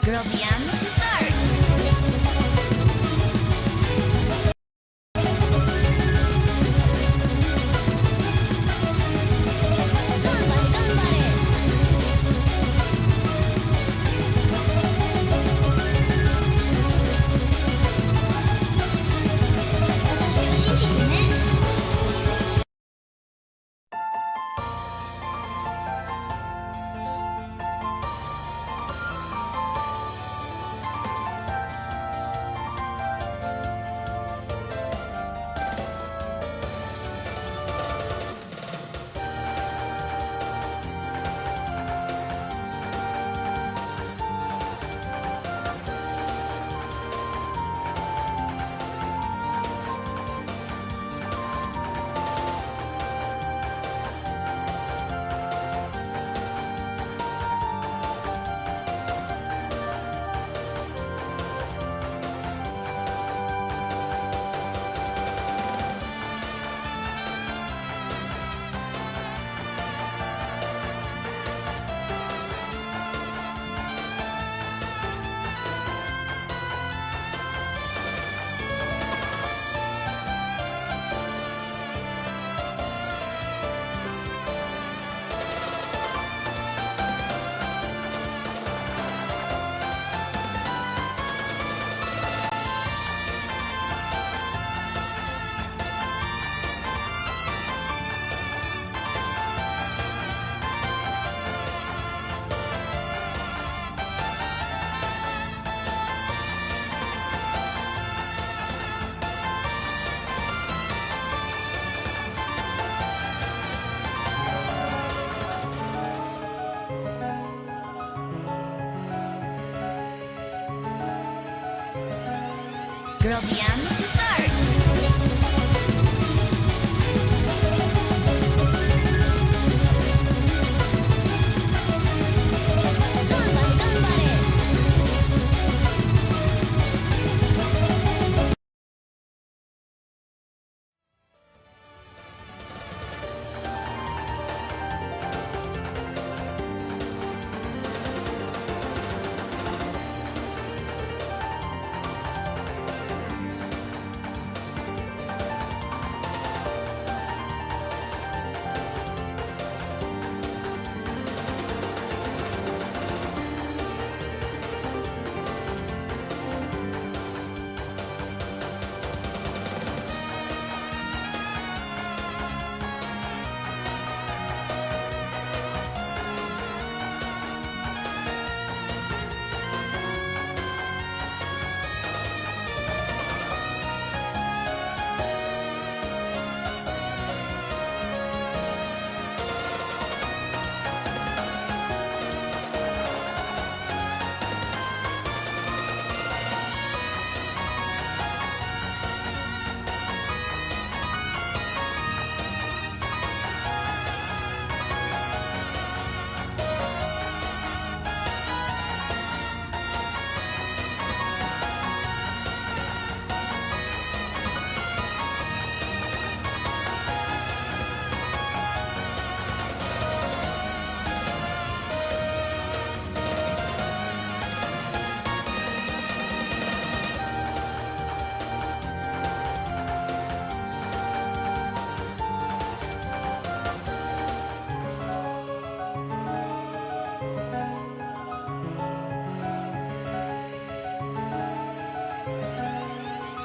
girldm start. girldm start.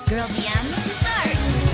girldm start.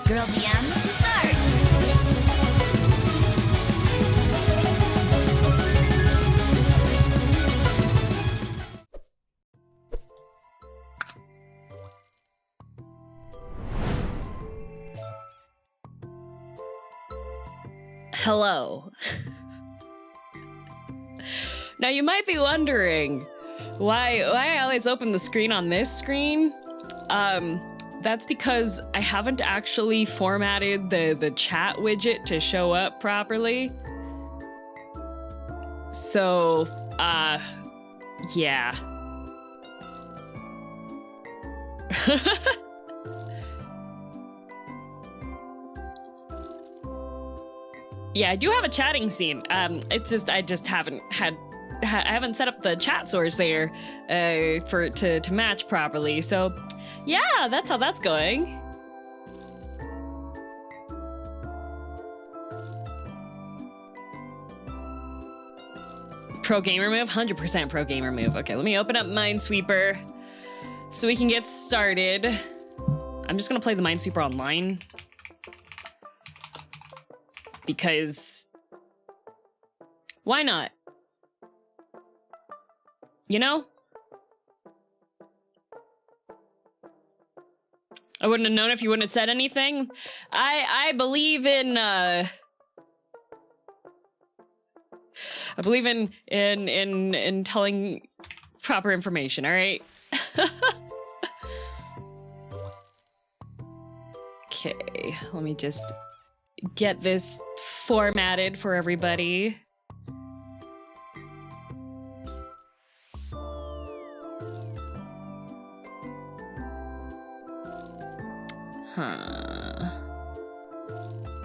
girldm start. Hello. Now you might be wondering why I always open the screen on this screen. That's because I haven't actually formatted the chat widget to show up properly. So, yeah. Yeah, I do have a chatting scene. It's just I just haven't I haven't set up the chat source there for it to match properly. So, yeah, that's how that's going. Pro gamer move, 100% pro gamer move. Okay, let me open up Minesweeper so we can get started. I'm just gonna play the Minesweeper online because why not? You know? I wouldn't have known if you wouldn't have said anything. I believe in I believe in telling proper information, all right? Okay, let me just get this formatted for everybody. I'm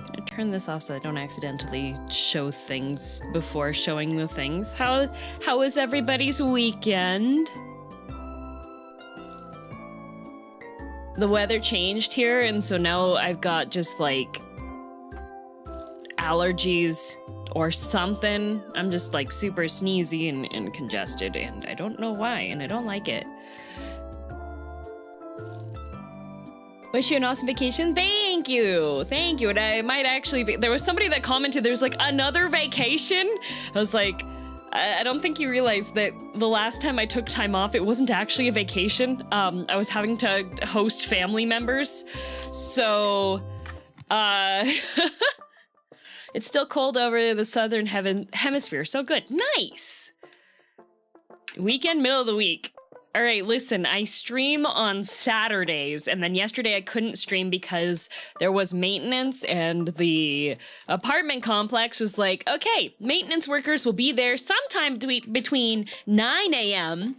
gonna turn this off so I don't accidentally show things before showing the things. How was everybody's weekend? The weather changed here, and so now I've got just like allergies or something. I'm just like super sneezy and congested, and I don't know why, and I don't like it. Wish you an awesome vacation. Thank you. Thank you. And I might actually be, there was somebody that commented there's like another vacation. I was like, I don't think you realize that the last time I took time off, it wasn't actually a vacation. I was having to host family members. So, it's still cold over the southern hemisphere. So good. Nice. Weekend, middle of the week. All right, listen, I stream on Saturdays, and then yesterday I couldn't stream because there was maintenance, and the apartment complex was like, okay, maintenance workers will be there sometime between 9 a.m.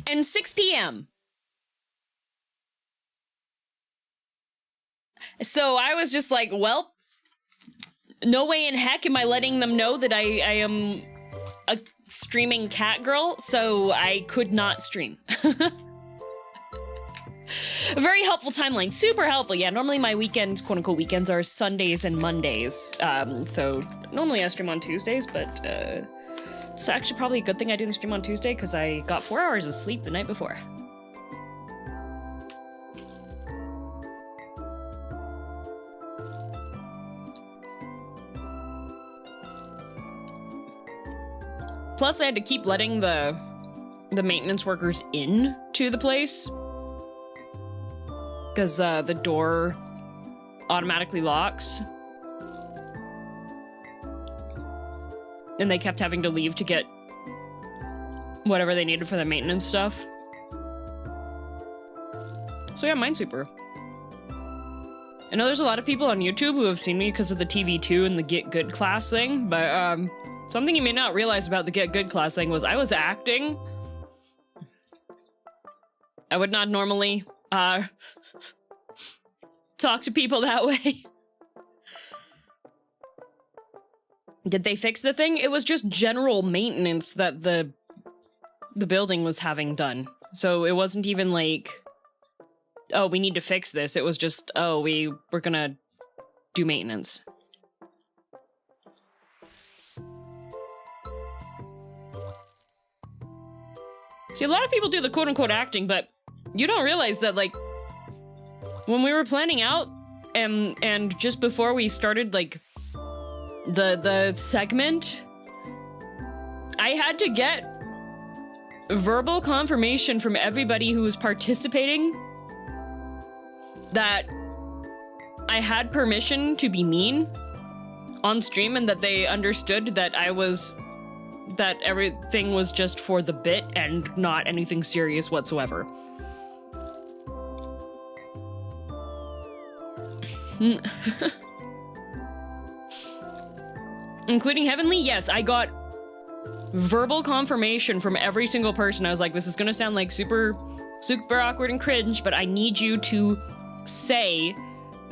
and 6 p.m. So I was just like, well, no way in heck am I letting them know that I am a streaming cat girl, so I could not stream. A very helpful timeline, super helpful. Yeah, normally my weekends, quote unquote weekends, are Sundays and Mondays. So normally I stream on Tuesdays, but it's actually probably a good thing I didn't stream on Tuesday because I got 4 hours of sleep the night before. Plus, I had to keep letting the maintenance workers in to the place because the door automatically locks. And they kept having to leave to get whatever they needed for the maintenance stuff. So yeah, Minesweeper. I know there's a lot of people on YouTube who have seen me because of the TV2 and the Get Good class thing, but something you may not realize about the Get Good class thing was I was acting. I would not normally talk to people that way. Did they fix the thing? It was just general maintenance that the building was having done. So it wasn't even like, oh, we need to fix this. It was just, oh, we're gonna do maintenance. See, a lot of people do the quote-unquote acting, but you don't realize that, like, When we were planning out, and just before we started, like, the segment, I had to get verbal confirmation from everybody who was participating that I had permission to be mean on stream and that they understood that that everything was just for the bit and not anything serious whatsoever. Including Heavenly, yes, I got verbal confirmation from every single person. I was like, this is gonna sound like super awkward and cringe, but I need you to say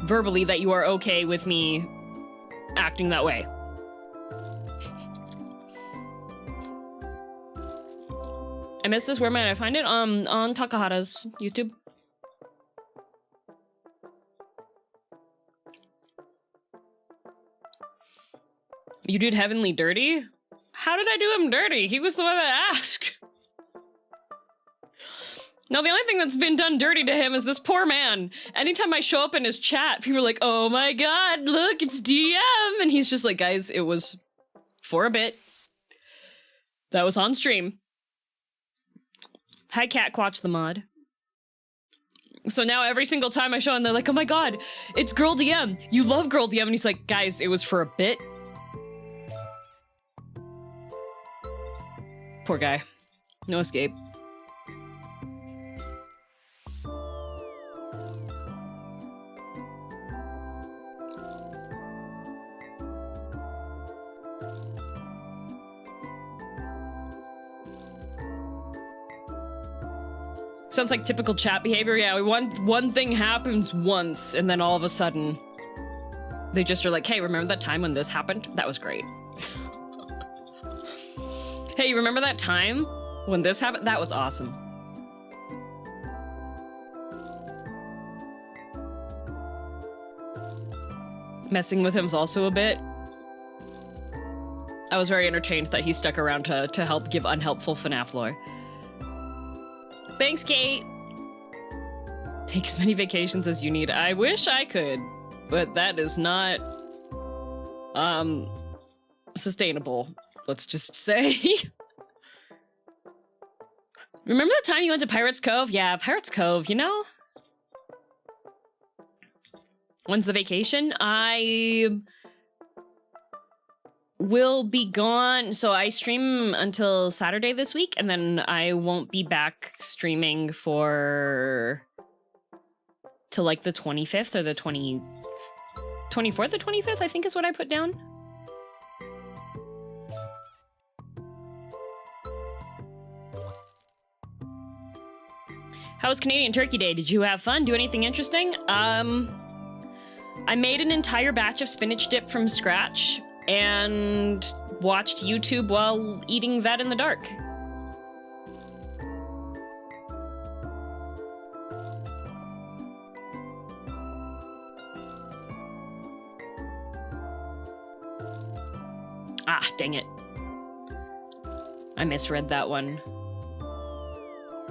verbally that you are okay with me acting that way. I missed this. Where might I find it? On Takahata's YouTube. You did Heavenly dirty? How did I do him dirty? He was the one that asked. Now, the only thing that's been done dirty to him is this poor man. Anytime I show up in his chat, people are like, oh my god, look, it's DM. And he's just like, guys, it was for a bit. That was on stream. Hi, Catquatch the mod. So now every single time I show him, they're like, oh my god, it's Girl DM. You love Girl DM. And he's like, guys, it was for a bit. Poor guy. No escape. Sounds like typical chat behavior. Yeah, one thing happens once, and then all of a sudden, they just are like, hey, remember that time when this happened? That was great. Hey, you remember that time when this happened? That was awesome. Messing with him's also a bit. I was very entertained that he stuck around to help give unhelpful FNAF lore. Thanks, Kate. Take as many vacations as you need. I wish I could, but that is not, sustainable. Let's just say. Remember the time you went to Pirates Cove? Yeah, Pirates Cove, you know? When's the vacation? I will be gone. So I stream until Saturday this week, and then I won't be back streaming till like the 25th or the 24th or 25th, I think is what I put down. How was Canadian Turkey Day? Did you have fun? Do anything interesting? I made an entire batch of spinach dip from scratch and watched YouTube while eating that in the dark. Ah, dang it. I misread that one.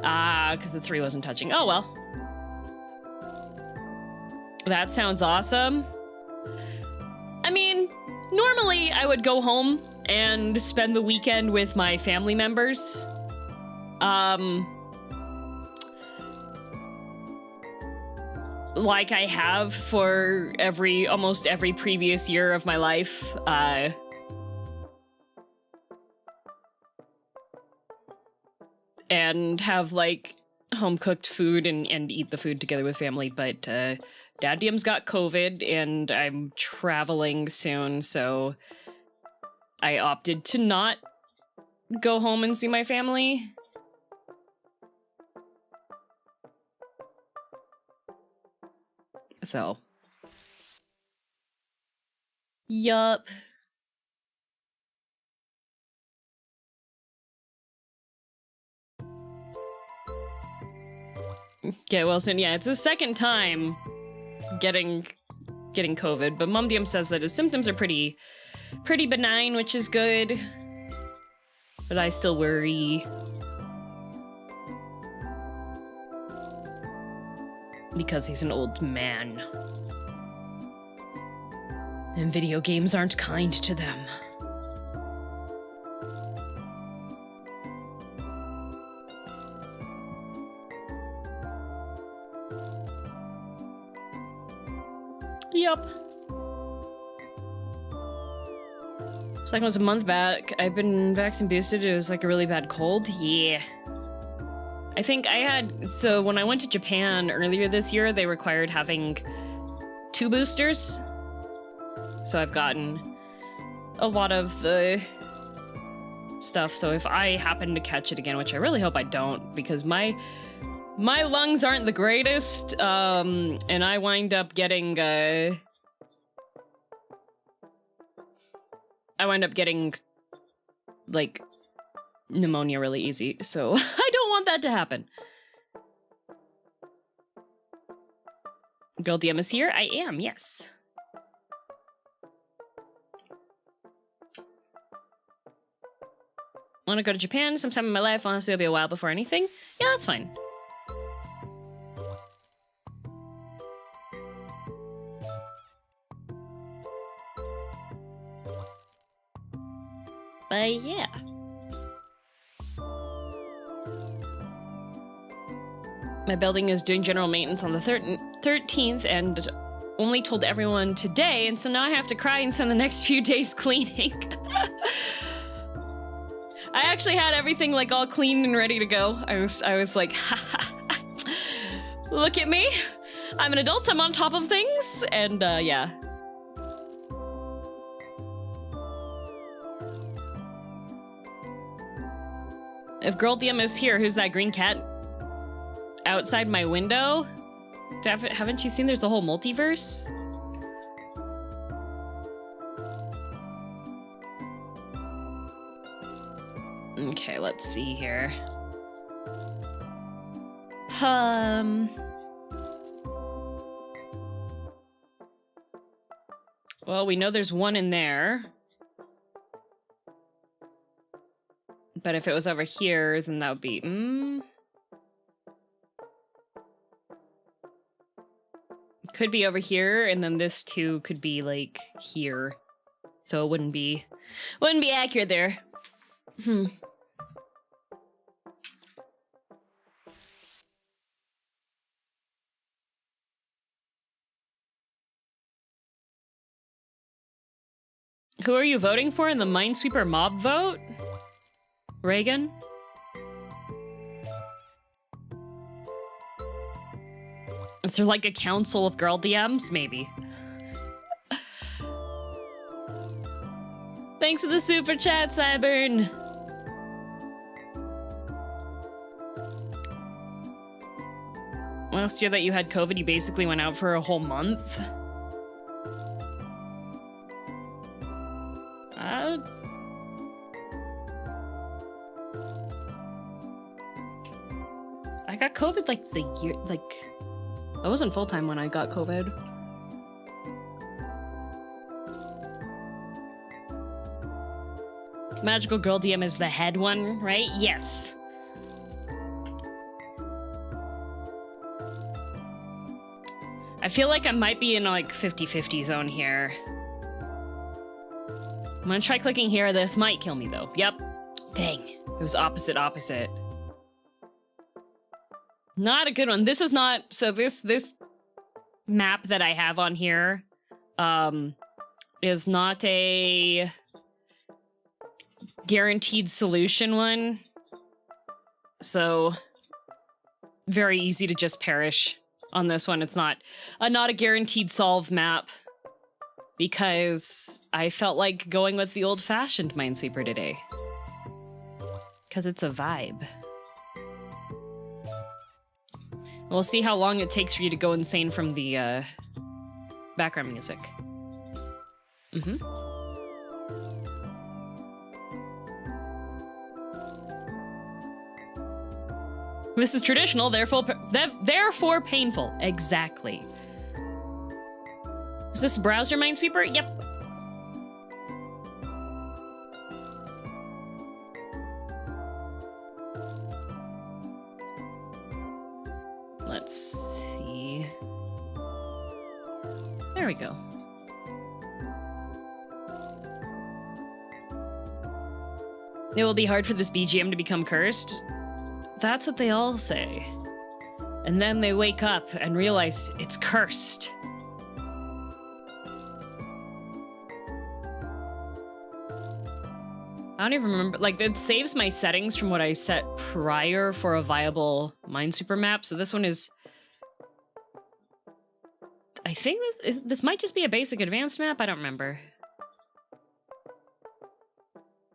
Ah, because the 3 wasn't touching. Oh, well. That sounds awesome. I mean, normally I would go home and spend the weekend with my family members. Like I have for almost every previous year of my life. And have like home cooked food and eat the food together with family. But Dad DM's got COVID and I'm traveling soon, so I opted to not go home and see my family. So. Yup. Get well soon. Yeah, it's his second time getting COVID, but Mom DM says that his symptoms are pretty benign, which is good. But I still worry. Because he's an old man. And video games aren't kind to them. Yup. Second was a month back. I've been vaccine boosted. It was like a really bad cold. Yeah. I think I had... So when I went to Japan earlier this year, they required having 2 boosters. So I've gotten a lot of the stuff. So if I happen to catch it again, which I really hope I don't, because my lungs aren't the greatest, and I wind up getting, like, pneumonia really easy, so I don't want that to happen. girldm is here? I am, yes. Want to go to Japan sometime in my life? Honestly, it'll be a while before anything. Yeah, that's fine. But yeah. My building is doing general maintenance on the 13th and only told everyone today, and so now I have to cry and spend the next few days cleaning. I actually had everything like all clean and ready to go. I was like, look at me. I'm an adult, I'm on top of things, and yeah. If girldm is here, who's that green cat? Outside my window? Haven't you seen there's a whole multiverse? Okay, let's see here. Well, we know there's one in there. But if it was over here, then that would be... Could be over here, and then this too could be, like, here. So it wouldn't be accurate there. Who are you voting for in the Minesweeper mob vote? Reagan? Is there like a council of girldms? Maybe. Thanks for the super chat, Cyburn. Last year that you had COVID, you basically went out for a whole month. I got COVID like the year, like, I wasn't full-time when I got COVID. Magical girldm is the head one, right? Yes. I feel like I might be in like 50-50 zone here. I'm gonna try clicking here. This might kill me though. Yep. Dang. It was opposite. Not a good one. This is not, so this map that I have on here is not a guaranteed solution one. So very easy to just perish on this one. It's not a guaranteed solve map because I felt like going with the old-fashioned Minesweeper today. Because it's a vibe. We'll see how long it takes for you to go insane from the background music. This is traditional, therefore painful. Exactly. Is this browser Minesweeper? Yep. Let's see. we go. It will be hard for this BGM to become cursed. That's what they all say. And then they wake up and realize it's cursed. I don't even remember, like, it saves my settings from what I set prior for a viable Minesweeper map, so this one is... I think this might just be a basic advanced map, I don't remember.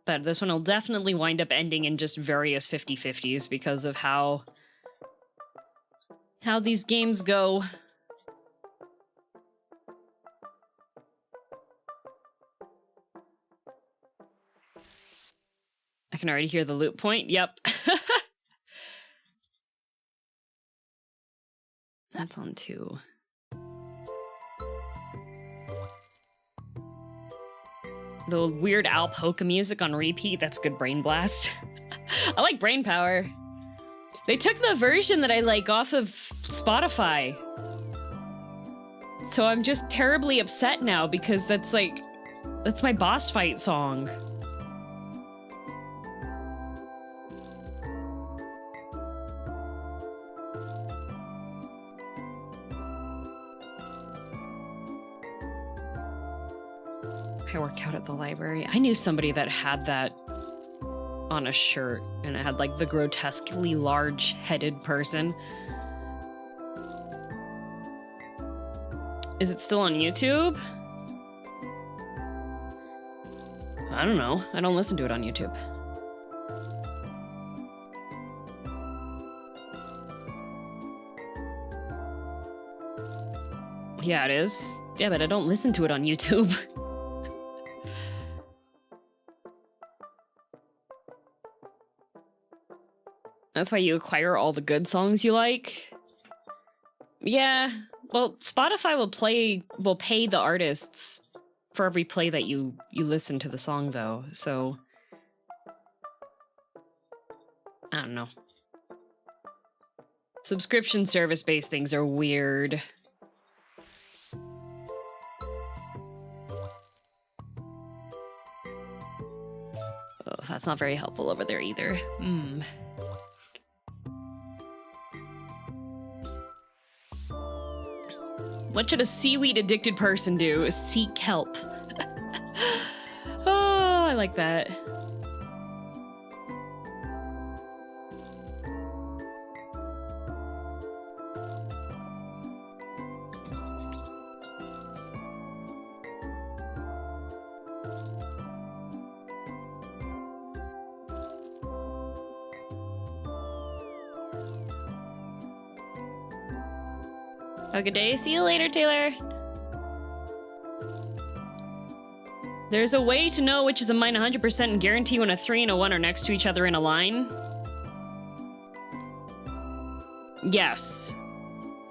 But this one will definitely wind up ending in just various 50-50s because of how these games go. I can already hear the loop point. Yep. That's on 2. The Weird Al polka music on repeat. That's good brain blast. I like brain power. They took the version that I like off of Spotify. So I'm just terribly upset now because that's my boss fight song. I work out at the library. I knew somebody that had that on a shirt, and it had like the grotesquely large-headed person. Is it still on YouTube? I don't know. I don't listen to it on YouTube. Yeah, it is. Yeah, but I don't listen to it on YouTube. That's why you acquire all the good songs you like? Yeah. Well, Spotify will pay the artists for every play that you listen to the song, though, so... I don't know. Subscription service-based things are weird. Oh, that's not very helpful over there either. Hmm. What should a seaweed-addicted person do? Seek help. Oh, I like that. Have a good day. See you later, Taylor. There's a way to know which is a mine 100% and guarantee when a 3 and a 1 are next to each other in a line. Yes.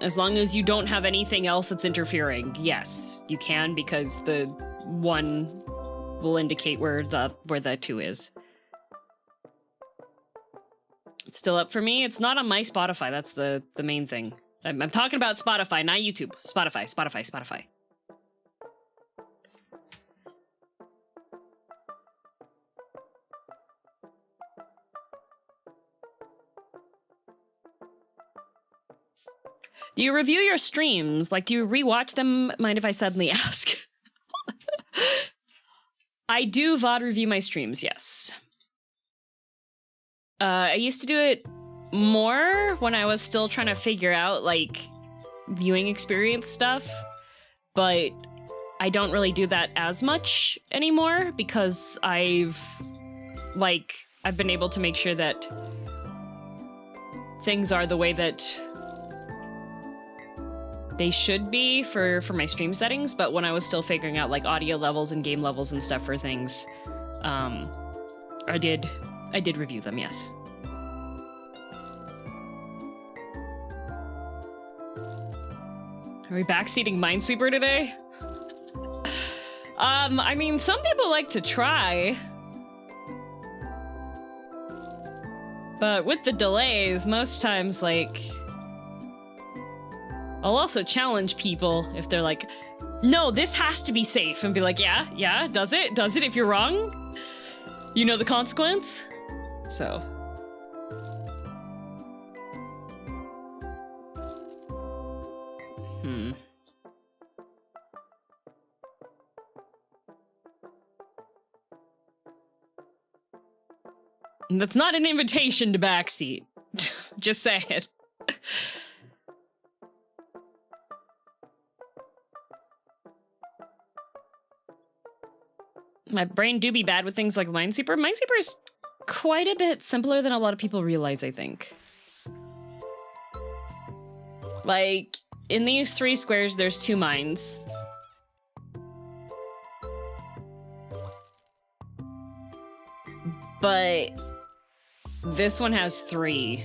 As long as you don't have anything else that's interfering. Yes, you can, because the 1 will indicate where the 2 is. It's still up for me. It's not on my Spotify. That's the main thing. I'm talking about Spotify, not YouTube. Spotify. Do you review your streams? Like, do you rewatch them? Mind if I suddenly ask? I do VOD review my streams, yes. I used to do it more when I was still trying to figure out, like, viewing experience stuff, but I don't really do that as much anymore because I've been able to make sure that things are the way that they should be for my stream settings, but when I was still figuring out, like, audio levels and game levels and stuff for things, I did review them, yes. Are we backseating Minesweeper today? I mean, some people like to try. But with the delays, most times, like... I'll also challenge people if they're like, No, this has to be safe and be like, yeah, does it? Does it if you're wrong? You know the consequence? So. That's not an invitation to backseat. Just say it. My brain do be bad with things like Minesweeper. Minesweeper is quite a bit simpler than a lot of people realize, I think. Like, in these 3 squares, there's 2 mines. But this one has 3.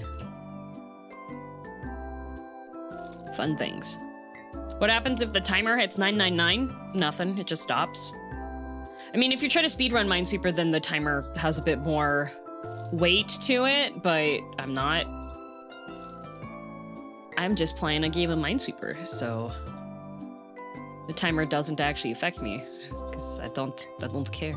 Fun things. What happens if the timer hits 999? Nothing, it just stops. I mean, if you try to speedrun Minesweeper, then the timer has a bit more weight to it, but I'm not. I'm just playing a game of Minesweeper, so the timer doesn't actually affect me, because I don't care.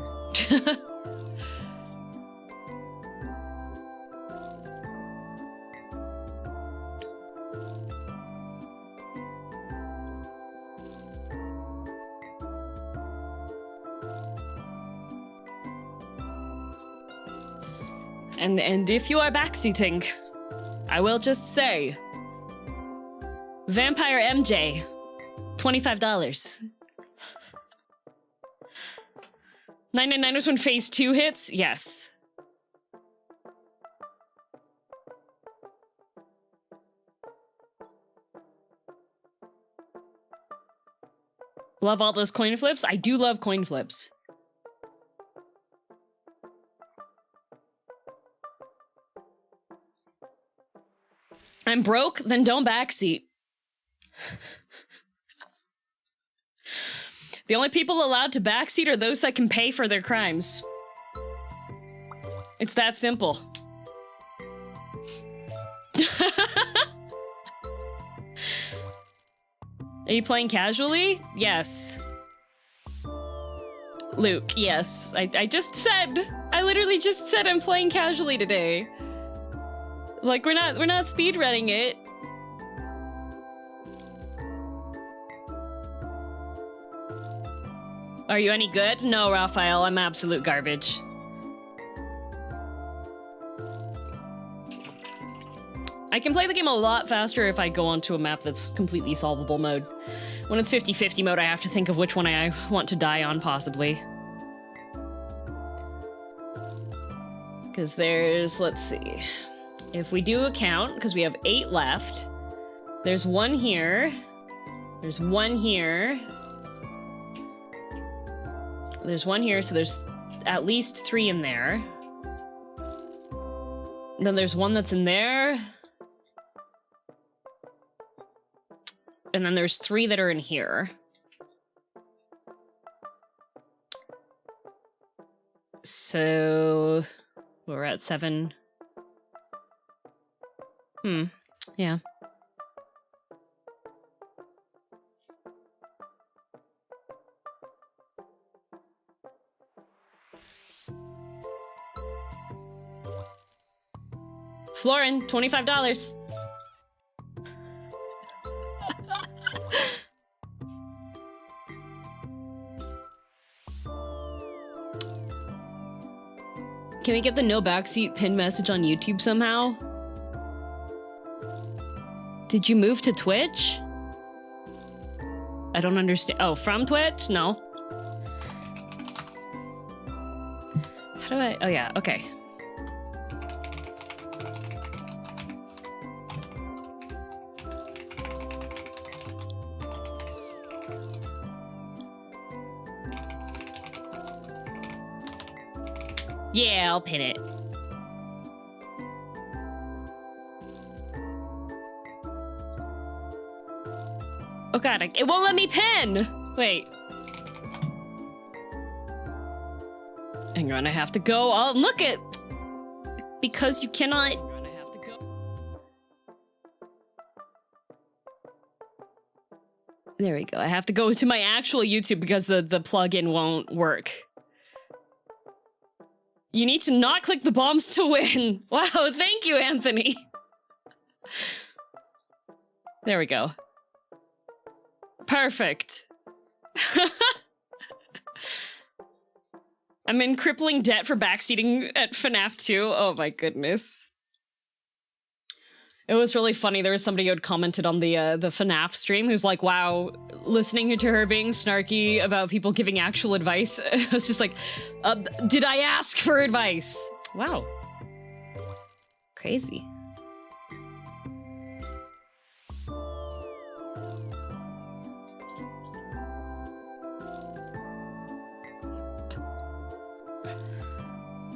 And if you are backseating, I will just say, Vampire MJ, $25. 999ers when phase 2 hits? Yes. Love all those coin flips? I do love coin flips. I'm broke? Then don't backseat. The only people allowed to backseat are those that can pay for their crimes. It's that simple. Are you playing casually? Yes. Luke, yes. I just said, I literally just said I'm playing casually today. Like, we're not speedrunning it. Are you any good? No, Raphael, I'm absolute garbage. I can play the game a lot faster if I go onto a map that's completely solvable mode. When it's 50-50 mode, I have to think of which one I want to die on, possibly. Because there's, let's see. If we do a count, because we have 8 left, there's 1 here, there's 1 here, there's 1 here, so there's at least 3 in there. Then there's 1 that's in there. And then there's 3 that are in here. So we're at 7. Yeah. Florin, $25. Can we get the no backseat pinned message on YouTube somehow? Did you move to Twitch? I don't understand. Oh, from Twitch? No. How do I? Oh, yeah. Okay. Yeah, I'll pin it. Oh god, it won't let me pin! Wait. Hang on, I have to go. Oh, look it! Because you cannot... Hang on, I have to go. There we go. I have to go to my actual YouTube because the plugin won't work. You need to not click the bombs to win. Wow, thank you, Anthony. There we go. Perfect. I'm in crippling debt for backseating at FNAF 2. Oh my goodness. It was really funny. There was somebody who had commented on the FNAF stream who's like, wow, listening to her being snarky about people giving actual advice. I was just like, did I ask for advice? Wow. Crazy.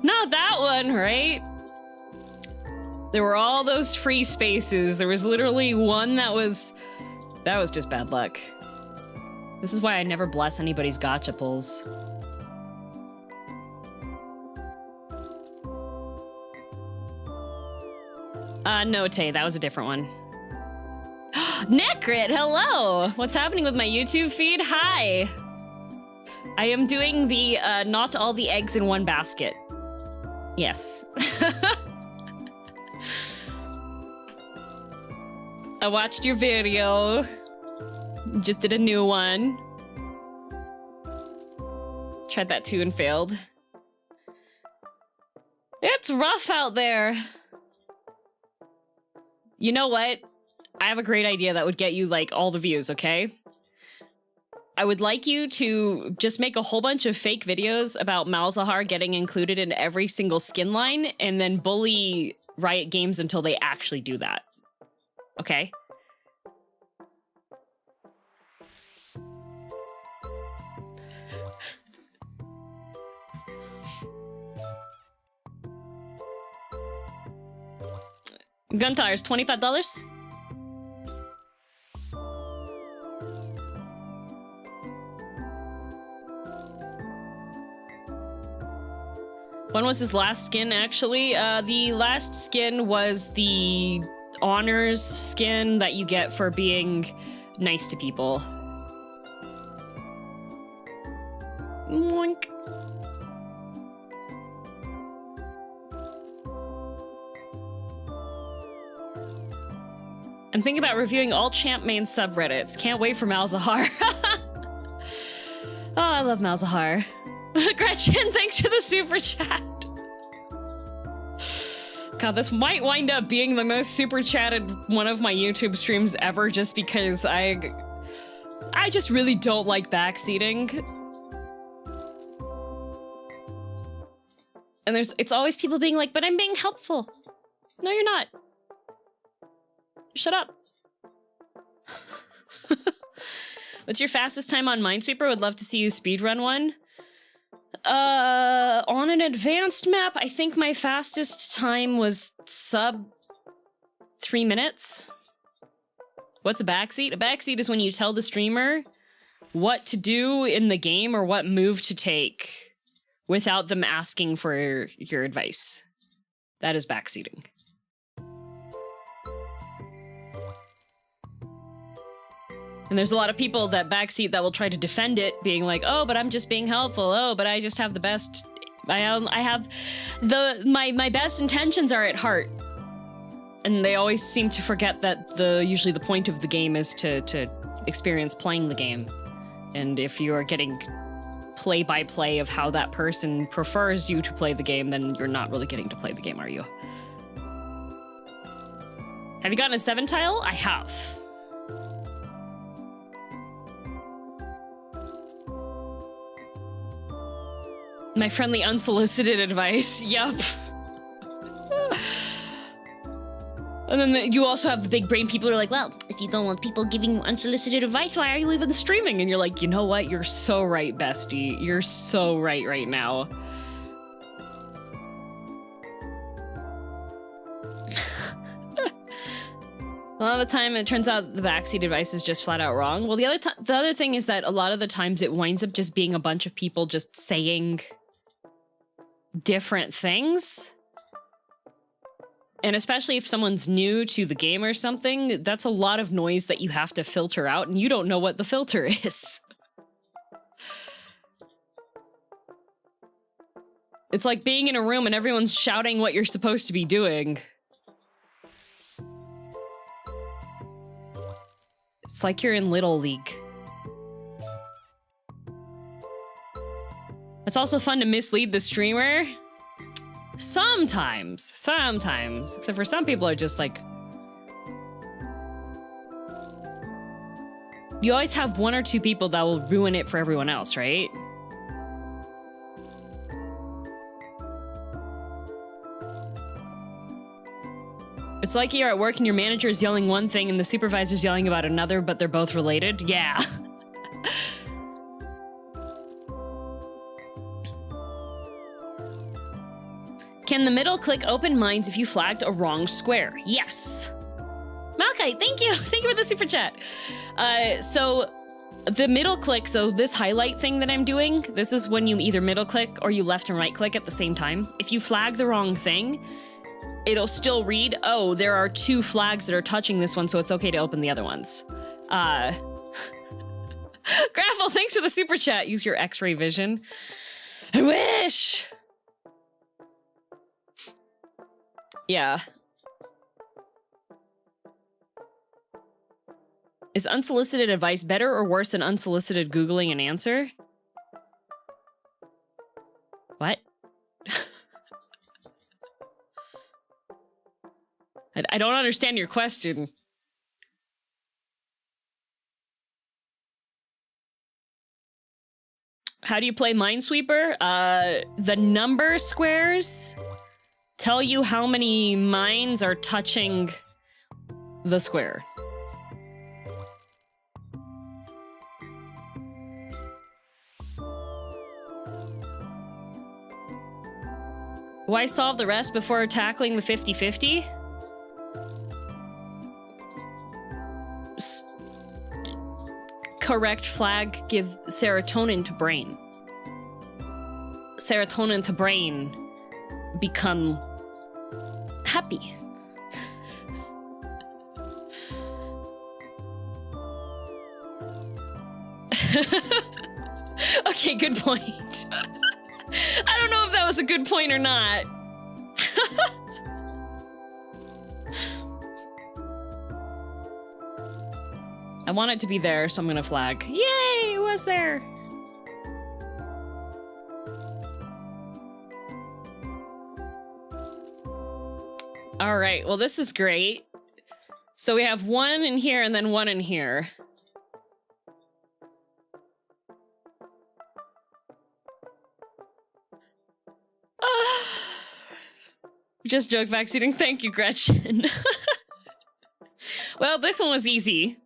Not that one, right? There were all those free spaces. There was literally one that was just bad luck. This is why I never bless anybody's gacha pulls. No, Tay, that was a different one. Necrit, hello! What's happening with my YouTube feed? Hi! I am doing the, not all the eggs in one basket. Yes. I watched your video. Just did a new one. Tried that too and failed. It's rough out there. You know what? I have a great idea that would get you, like, all the views, okay? I would like you to just make a whole bunch of fake videos about Malzahar getting included in every single skin line and then bully Riot Games until they actually do that. Okay? Gun tires, $25. When was his last skin, actually? The last skin was the honors skin that you get for being nice to people. Moink. I'm thinking about reviewing all Champ main subreddits. Can't wait for Malzahar. Oh, I love Malzahar. Gretchen, thanks for the super chat. God, this might wind up being the most super chatted one of my YouTube streams ever just because I just really don't like backseating. And it's always people being like, but I'm being helpful. No, you're not. Shut up. What's your fastest time on Minesweeper? Would love to see you speedrun one. On an advanced map, I think my fastest time was sub 3 minutes. What's a backseat? A backseat is when you tell the streamer what to do in the game or what move to take without them asking for your advice. That is backseating. And there's a lot of people that backseat that will try to defend it, being like, oh, but I'm just being helpful. Oh, but I just have the best, I have my best intentions are at heart. And they always seem to forget that usually the point of the game is to experience playing the game. And if you are getting play-by-play of how that person prefers you to play the game, then you're not really getting to play the game, are you? Have you gotten a 7 tile? I have. My friendly unsolicited advice. Yup. And then you also have the big brain people who are like, well, if you don't want people giving you unsolicited advice, why are you even streaming? And you're like, you know what? You're so right, bestie. You're so right now. A lot of the time, it turns out the backseat advice is just flat out wrong. Well, the other thing is that a lot of the times it winds up just being a bunch of people just saying different things. And especially if someone's new to the game or something, that's a lot of noise that you have to filter out, and you don't know what the filter is. It's like being in a room and everyone's shouting what you're supposed to be doing. It's like you're in Little League. It's also fun to mislead the streamer. Sometimes. Except for some people are just like... You always have one or two people that will ruin it for everyone else, right? It's like you're at work and your manager's yelling one thing and the supervisor's yelling about another, but they're both related. Yeah. Can the middle click open mines if you flagged a wrong square? Yes. Malkite, thank you. Thank you for the super chat. So the middle click, so this highlight thing that I'm doing, this is when you either middle click or you left and right click at the same time. If you flag the wrong thing, it'll still read, oh, there are two flags that are touching this one, so it's okay to open the other ones. Graffle, thanks for the super chat. Use your X-ray vision. I wish. Yeah. Is unsolicited advice better or worse than unsolicited Googling an answer? What? I don't understand your question. How do you play Minesweeper? The number squares tell you how many mines are touching the square. Why solve the rest before tackling the 50-50? Correct flag, give serotonin to brain. Serotonin to brain become happy. Okay, good point. I don't know if that was a good point or not. I want it to be there, so I'm gonna flag. Yay, it was there. All right, well, this is great. So we have one in here and then one in here. Just joke backseating. Thank you, Gretchen. Well, this one was easy.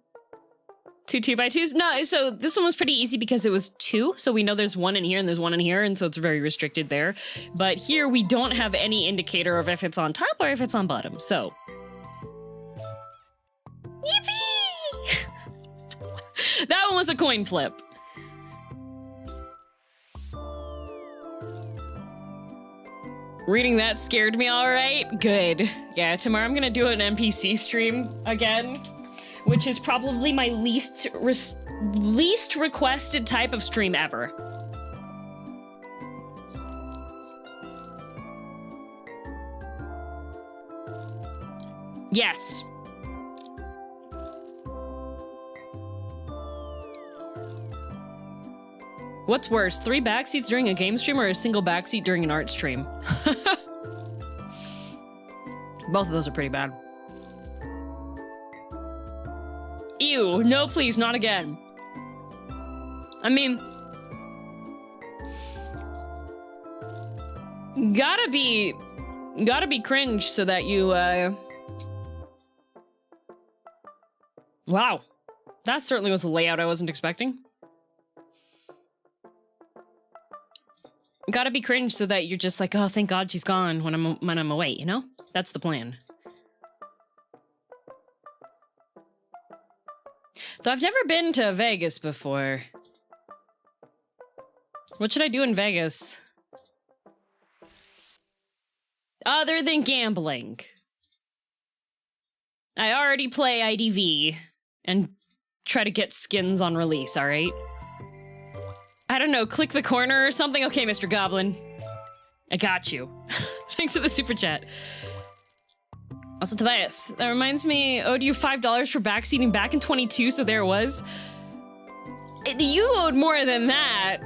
Two 2x2s? No, so this one was pretty easy because it was two. So we know there's one in here and there's one in here, and so it's very restricted there. But here we don't have any indicator of if it's on top or if it's on bottom, so. Yippee! That one was a coin flip. Reading that scared me, all right? Good. Yeah, tomorrow I'm gonna do an NPC stream again, which is probably my least requested type of stream ever. Yes. What's worse, 3 backseats during a game stream or a single backseat during an art stream? Both of those are pretty bad. Ew, no please, not again. I mean... Gotta be cringe so that you, Wow. That certainly was a layout I wasn't expecting. Gotta be cringe so that you're just like, oh, thank God she's gone when I'm away, you know? That's the plan. Though I've never been to Vegas before. What should I do in Vegas? Other than gambling. I already play IDV and try to get skins on release, all right? I don't know, click the corner or something? Okay, Mr. Goblin. I got you. Thanks for the super chat. Also, Tobias, that reminds me, owed you $5 for backseating back in 22, so there it was. You owed more than that.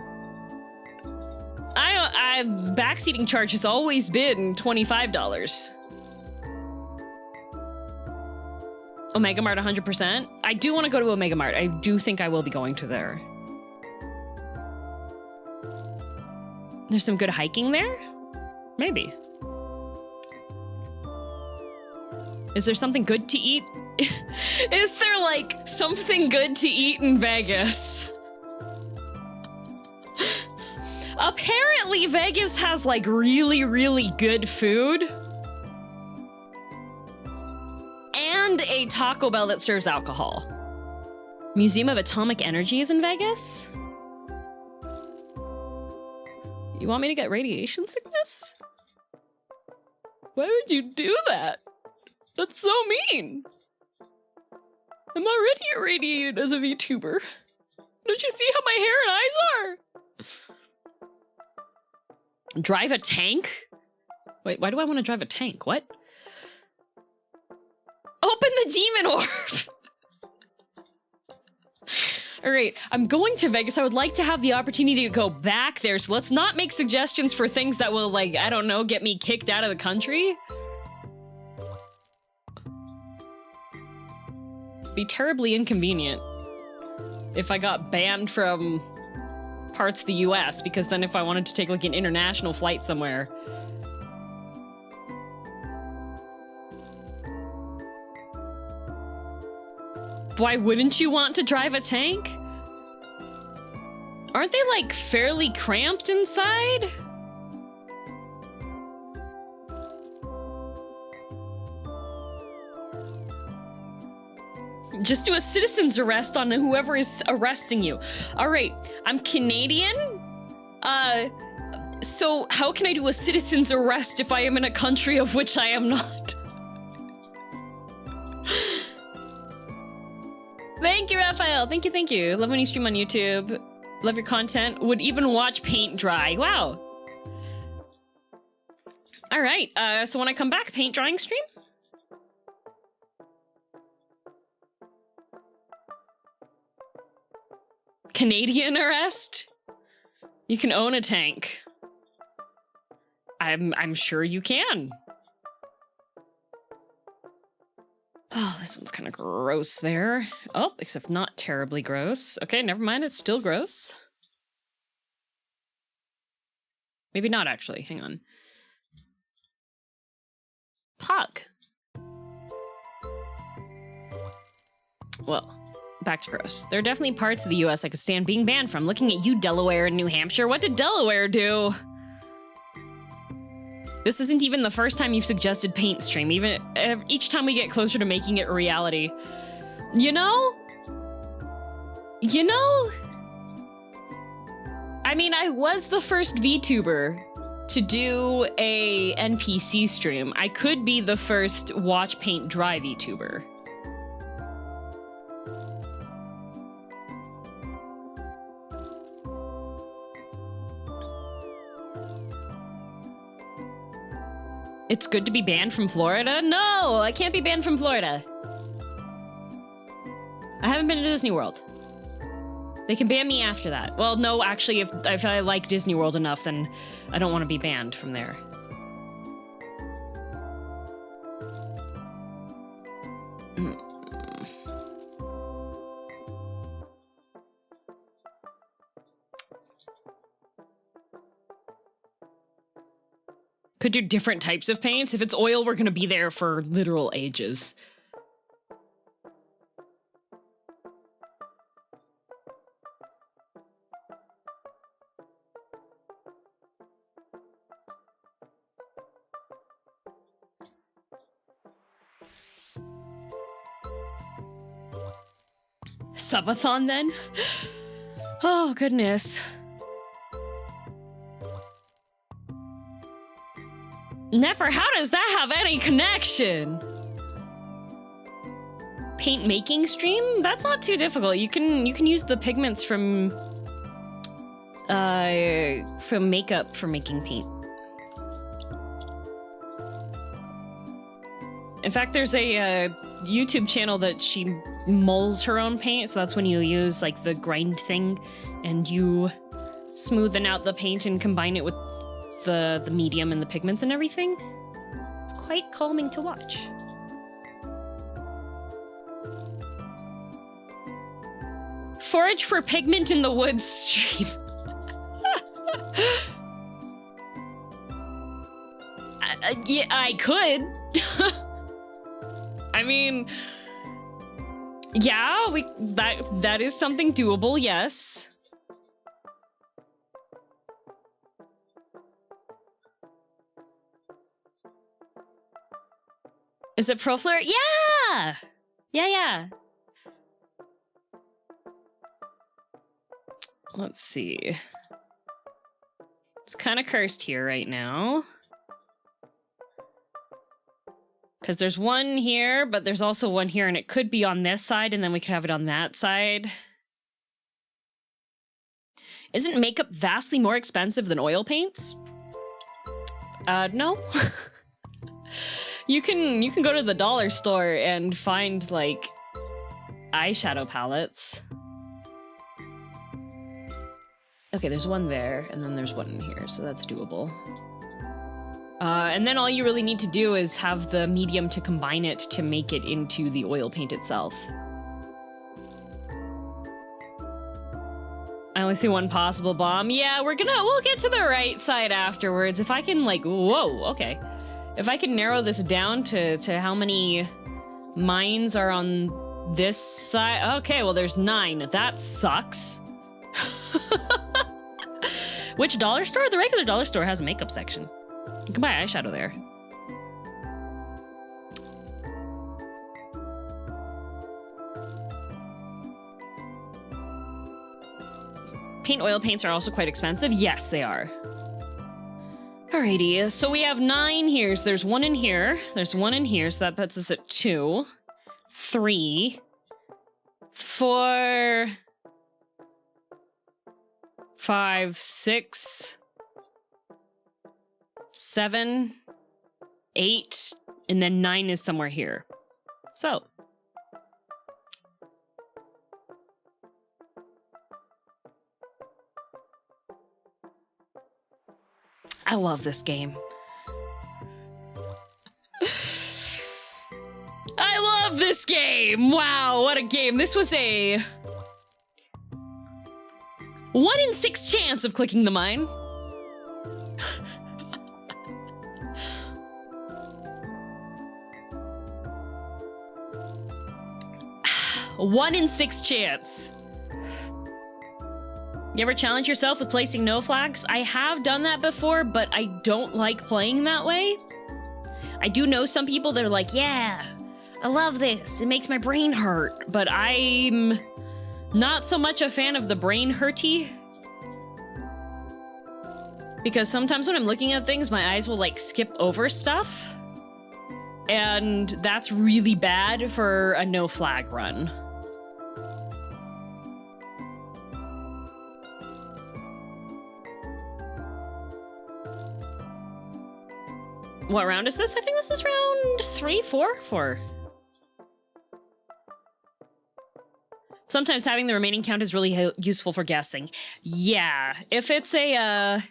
Backseating charge has always been $25. Omega Mart 100%. I do want to go to Omega Mart. I do think I will be going to there. There's some good hiking there? Maybe. Is there something good to eat? Is there, like, something good to eat in Vegas? Apparently, Vegas has, like, really, really good food. And a Taco Bell that serves alcohol. Museum of Atomic Energy is in Vegas? You want me to get radiation sickness? Why would you do that? That's so mean. I'm already irradiated as a VTuber. Don't you see how my hair and eyes are? Drive a tank? Wait, why do I want to drive a tank? What? Open the demon orb! All right, I'm going to Vegas. I would like to have the opportunity to go back there, so let's not make suggestions for things that will, like, I don't know, get me kicked out of the country. Be terribly inconvenient if I got banned from parts of the US, because then if I wanted to take, like, an international flight somewhere. Why wouldn't you want to drive a tank? Aren't they, like, fairly cramped inside? Just do a citizen's arrest on whoever is arresting you. All right, I'm Canadian. So how can I do a citizen's arrest if I am in a country of which I am not? Thank you, Raphael. Thank you, thank you. Love when you stream on YouTube. Love your content. Would even watch paint dry. Wow. All right, so when I come back, paint drying stream? Canadian arrest? You can own a tank. I'm sure you can. Oh, this one's kind of gross there. Oh, except not terribly gross. Okay, never mind, it's still gross. Maybe not, actually. Hang on. Pug. Well, back to gross. There are definitely parts of the US I could stand being banned from. Looking at you, Delaware and New Hampshire. What did Delaware do? This isn't even the first time you've suggested paint stream. Even each time we get closer to making it a reality. You know? I mean, I was the first VTuber to do a NPC stream. I could be the first watch paint dry VTuber. It's good to be banned from Florida? No, I can't be banned from Florida. I haven't been to Disney World. They can ban me after that. Well, no, actually, if I like Disney World enough, then I don't want to be banned from there. Could do different types of paints. If it's oil, we're gonna be there for literal ages. Subathon then? Oh, goodness. Never, how does that have any connection? paint making stream, that's not too difficult. You can use the pigments from makeup for making paint. In fact, there's a YouTube channel that she molds her own paint, so that's when you use like the grind thing and you smoothen out the paint and combine it with the medium and the pigments and everything. It's quite calming to watch. Forage for pigment in the woods stream. Yeah, I could. I mean, yeah, that is something doable, yes. Is it ProFlare? Yeah! Yeah. Let's see. It's kind of cursed here right now. Because there's one here, but there's also one here, and it could be on this side, and then we could have it on that side. Isn't makeup vastly more expensive than oil paints? No. You can go to the dollar store and find, like, eyeshadow palettes. Okay, there's one there, and then there's one in here, so that's doable. And then all you really need to do is have the medium to combine it to make it into the oil paint itself. I only see one possible bomb. Yeah, we'll get to the right side afterwards. If I can, like, whoa, okay. If I can narrow this down to how many mines are on this side. Okay, well, there's 9. That sucks. Which dollar store? The regular dollar store has a makeup section. You can buy eyeshadow there. Paint oil paints are also quite expensive. Yes, they are. Alrighty, so we have 9 here. So there's one in here. There's one in here, so that puts us at 2, 3, 4, 5, 6, 7, 8, and then 9 is somewhere here. So. I love this game. I love this game! Wow, what a game. This was a 1 in 6 chance of clicking the mine. One in 6 chance. You ever challenge yourself with placing no flags? I have done that before, but I don't like playing that way. I do know some people that are like, yeah, I love this. It makes my brain hurt. But I'm not so much a fan of the brain hurty. Because sometimes when I'm looking at things, my eyes will like skip over stuff. And that's really bad for a no flag run. What round is this? I think this is round 3, 4? 4. Sometimes having the remaining count is really useful for guessing. Yeah, if it's a,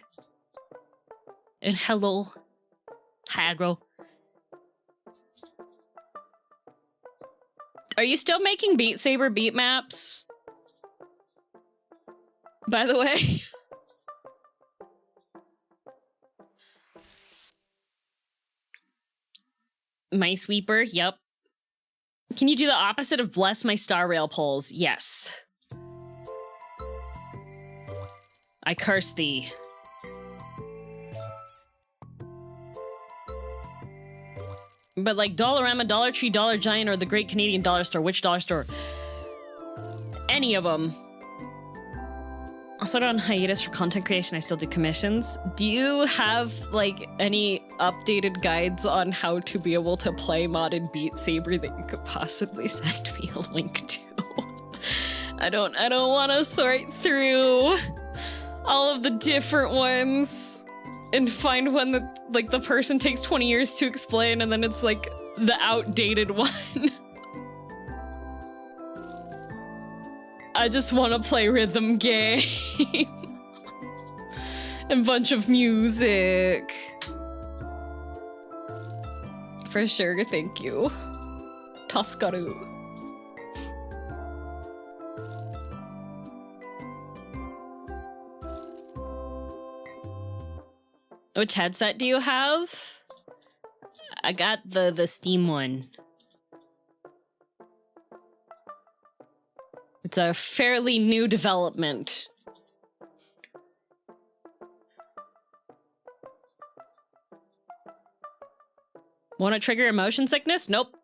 and hello, Hagro. Are you still making Beat Saber beat maps? By the way. Minesweeper, yep. Can you do the opposite of bless my star rail polls? Yes. I curse thee. But like Dollarama, Dollar Tree, Dollar Giant, or the Great Canadian Dollar Store, which dollar store? Any of them. Also on hiatus for content creation, I still do commissions. Do you have like any updated guides on how to be able to play modded Beat Saber that you could possibly send me a link to? I don't want to sort through all of the different ones and find one that like the person takes 20 years to explain and then it's like the outdated one. I just want to play rhythm game and bunch of music. For sure, thank you. Taskaru. Which headset do you have? I got the Steam one. It's a fairly new development. Want to trigger emotion sickness? Nope.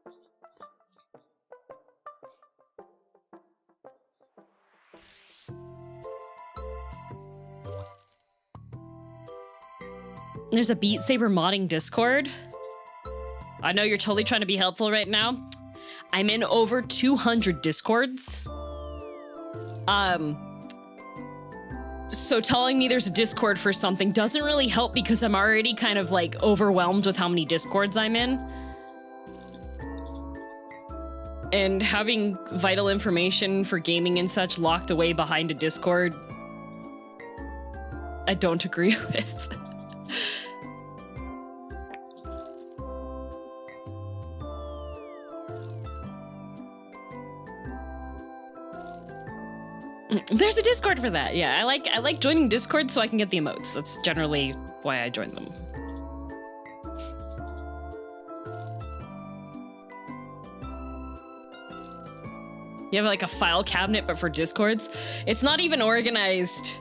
There's a Beat Saber modding Discord. I know you're totally trying to be helpful right now. I'm in over 200 Discords. So telling me there's a Discord for something doesn't really help because I'm already kind of like overwhelmed with how many Discords I'm in. And having vital information for gaming and such locked away behind a Discord, I don't agree with. There's a Discord for that. Yeah, I like joining Discord so I can get the emotes. That's generally why I join them. You have like a file cabinet, but for Discords. It's not even organized.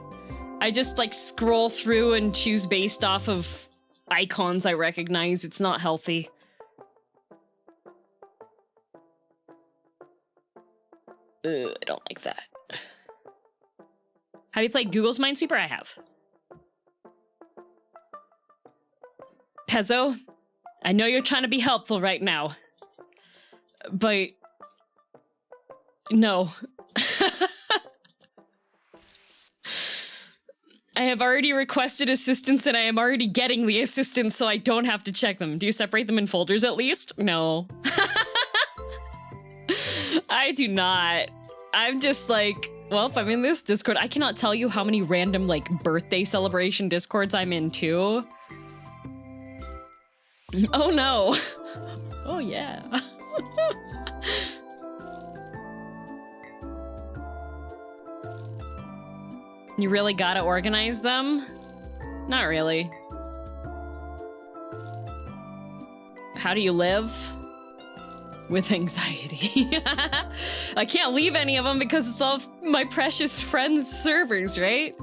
I just like scroll through and choose based off of icons I recognize. It's not healthy. I don't like that. Have you played Google's Minesweeper? I have. Pezzo, I know you're trying to be helpful right now, but no. I have already requested assistance and I am already getting the assistance so I don't have to check them. Do you separate them in folders at least? No. I do not. I'm just like, well, if I'm in this Discord, I cannot tell you how many random, like, birthday celebration Discords I'm in, too. Oh, no. Oh, yeah. You really gotta organize them? Not really. How do you live? With anxiety. I can't leave any of them because it's all my precious friends' servers, right?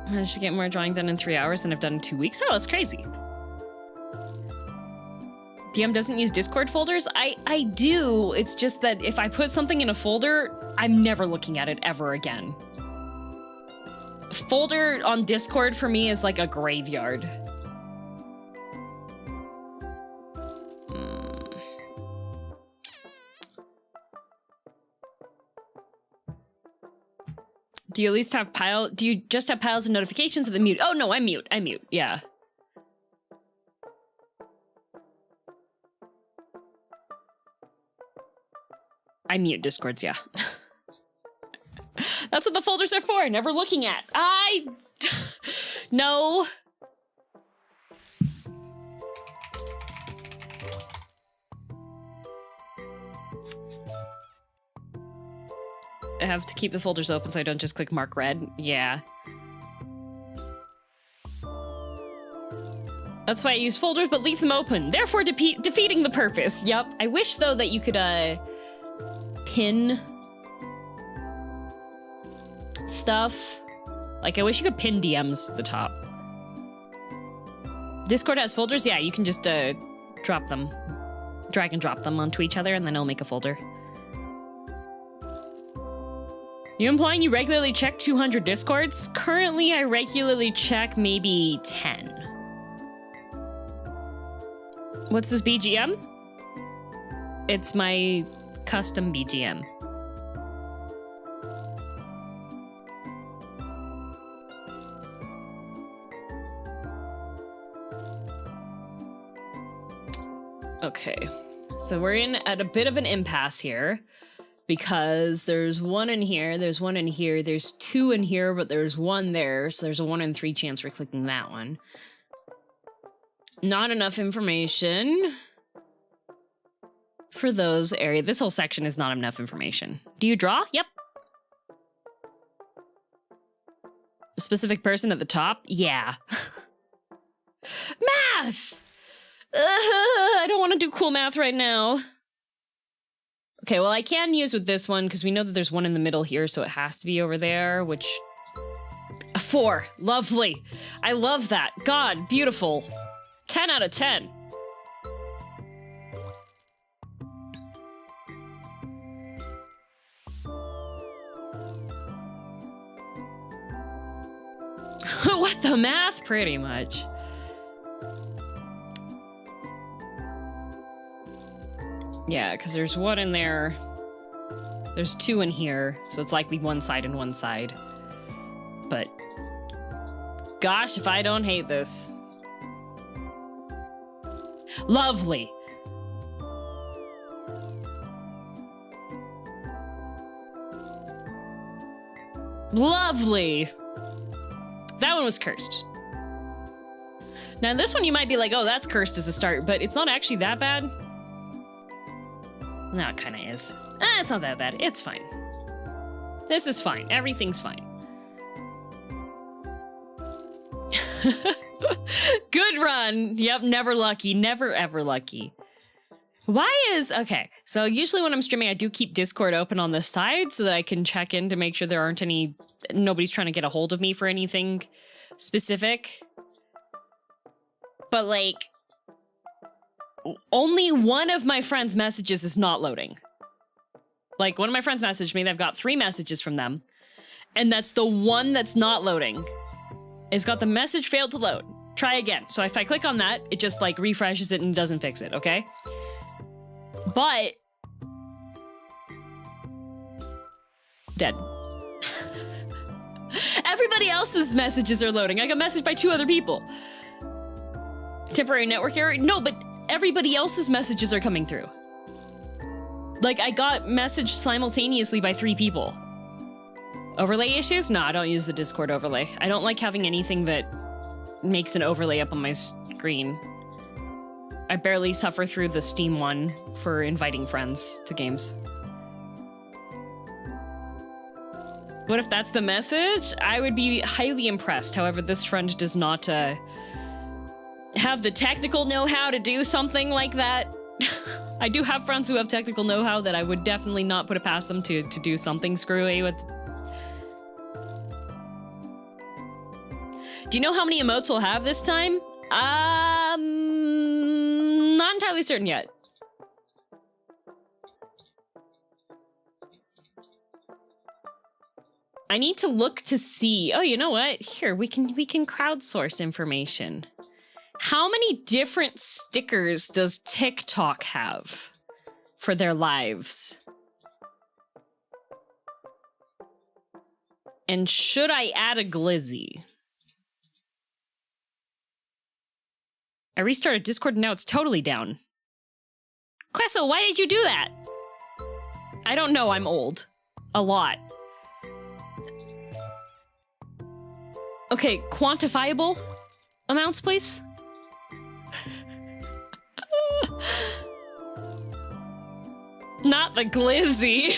I managed to get more drawing done in 3 hours than I've done in 2 weeks. Oh, that's crazy. DM doesn't use Discord folders? I do. It's just that if I put something in a folder, I'm never looking at it ever again. Folder on Discord for me is like a graveyard. Do you at least have do you just have piles of notifications with the mute? Oh no, I mute, yeah. I mute Discords, yeah. That's what the folders are for, never looking at. No. I have to keep the folders open so I don't just click mark red. Yeah. That's why I use folders, but leave them open, therefore defeating the purpose. Yep. I wish, though, that you could, pin stuff. Like, I wish you could pin DMs to the top. Discord has folders? Yeah, you can just, drop them. Drag and drop them onto each other, and then it'll make a folder. You implying you regularly check 200 discords? Currently, I regularly check maybe 10. What's this BGM? It's my custom BGM. Okay, so we're in at a bit of an impasse here because there's one in here, there's one in here, there's two in here, but there's one there, so there's a 1 in 3 chance for clicking that one. Not enough information for those areas. This whole section is not enough information. Do you draw? Yep. A specific person at the top? Yeah. Math! I don't want to do cool math right now. Okay, well, I can use with this one because we know that there's one in the middle here, so it has to be over there, which... A 4. Lovely. I love that. God, beautiful. 10 out of 10. What the math? Pretty much. Yeah, because there's one in there. There's 2 in here, so it's likely one side and one side. But gosh, if I don't hate this. Lovely. Lovely. That one was cursed. Now this one you might be like, oh, that's cursed as a start, but it's not actually that bad. No, it kind of is. It's not that bad. It's fine. This is fine. Everything's fine. Good run. Yep, never lucky. Never ever lucky. Why is... Okay, so usually when I'm streaming, I do keep Discord open on the side so that I can check in to make sure there aren't any... Nobody's trying to get a hold of me for anything specific. But, like... Only one of my friends' messages is not loading. Like, one of my friends messaged me, they've got 3 messages from them, and that's the one that's not loading. It's got the message failed to load. Try again. So if I click on that, it just, like, refreshes it and doesn't fix it, okay? But... Dead. Everybody else's messages are loading. I got messaged by 2 other people. Temporary network error? No, but everybody else's messages are coming through. Like, I got messaged simultaneously by 3 people. Overlay issues? No, I don't use the Discord overlay. I don't like having anything that makes an overlay up on my screen. I barely suffer through the Steam one for inviting friends to games. What if that's the message? I would be highly impressed. However, this friend does not have the technical know-how to do something like that. I do have friends who have technical know-how that I would definitely not put it past them to do something screwy with. Do you know how many emotes we'll have this time? Not entirely certain yet. I need to look to see. Oh, you know what? Here, we can crowdsource information. How many different stickers does TikTok have for their lives? And should I add a glizzy? I restarted Discord and now it's totally down. Queso, why did you do that? I don't know, I'm old. A lot. Okay, quantifiable amounts, please. Not the glizzy.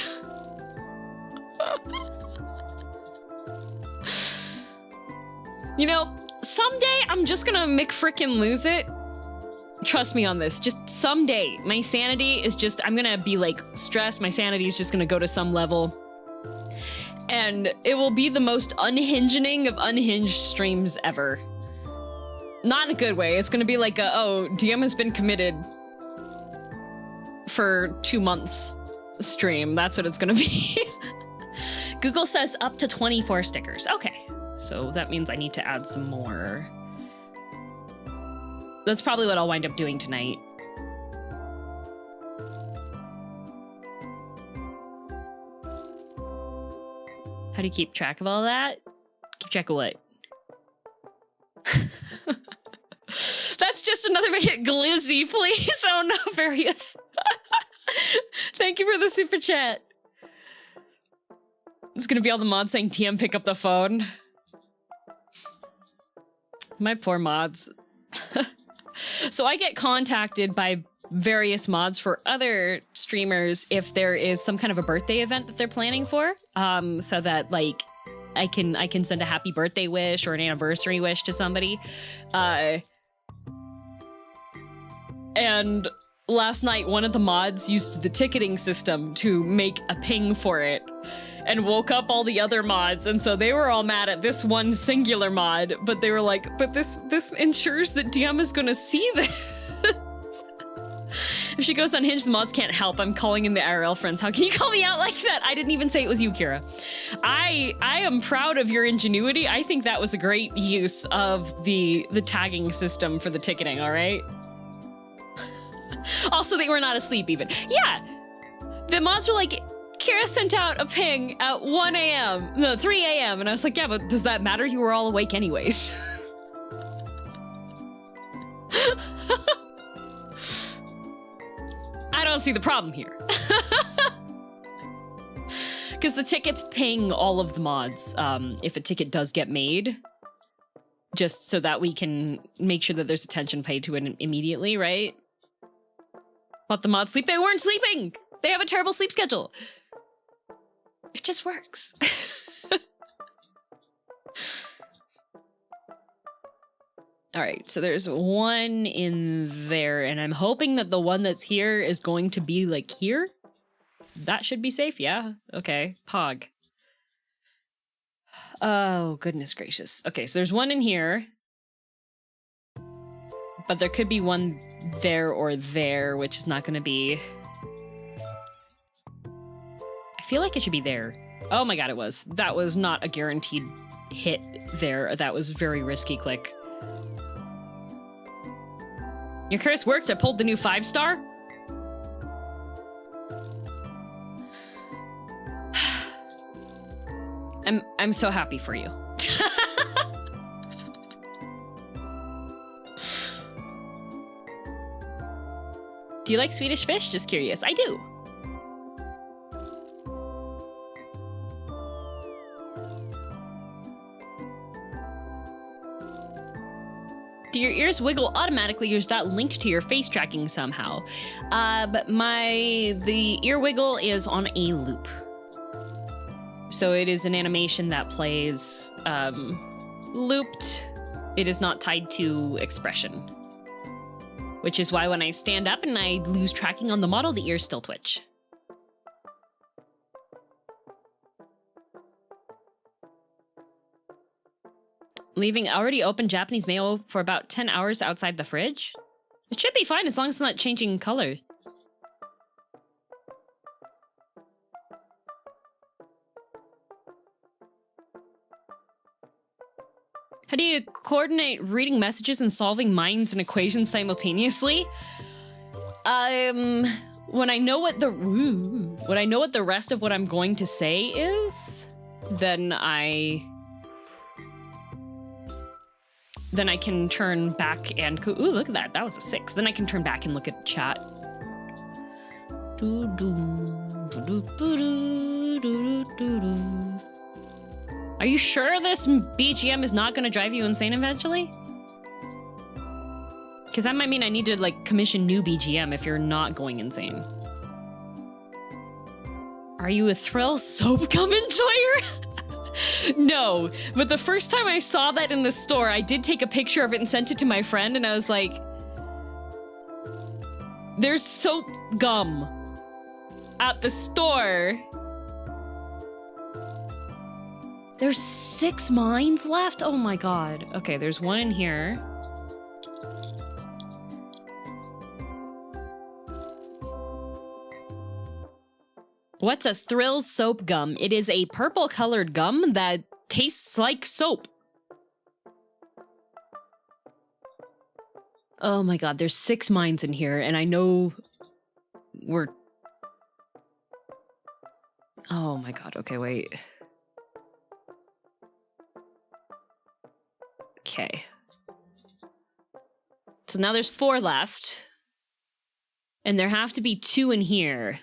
You know, someday I'm just gonna McFrickin' lose it. Trust me on this. Just someday, my sanity is just, I'm gonna be like stressed. My sanity is just gonna go to some level. And it will be the most unhinging of unhinged streams ever. Not in a good way. It's gonna be like a, oh, DM has been committed for 2 months stream. That's what it's gonna be. Google says up to 24 stickers. Okay, so that means I need to add some more. That's probably what I'll wind up doing tonight. How do you keep track of all that? Keep track of what? That's just another glizzy, please. Oh no, Various. Thank you for the super chat. It's gonna be all the mods saying TM pick up the phone. My poor mods. So I get contacted by various mods for other streamers if there is some kind of a birthday event that they're planning for, so that like I can send a happy birthday wish or an anniversary wish to somebody. And last night one of the mods used the ticketing system to make a ping for it and woke up all the other mods, and so they were all mad at this one singular mod, but they were like, but this ensures that DM is gonna see this. If she goes unhinged, the mods can't help. I'm calling in the IRL friends. How can you call me out like that? I didn't even say it was you, Kira. I am proud of your ingenuity. I think that was a great use of the tagging system for the ticketing, all right? Also, they were not asleep even. Yeah, the mods were like, Kira sent out a ping at 1 a.m. No, 3 a.m. And I was like, yeah, but does that matter? You were all awake anyways. I don't see the problem here. Because the tickets ping all of the mods if a ticket does get made, just so that we can make sure that there's attention paid to it immediately, right? Let the mods sleep. They weren't sleeping! They have a terrible sleep schedule. It just works. All right, so there's one in there, and I'm hoping that the one that's here is going to be like here. That should be safe, yeah. Okay, Pog. Oh, goodness gracious. Okay, so there's one in here. But there could be one there or there, which is not gonna be... I feel like it should be there. Oh my god, it was. That was not a guaranteed hit there. That was very risky click. Your curse worked. I pulled the new 5-star. I'm so happy for you. Do you like Swedish fish? Just curious. I do. Do your ears wiggle automatically, or is that linked to your face tracking somehow? But the ear wiggle is on a loop. So it is an animation that plays looped. It is not tied to expression. Which is why when I stand up and I lose tracking on the model, the ears still twitch. Leaving already open Japanese mayo for about 10 hours outside the fridge? It should be fine as long as it's not changing color. How do you coordinate reading messages and solving minds and equations simultaneously? When I know what the rest of what I'm going to say is, then I can turn back and ooh, look at that. That was a 6. Then I can turn back and look at chat. Are you sure this BGM is not going to drive you insane eventually? Because that might mean I need to, like, commission new BGM if you're not going insane. Are you a Thrill soap gum enjoyer? No, but the first time I saw that in the store, I did take a picture of it and sent it to my friend, and I was like, there's soap gum at the store. There's 6 mines left? Oh my god. Okay, there's one in here. What's a Thrills soap gum? It is a purple colored gum that tastes like soap. Oh my god, there's 6 mines in here, and I know we're... Oh my god, okay, wait. Okay. So now there's 4 left. And there have to be 2 in here.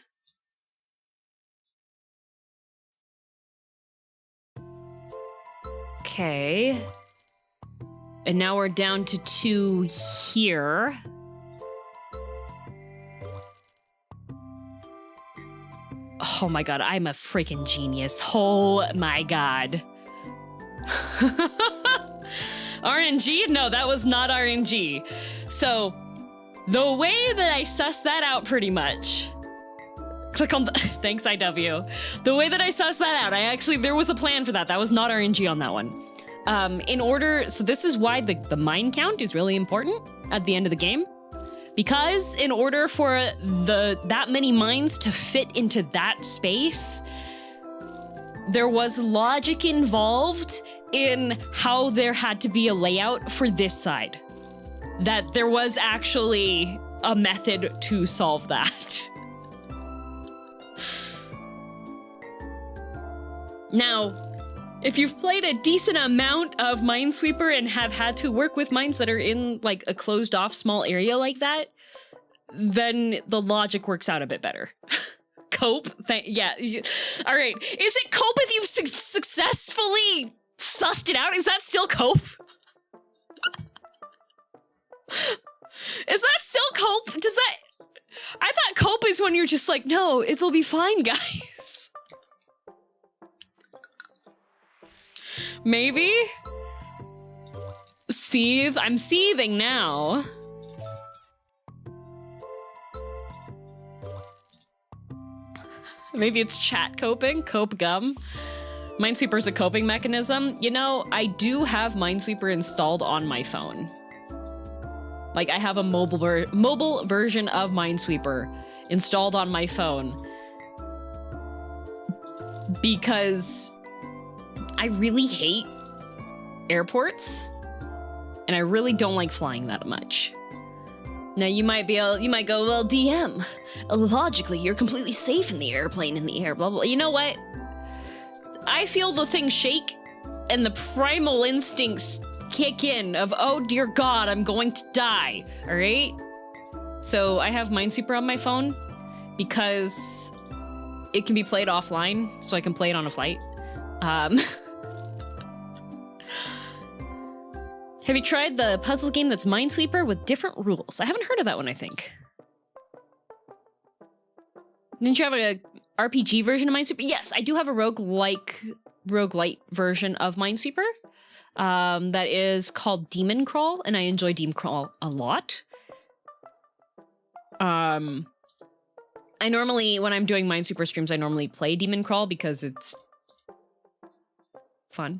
Okay. And now we're down to 2 here. Oh my god, I'm a freaking genius. Oh my god. RNG? No, that was not RNG. So, the way that I sussed that out pretty much... Click on the... Thanks, IW. The way that I sussed that out, there was a plan for that. That was not RNG on that one. So this is why the mine count is really important at the end of the game. Because in order for that many mines to fit into that space, there was logic involved in how there had to be a layout for this side. That there was actually a method to solve that. Now, if you've played a decent amount of Minesweeper and have had to work with mines that are in like a closed off small area like that, then the logic works out a bit better. Cope? Yeah. All right. Is it cope if you've successfully sussed it out? Is that still cope? Is that still cope? Does that... I thought cope is when you're just like, no, it'll be fine, guys. Maybe? Seethe? I'm seething now. Maybe it's chat coping? Cope gum? Minesweeper's a coping mechanism. You know, I do have Minesweeper installed on my phone. Like, I have a mobile version of Minesweeper installed on my phone. Because I really hate airports. And I really don't like flying that much. Now you might go, well, DM. Logically, you're completely safe in the airplane in the air, blah, blah. You know what? I feel the thing shake and the primal instincts kick in of, oh dear God, I'm going to die, all right? So I have Minesweeper on my phone because it can be played offline, so I can play it on a flight. Have you tried the puzzle game that's Minesweeper with different rules? I haven't heard of that one, I think. Didn't you have a RPG version of Minesweeper? Yes, I do have a roguelite version of Minesweeper. That is called Demon Crawl, and I enjoy Demon Crawl a lot. I normally, when I'm doing Minesweeper streams, I normally play Demon Crawl because it's fun.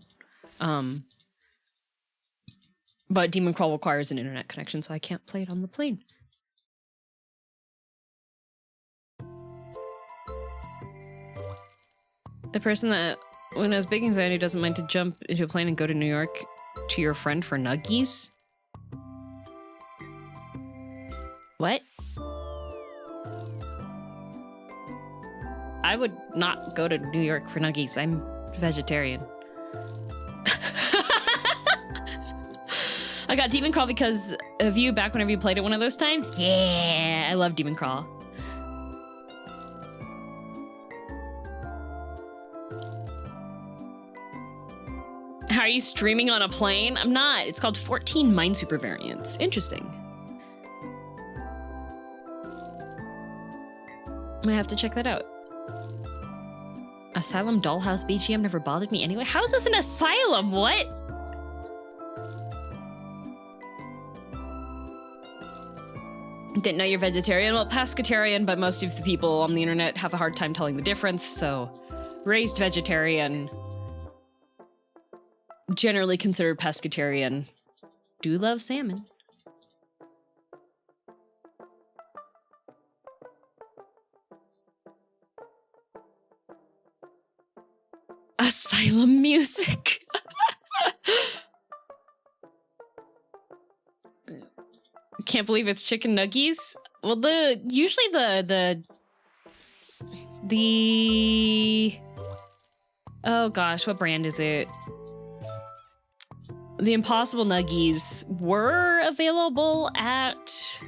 But Demon Crawl requires an internet connection, so I can't play it on the plane. The person that, when has big anxiety, doesn't mind to jump into a plane and go to New York to your friend for nuggies? What? I would not go to New York for nuggies. I'm vegetarian. I got Demon Crawl because of you back whenever you played it one of those times. Yeah, I love Demon Crawl. How are you streaming on a plane? I'm not. It's called 14 Minesweeper variants. Interesting. I might have to check that out. Asylum Dollhouse BGM never bothered me anyway. How is this an asylum? What? Didn't know you're vegetarian. Well, pescatarian, but most of the people on the internet have a hard time telling the difference, so raised vegetarian, generally considered pescatarian, do love salmon. asylum music. Can't believe it's chicken nuggies. Well, usually the oh gosh, what brand is it? The Impossible Nuggies were available at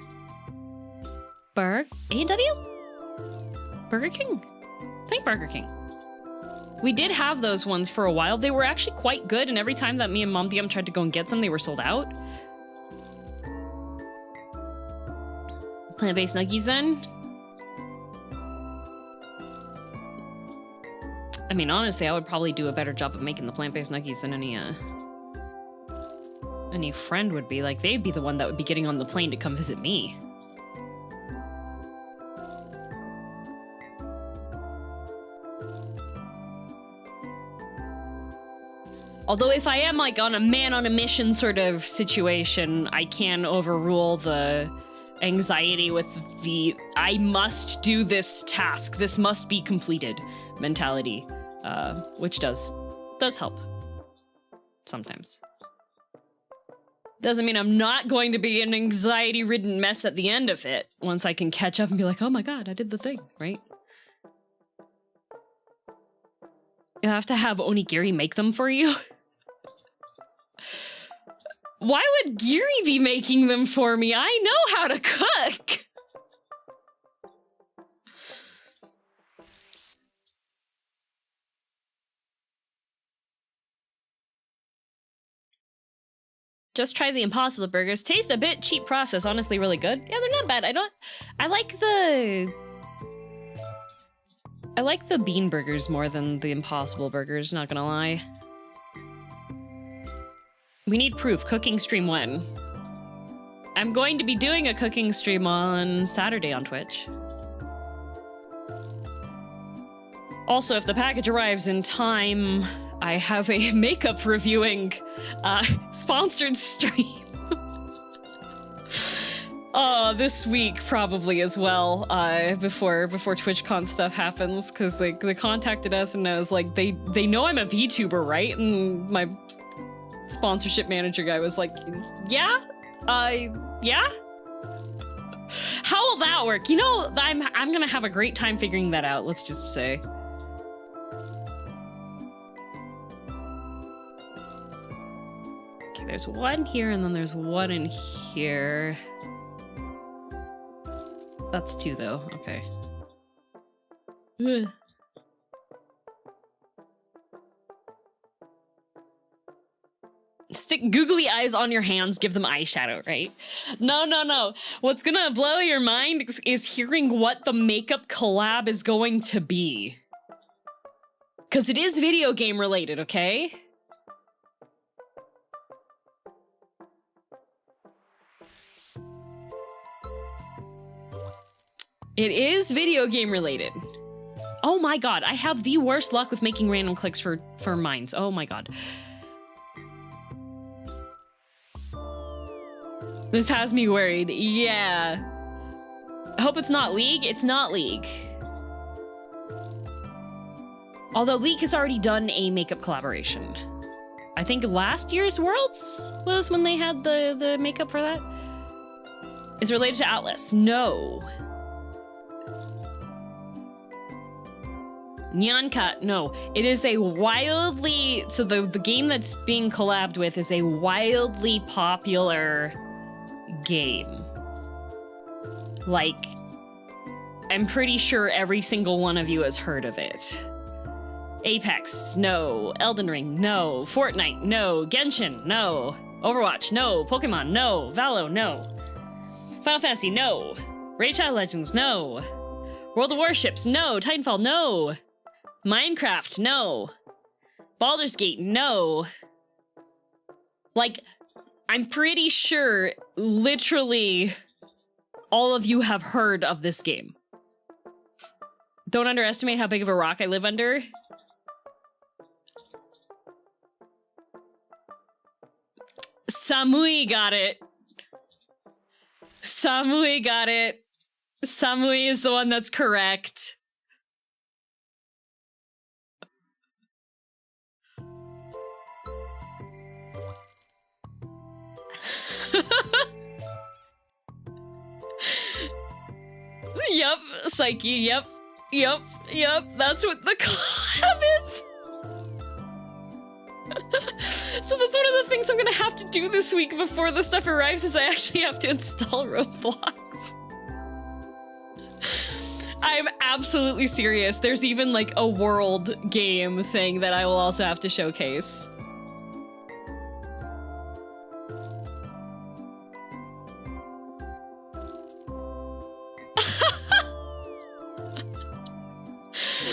A&W? Burger King? I think Burger King. We did have those ones for a while. They were actually quite good, and every time that me and Mom DM tried to go and get some, they were sold out. Plant-based nuggies then? I mean, honestly, I would probably do a better job of making the plant-based nuggies than any friend would be. Like, they'd be the one that would be getting on the plane to come visit me. Although if I am like on a man on a mission sort of situation, I can overrule the anxiety with the I must do this task, this must be completed mentality, which does help sometimes. Doesn't mean I'm not going to be an anxiety-ridden mess at the end of it once I can catch up and be like, oh my god, I did the thing, right? You have to have Onigiri make them for you. Why would Giri be making them for me? I know how to cook! Just try the Impossible Burgers. Taste a bit cheap process, honestly really good. Yeah, they're not bad. I like the bean burgers more than the Impossible Burgers, not gonna lie. We need proof. Cooking stream when? I'm going to be doing a cooking stream on Saturday on Twitch. Also, if the package arrives in time, I have a makeup reviewing sponsored stream. This week probably as well, before TwitchCon stuff happens, because like they contacted us and I was like, they know I'm a VTuber, right? And my sponsorship manager guy was like, yeah? Yeah? How will that work? You know, I'm gonna have a great time figuring that out, let's just say. Okay, there's one here and then there's one in here. That's two though, okay. Ugh. Stick googly eyes on your hands, give them eyeshadow, right? No. What's gonna blow your mind is hearing what the makeup collab is going to be. Because it is video game related, okay? It is video game related. Oh my god, I have the worst luck with making random clicks for mines. Oh my god. This has me worried. Yeah. I hope it's not League. It's not League. Although League has already done a makeup collaboration. I think last year's Worlds was when they had the makeup for that. Is it related to Atlas? No. Nyanka, no. It is a wildly... So the game that's being collabed with is a wildly popular game. Like, I'm pretty sure every single one of you has heard of it. Apex, no. Elden Ring, no. Fortnite, no. Genshin, no. Overwatch, no. Pokemon, no. Valo, no. Final Fantasy, no. Raid Shadow Legends, no. World of Warships, no. Titanfall, no. Minecraft, no. Baldur's Gate, no. Like, I'm pretty sure literally all of you have heard of this game. Don't underestimate how big of a rock I live under. Samui got it. Samui got it. Samui is the one that's correct. Psyche, yep. That's what the collab is. So that's one of the things I'm gonna have to do this week before the stuff arrives is I actually have to install Roblox. I'm absolutely serious. There's even like a world game thing that I will also have to showcase.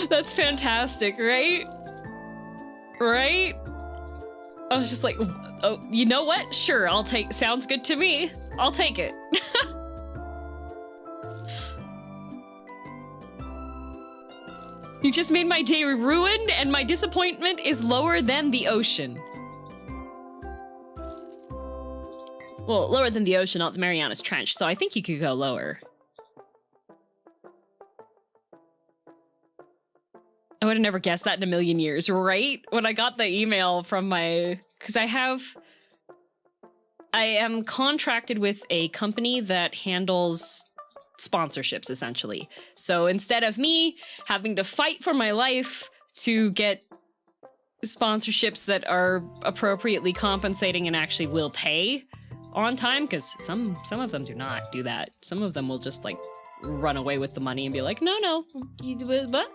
That's fantastic, right? Right? I was just like, oh, you know what? Sure, I'll take, sounds good to me. I'll take it. You just made my day ruined and my disappointment is lower than the ocean. Well, lower than the ocean, not the Marianas Trench, so I think you could go lower. I would have never guessed that in a million years, right? When I got the email from my... Because I am contracted with a company that handles sponsorships, essentially. So instead of me having to fight for my life to get sponsorships that are appropriately compensating and actually will pay on time, because some of them do not do that. Some of them will just, like, run away with the money and be like, no, you do it, but...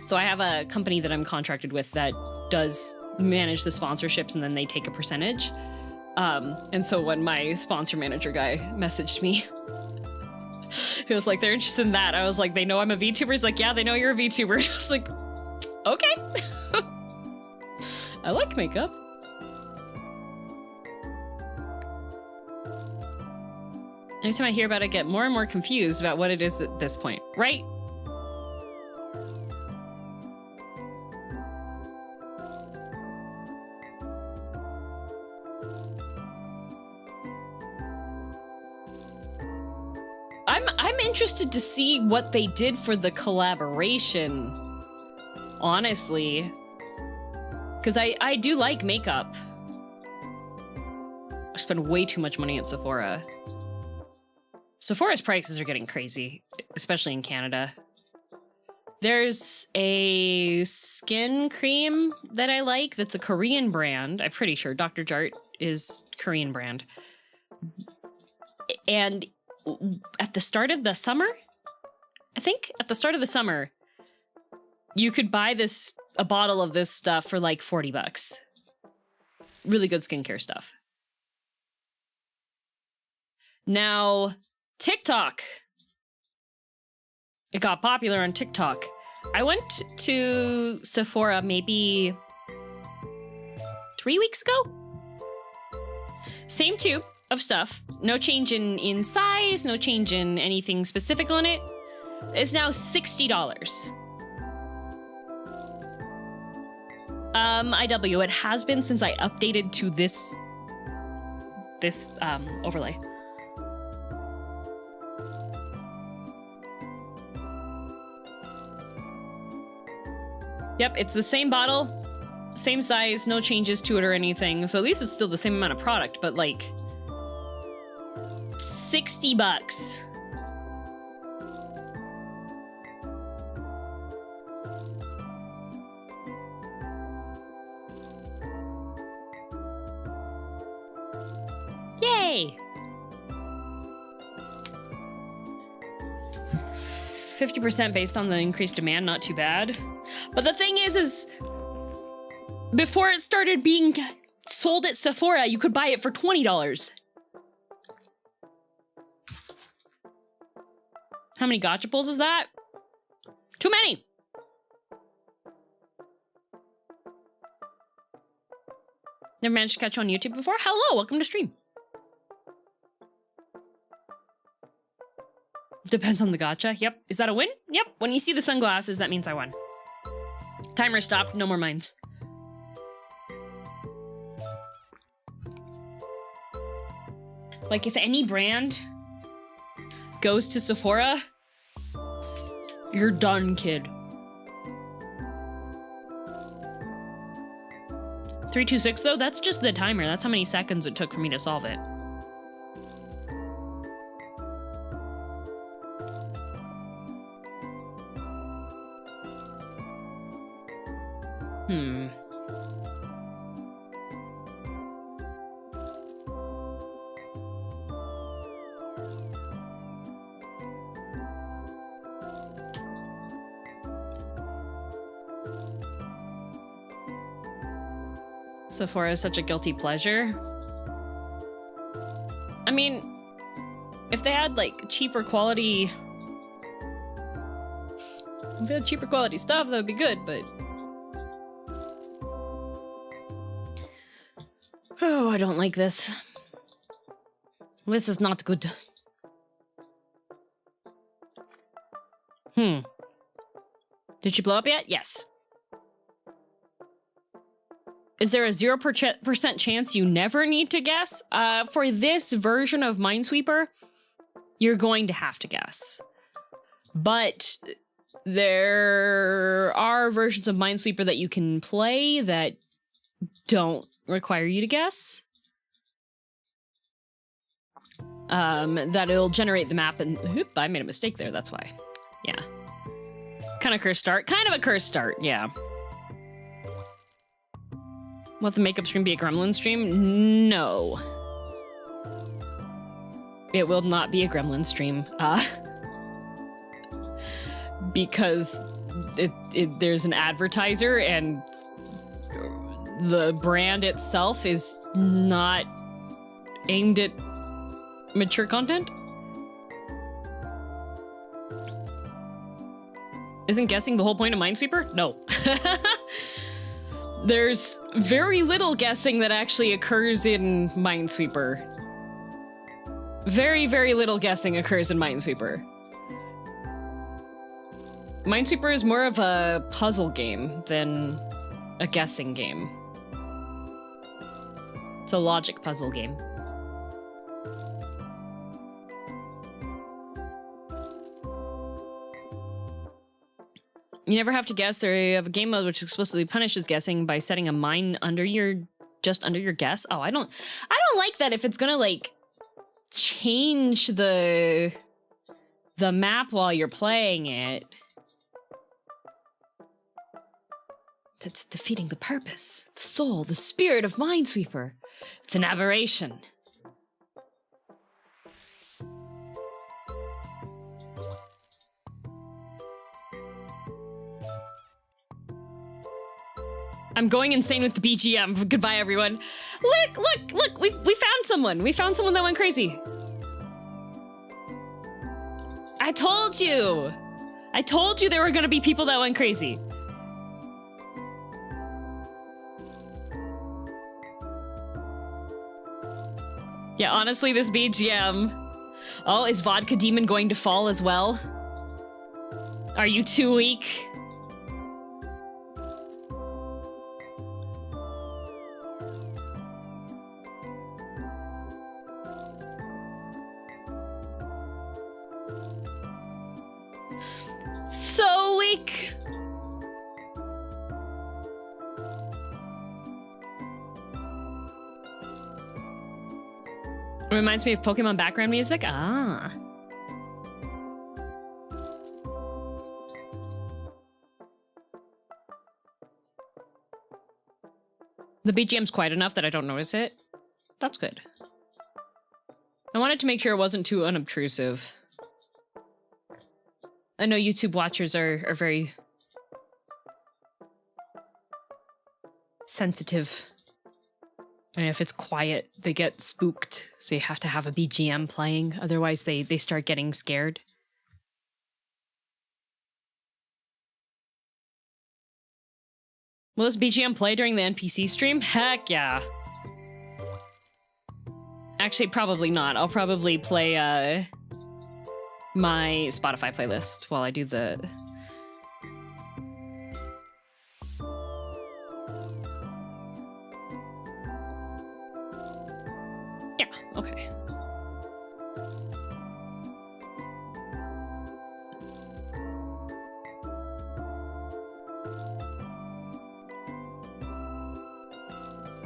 So I have a company that I'm contracted with that does manage the sponsorships and then they take a percentage. And so when my sponsor manager guy messaged me, he was like, they're interested in that. I was like, they know I'm a VTuber? He's like, yeah, they know you're a VTuber. I was like, okay. I like makeup. Every time I hear about it, I get more and more confused about what it is at this point, right? I'm interested to see what they did for the collaboration, honestly. Because I do like makeup. I spend way too much money at Sephora. Sephora's prices are getting crazy, especially in Canada. There's a skin cream that I like that's a Korean brand. I'm pretty sure Dr. Jart is Korean brand. And at the start of the summer, I think at the start of the summer, you could buy a bottle of this stuff for like 40 bucks. Really good skincare stuff. Now, TikTok. It got popular on TikTok. I went to Sephora maybe 3 weeks ago. Same tube of stuff. No change in size, no change in anything specific on it. It's now $60. IW, it has been since I updated to this overlay. Yep, it's the same bottle, same size, no changes to it or anything. So at least it's still the same amount of product, but like 60 bucks. Yay! 50% based on the increased demand, not too bad. But the thing is before it started being sold at Sephora, you could buy it for $20. How many gotchaples is that? Too many! Never managed to catch you on YouTube before? Hello, welcome to stream. Depends on the gotcha. Yep. Is that a win? Yep. When you see the sunglasses, that means I won. Timer stopped. No more mines. Like, if any brand goes to Sephora, you're done, kid. 326, though? That's just the timer. That's how many seconds it took for me to solve it. Hmm. Sephora is such a guilty pleasure. I mean, if they had like cheaper quality, if they had cheaper quality stuff, that would be good, but oh, I don't like this. This is not good. Did she blow up yet? Yes. Is there a 0% chance you never need to guess? For this version of Minesweeper, you're going to have to guess. But there are versions of Minesweeper that you can play that don't require you to guess. That it'll generate the map and... Oop, I made a mistake there, that's why. Yeah. Kind of cursed start. Kind of a cursed start, yeah. Will the makeup stream be a gremlin stream? No. It will not be a gremlin stream. Because there's an advertiser and the brand itself is not aimed at mature content. Isn't guessing the whole point of Minesweeper? No. There's very little guessing that actually occurs in Minesweeper. Very, very little guessing occurs in Minesweeper. Minesweeper is more of a puzzle game than a guessing game. It's a logic puzzle game. You never have to guess. They have a game mode which explicitly punishes guessing by setting a mine under your guess. Oh, I don't like that if it's gonna like change the map while you're playing it. That's defeating the purpose, the soul, the spirit of Minesweeper. It's an aberration. I'm going insane with the BGM. Goodbye, everyone. Look, we found someone. We found someone that went crazy. I told you. I told you there were gonna be people that went crazy. Yeah, honestly, this BGM. Oh, is Vodka Demon going to fall as well? Are you too weak? So weak. Reminds me of Pokemon background music. Ah. The BGM's quiet enough that I don't notice it. That's good. I wanted to make sure it wasn't too unobtrusive. I know YouTube watchers are very sensitive. And if it's quiet, they get spooked. So you have to have a BGM playing. Otherwise, they start getting scared. Will this BGM play during the NPC stream? Heck yeah. Actually, probably not. I'll probably play my Spotify playlist while I do the... Yeah, okay.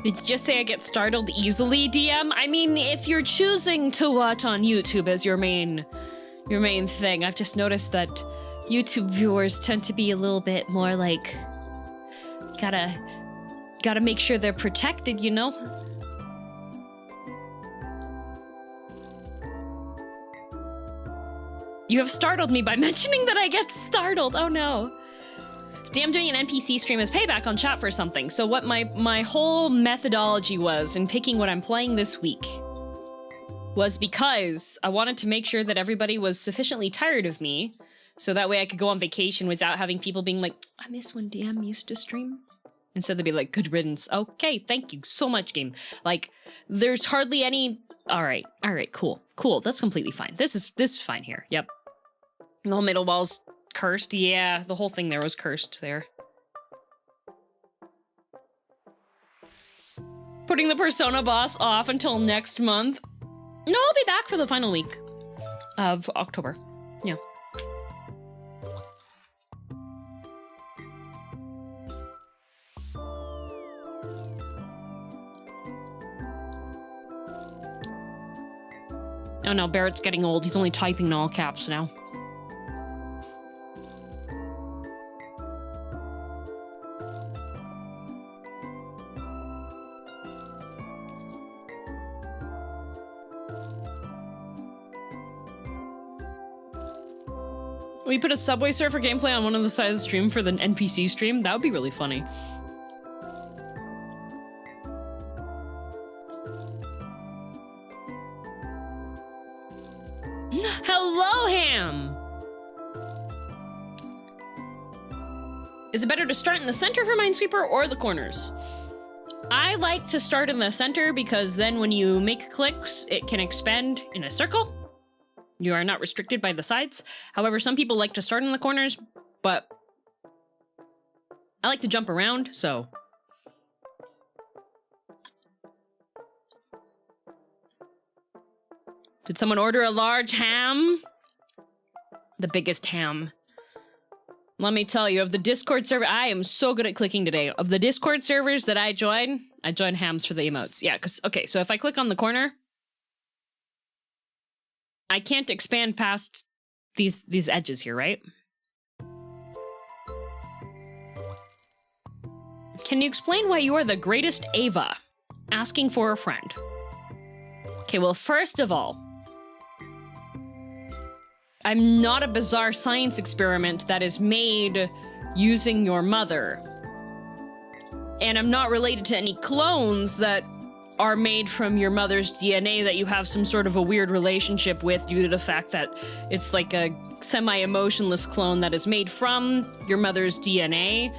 Did you just say I get startled easily, DM? I mean, if you're choosing to watch on YouTube as your main thing, I've just noticed that YouTube viewers tend to be a little bit more like Gotta make sure they're protected, you know? You have startled me by mentioning that I get startled. Oh no. See, I'm doing an NPC stream as payback on chat for something. So what my whole methodology was in picking what I'm playing this week was because I wanted to make sure that everybody was sufficiently tired of me so that way I could go on vacation without having people being like, I miss when DM used to stream. Instead they'd be like, good riddance. Okay, thank you so much, game. Like, there's hardly any... All right, cool. That's completely fine. This is fine here. Yep. The whole middle wall's cursed. Yeah, the whole thing there was cursed there. Putting the Persona boss off until next month. No, I'll be back for the final week of October. Yeah. Oh no, Barrett's getting old. He's only typing in all caps now. We put a Subway Surfer gameplay on one of the sides of the stream for the NPC stream. That would be really funny. Hello, Ham! Is it better to start in the center for Minesweeper or the corners? I like to start in the center because then when you make clicks, it can expand in a circle. You are not restricted by the sides. However, some people like to start in the corners, but I like to jump around, so. Did someone order a large ham? The biggest ham. Let me tell you, of the Discord server, I am so good at clicking today. Of the Discord servers that I join hams for the emotes. Yeah, because, okay, so if I click on the corner, I can't expand past these edges here, right? Can you explain why you are the greatest Ava? Asking for a friend. Okay, well, first of all, I'm not a bizarre science experiment that is made using your mother. And I'm not related to any clones that are made from your mother's DNA that you have some sort of a weird relationship with due to the fact that it's like a semi-emotionless clone that is made from your mother's DNA,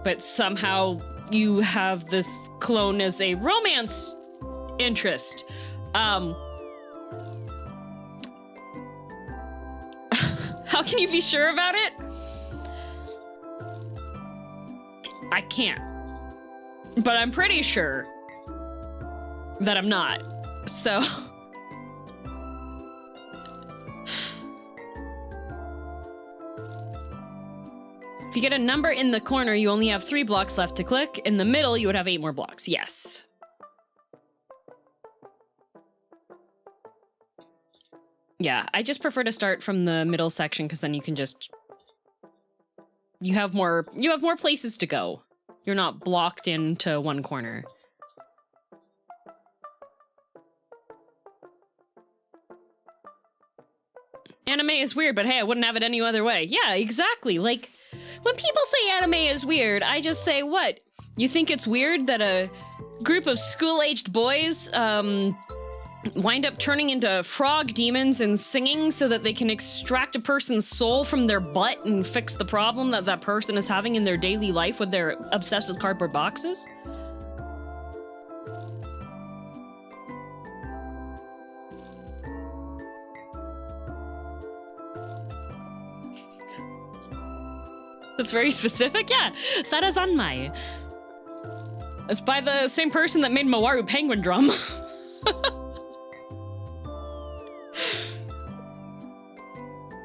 but somehow you have this clone as a romance interest. How can you be sure about it? I can't. But I'm pretty sure that I'm not. So if you get a number in the corner, you only have 3 blocks left to click. In the middle, you would have 8 more blocks. Yes. Yeah, I just prefer to start from the middle section because then you can just you have more places to go. You're not blocked into one corner. Anime is weird, but hey, I wouldn't have it any other way. Yeah, exactly. Like, when people say anime is weird, I just say, what? You think it's weird that a group of school-aged boys, wind up turning into frog demons and singing so that they can extract a person's soul from their butt and fix the problem that that person is having in their daily life when they're obsessed with cardboard boxes? That's very specific? Yeah, Sarazanmai. It's by the same person that made Mawaru Penguin Drum.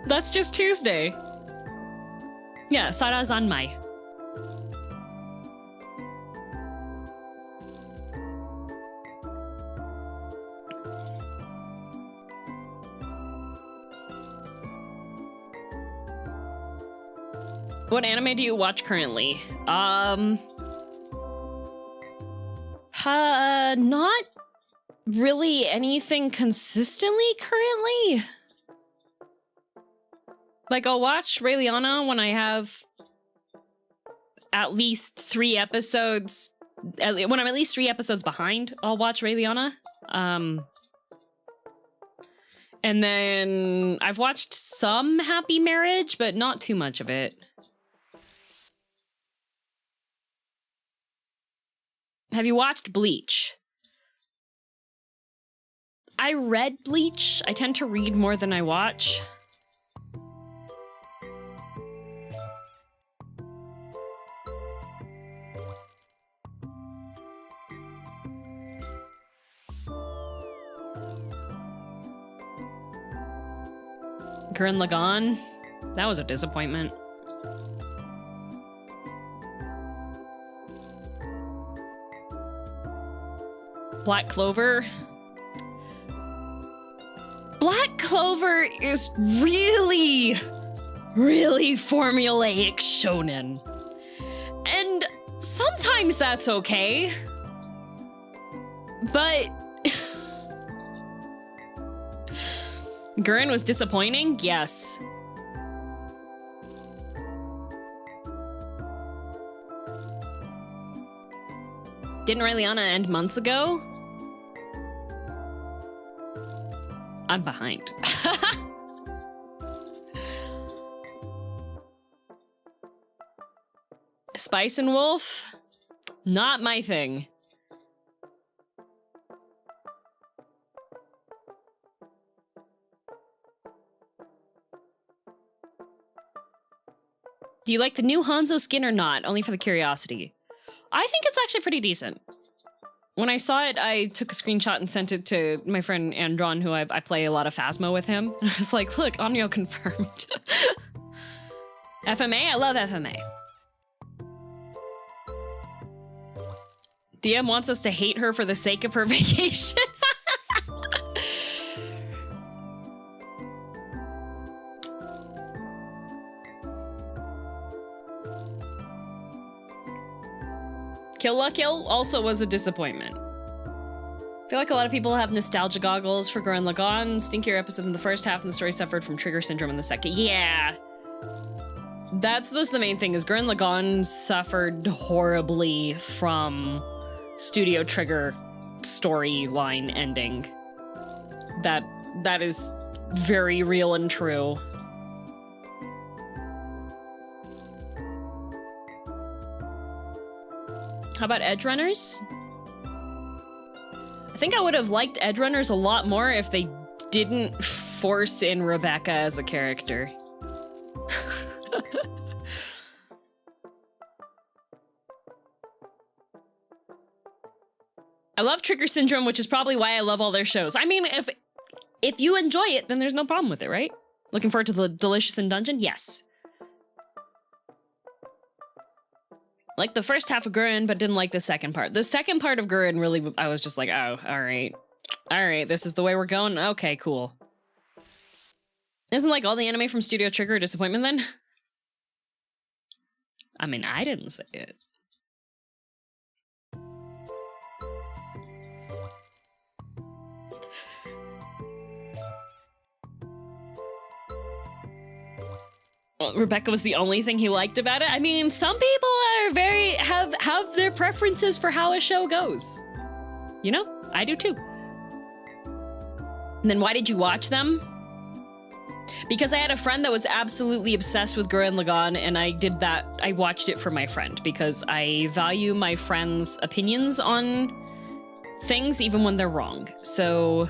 That's just Tuesday. Yeah, Sarazanmai. What anime do you watch currently? Not really anything consistently currently. Like, I'll watch Ray Liana when I have at least 3 episodes. When I'm at least 3 episodes behind, I'll watch Ray Liana. And then I've watched some Happy Marriage, but not too much of it. Have you watched Bleach? I read Bleach. I tend to read more than I watch. Gurren Lagann, that was a disappointment. Black Clover. Black Clover is really, really formulaic shonen. And sometimes that's okay. But Gurren was disappointing? Yes. Didn't Ray Liana end months ago? I'm behind. Spice and Wolf? Not my thing. Do you like the new Hanzo skin or not? Only for the curiosity. I think it's actually pretty decent. When I saw it, I took a screenshot and sent it to my friend Andron, who I play a lot of Phasmo with him. I was like, look, Onyo confirmed. FMA? I love FMA. DM wants us to hate her for the sake of her vacation. Kill La Kill also was a disappointment. I feel like a lot of people have nostalgia goggles for Gurren Lagann. Stinkier episodes in the first half and the story suffered from trigger syndrome in the second. Yeah. That was the main thing, is Gurren Lagann suffered horribly from Studio Trigger storyline ending. That is very real and true. How about Edge Runners? I think I would have liked Edge Runners a lot more if they didn't force in Rebecca as a character. I love Trigger Syndrome, which is probably why I love all their shows. I mean, if you enjoy it, then there's no problem with it, right? Looking forward to the Delicious in Dungeon? Yes. Like the first half of Gurren, but didn't like the second part. The second part of Gurren really, I was just like, oh, all right. All right, this is the way we're going? Okay, cool. Isn't like all the anime from Studio Trigger a disappointment then? I mean, I didn't say it. Well, Rebecca was the only thing he liked about it. I mean, some people are have their preferences for how a show goes. You know, I do too. And then why did you watch them? Because I had a friend that was absolutely obsessed with Gurren Lagann, and I did that. I watched it for my friend because I value my friend's opinions on things even when they're wrong. So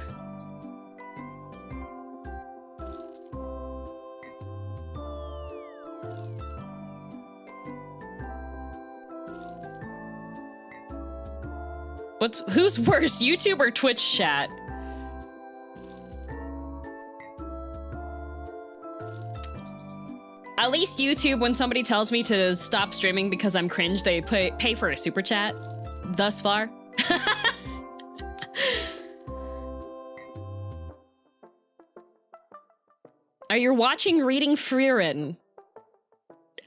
who's worse, YouTube or Twitch chat? At least YouTube, when somebody tells me to stop streaming because I'm cringe, they pay for a super chat. Thus far. Are you watching Reading Frieren?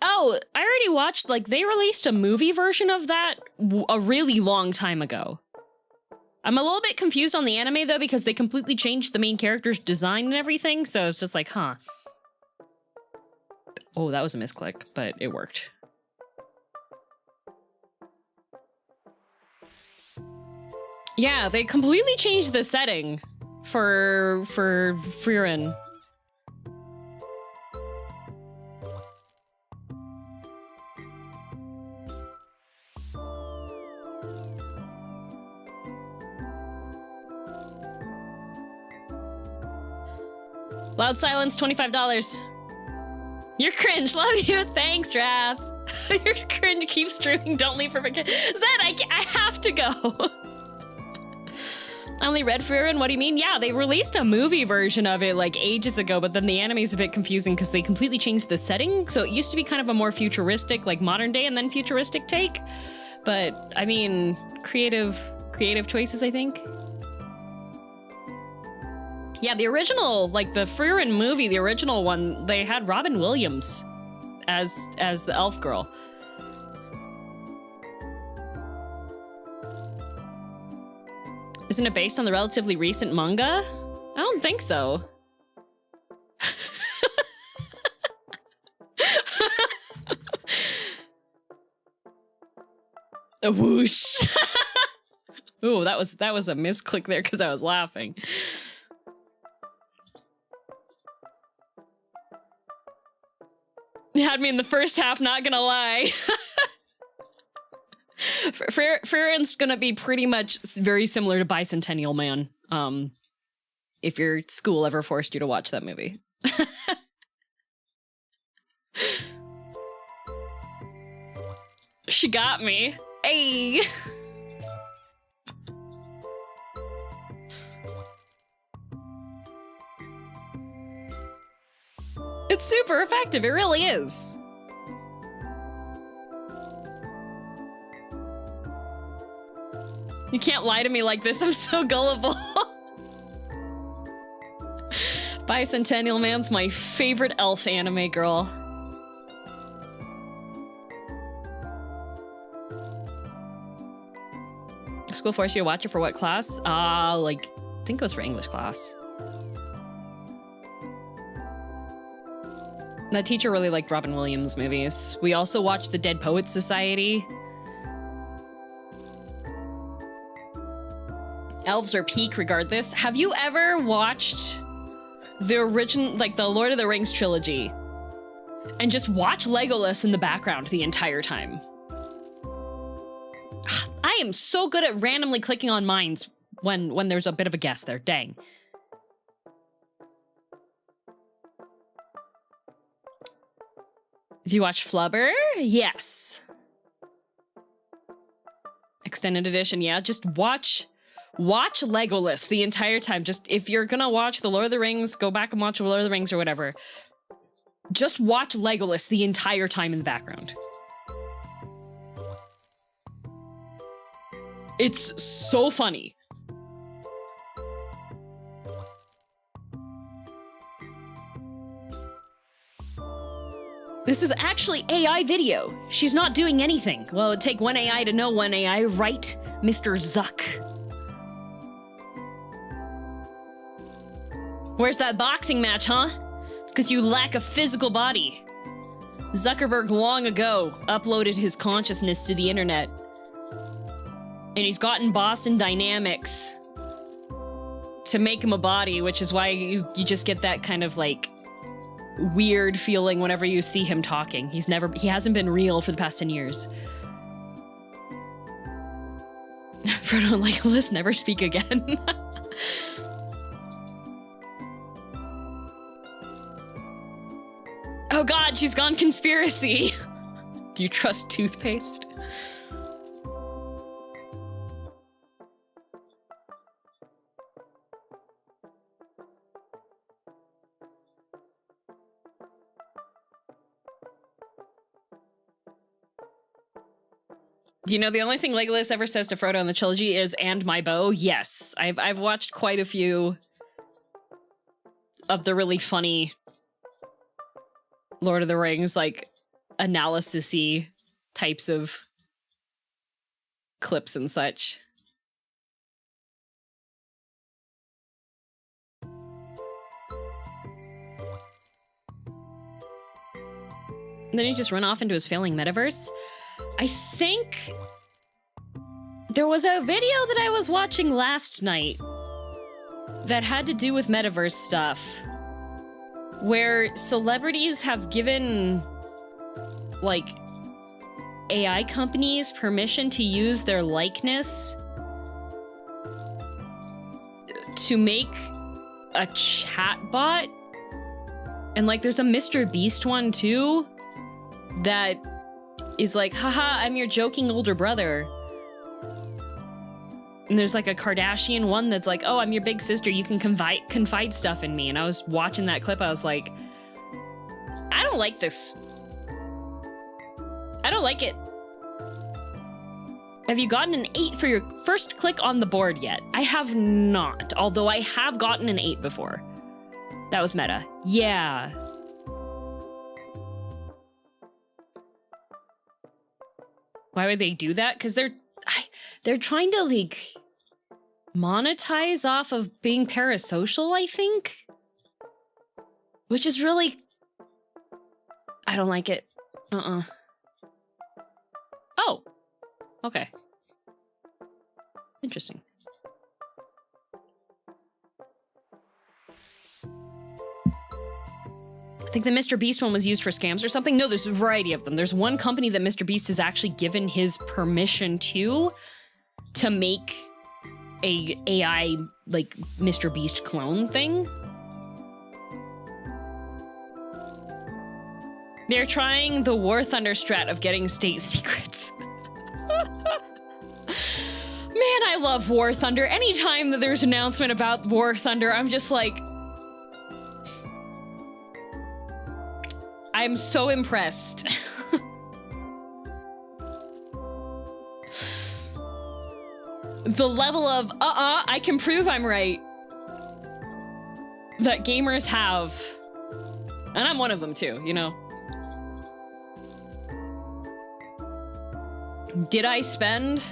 Oh, I already watched, like, they released a movie version of that a really long time ago. I'm a little bit confused on the anime though, because they completely changed the main character's design and everything, so it's just like, huh. Oh, that was a misclick, but it worked. Yeah, they completely changed the setting for Frieren. Loud silence, $25. You're cringe, love you, thanks, Raph. Your cringe keeps streaming, don't leave for vacation. Zed, I have to go. I only read Frieren, what do you mean? Yeah, they released a movie version of it like ages ago, but then the anime is a bit confusing because they completely changed the setting. So it used to be kind of a more futuristic, like modern day and then futuristic take. But I mean, creative choices, I think. Yeah, the original, like the Frieren movie, the original one, they had Robin Williams as the elf girl. Isn't it based on the relatively recent manga? I don't think so. A whoosh. Ooh, that was a misclick there because I was laughing. You had me in the first half, not gonna lie. Frieren's gonna be pretty much very similar to Bicentennial Man. If your school ever forced you to watch that movie. She got me. Hey. It's super effective, it really is. You can't lie to me like this, I'm so gullible. Bicentennial Man's my favorite elf anime girl. School forced you to watch it for what class? Like, I think it was for English class. That teacher really liked Robin Williams movies. We also watched The Dead Poets Society. Elves are peak regardless. Have you ever watched the original, like the Lord of the Rings trilogy, and just watch Legolas in the background the entire time? I am so good at randomly clicking on mines when there's a bit of a guess there, dang. Do you watch Flubber? Yes. Extended edition, yeah. Just watch Legolas the entire time. Just if you're gonna watch The Lord of the Rings, go back and watch The Lord of the Rings or whatever. Just watch Legolas the entire time in the background. It's so funny. This is actually AI video. She's not doing anything. Well, it would take one AI to know one AI, right, Mr. Zuck? Where's that boxing match, huh? It's because you lack a physical body. Zuckerberg long ago uploaded his consciousness to the internet. And he's gotten Boston Dynamics to make him a body, which is why you just get that kind of like weird feeling whenever you see him talking. He hasn't been real for the past 10 years. Frodo and Legolas never speak again. Oh god, she's gone conspiracy. Do you trust toothpaste? Do you know the only thing Legolas ever says to Frodo in the trilogy is, "and my bow"? Yes. I've watched quite a few of the really funny Lord of the Rings, like, analysis-y types of clips and such. Then he just run off into his failing metaverse. I think there was a video that I was watching last night that had to do with metaverse stuff, where celebrities have given, like, AI companies permission to use their likeness to make a chatbot. And, like, there's a Mr. Beast one, too, that is like, haha, I'm your joking older brother. And there's, like, a Kardashian one that's like, oh, I'm your big sister, you can confide stuff in me. And I was watching that clip, I was like, I don't like this. I don't like it. Have you gotten an 8 for your first click on the board yet? I have not, although I have gotten an 8 before. That was meta. Yeah. Why would they do that? Because they're trying to, like, monetize off of being parasocial, I think. Which is really... I don't like it. Oh. Okay. Interesting. I think the Mr. Beast one was used for scams or something. No, there's a variety of them. There's one company that Mr. Beast has actually given his permission to make a AI, like, Mr. Beast clone thing. They're trying the War Thunder strat of getting state secrets. Man, I love War Thunder. Anytime that there's an announcement about War Thunder, I'm just like... I'm so impressed. The level of, I can prove I'm right, that gamers have. And I'm one of them too, you know? Did I spend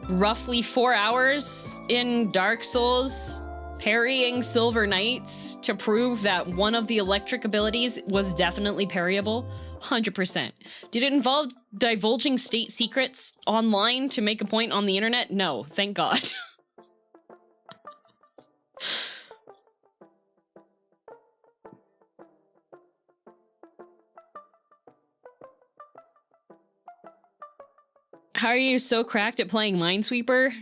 roughly 4 hours in Dark Souls parrying Silver Knights to prove that one of the electric abilities was definitely parryable? 100%. Did it involve divulging state secrets online to make a point on the internet? No, thank God. How are you so cracked at playing Minesweeper?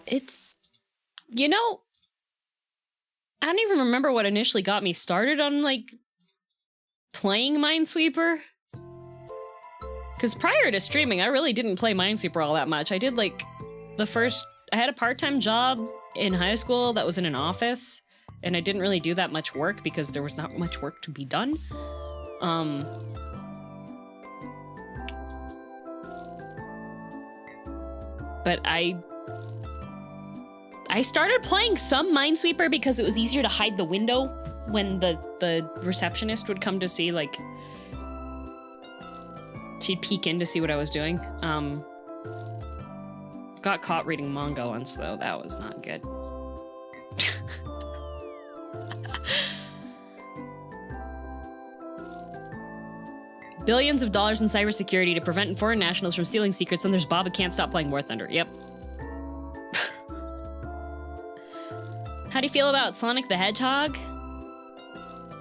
It's, you know, I don't even remember what initially got me started on, like, playing Minesweeper. Because prior to streaming, I really didn't play Minesweeper all that much. I did, like, I had a part-time job in high school that was in an office, and I didn't really do that much work because there was not much work to be done. But I started playing some Minesweeper because it was easier to hide the window when the receptionist would come to see, like, she'd peek in to see what I was doing. Got caught reading manga once, though. That was not good. Billions of dollars in cybersecurity to prevent foreign nationals from stealing secrets, and there's Bob who can't stop playing War Thunder. Yep. How do you feel about Sonic the Hedgehog?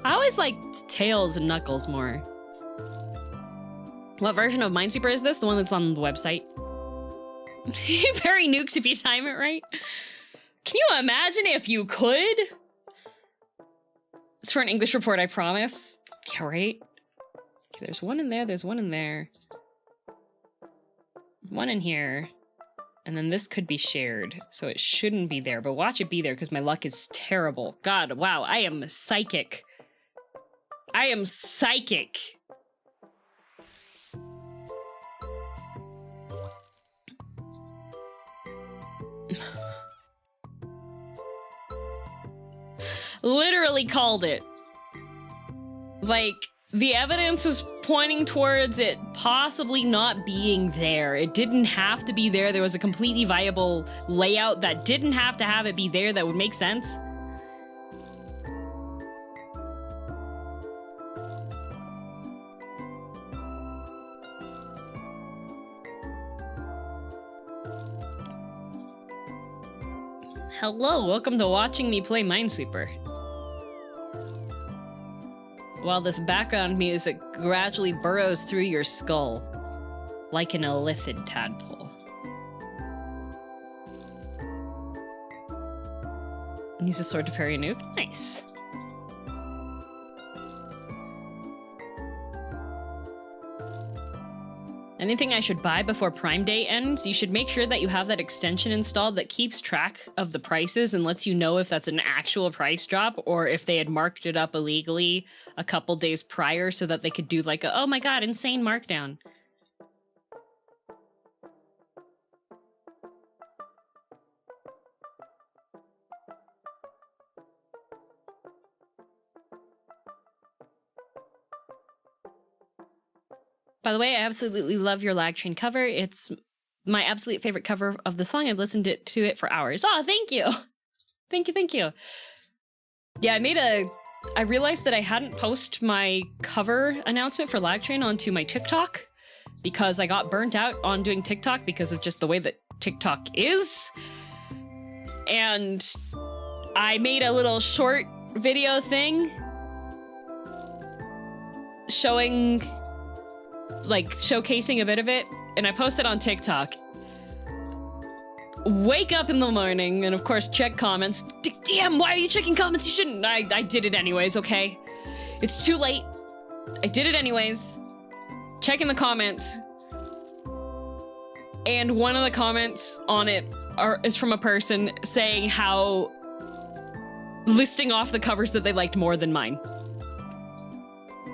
I always liked Tails and Knuckles more. What version of Minesweeper is this? The one that's on the website? You parry nukes if you time it right. Can you imagine if you could? It's for an English report, I promise. Yeah, right? Okay, there's one in there, there's one in there. One in here. And then this could be shared, so it shouldn't be there, but watch it be there because my luck is terrible. God, wow, I am psychic. I am psychic. Literally called it. Like, the evidence was pointing towards it possibly not being there. It didn't have to be there. There was a completely viable layout that didn't have to have it be there that would make sense. Hello, welcome to watching me play Minesweeper. While this background music gradually burrows through your skull, like an elephant tadpole. He's a sword to parry noob. Nice. Anything I should buy before Prime Day ends? You should make sure that you have that extension installed that keeps track of the prices and lets you know if that's an actual price drop or if they had marked it up illegally a couple days prior so that they could do like a, oh my god, insane markdown. By the way, I absolutely love your Lag Train cover. It's my absolute favorite cover of the song. I listened to it for hours. Oh, thank you. Thank you, thank you. Yeah, I realized that I hadn't posted my cover announcement for Lag Train onto my TikTok because I got burnt out on doing TikTok because of just the way that TikTok is. And I made a little short video thing showcasing a bit of it, and I posted on TikTok. Wake up in the morning and of course check comments. Damn, why are you checking comments? You shouldn't. I did it anyways, okay? It's too late. I did it anyways. Checking the comments. And one of the comments on it is from a person saying how listing off the covers that they liked more than mine.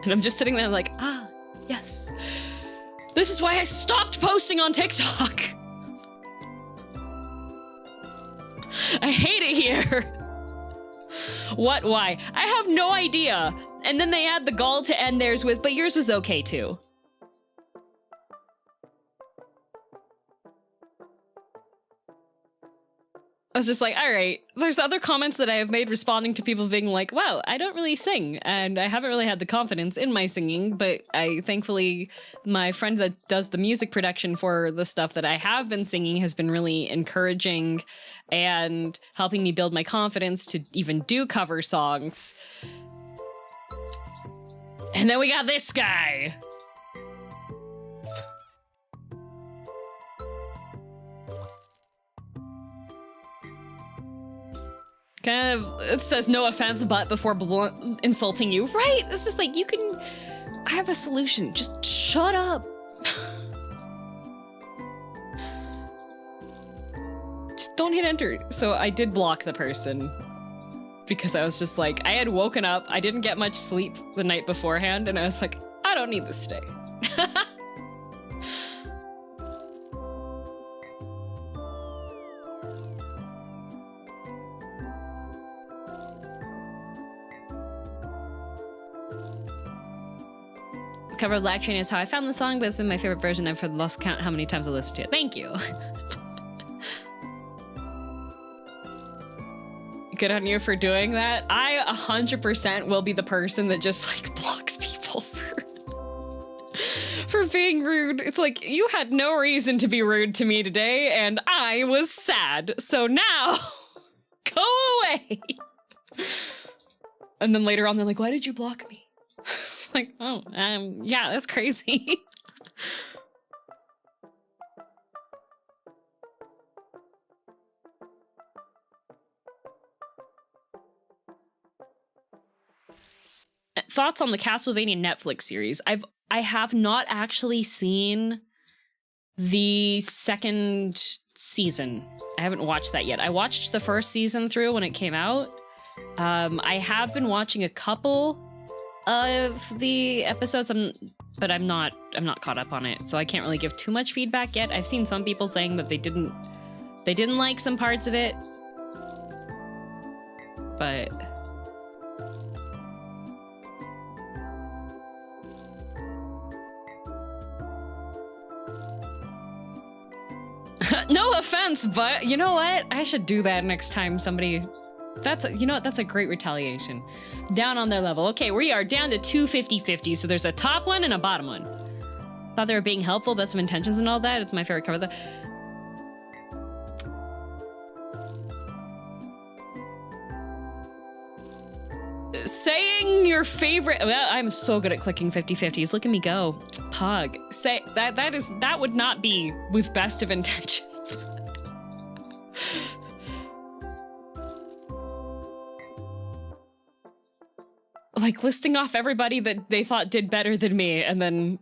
And I'm just sitting there like, ah, yes. This is why I stopped posting on TikTok. I hate it here. What? Why? I have no idea. And then they had the gall to end theirs with, but yours was okay too. I was just like, all right, there's other comments that I have made responding to people being like, wow, I don't really sing, and I haven't really had the confidence in my singing, but thankfully, my friend that does the music production for the stuff that I have been singing has been really encouraging and helping me build my confidence to even do cover songs. And then we got this guy. Kind of, it says no offense, but before insulting you. Right? It's just like, I have a solution. Just shut up. Just don't hit enter. So I did block the person because I was just like, I had woken up, I didn't get much sleep the night beforehand, and I was like, I don't need this today. Cover Lag Train is how I found the song, but it's been my favorite version. I've lost count how many times I listened to it. Thank you. Good on you for doing that. I 100% will be the person that just like blocks people for being rude. It's like, you had no reason to be rude to me today, and I was sad. So now, go away. And then later on, they're like, why did you block me? It's like, oh, yeah, that's crazy. Thoughts on the Castlevania Netflix series? I have not actually seen the second season. I haven't watched that yet. I watched the first season through when it came out. I have been watching a couple of the episodes, but I'm not caught up on it, so I can't really give too much feedback yet. I've seen some people saying that they didn't like some parts of it, but no offense, but you know what? I should do that next time somebody... you know what? That's a great retaliation. Down on their level. Okay, we are down to 250-50, so there's a top one and a bottom one. Thought they were being helpful, best of intentions and all that. It's my favorite cover. saying your favorite. Well, I'm so good at clicking 50-50s. Look at me go. Pug. Say that would not be with best of intentions. Like listing off everybody that they thought did better than me, and then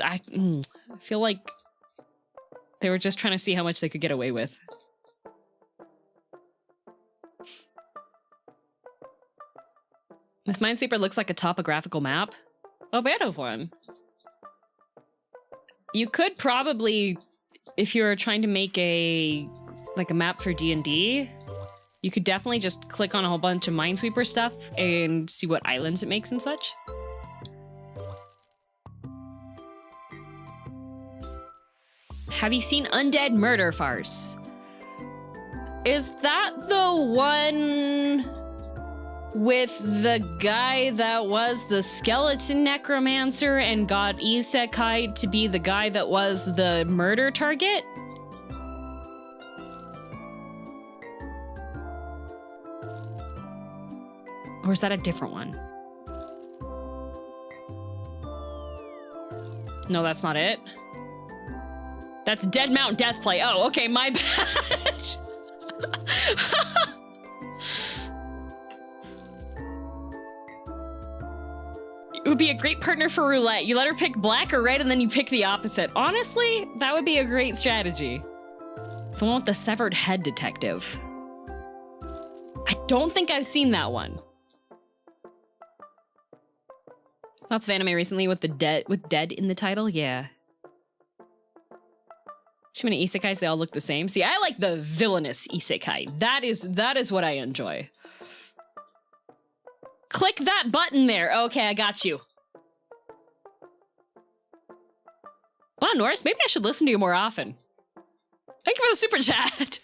I feel like they were just trying to see how much they could get away with. This Minesweeper looks like a topographical map. A bit of one. You could probably, if you were trying to make a map for D&D, you could definitely just click on a whole bunch of Minesweeper stuff and see what islands it makes and such. Have you seen Undead Murder Farce? Is that the one with the guy that was the skeleton necromancer and got isekai'd to be the guy that was the murder target? Or is that a different one? No, that's not it. That's Dead Mount Deathplay. Oh, okay, my bad. It would be a great partner for roulette. You let her pick black or red and then you pick the opposite. Honestly, that would be a great strategy. It's the one with the severed head detective. I don't think I've seen that one. Lots of anime recently with dead in the title, yeah. Too many isekais, they all look the same. See, I like the villainous isekai. That is what I enjoy. Click that button there. Okay, I got you. Wow, Norris, maybe I should listen to you more often. Thank you for the super chat.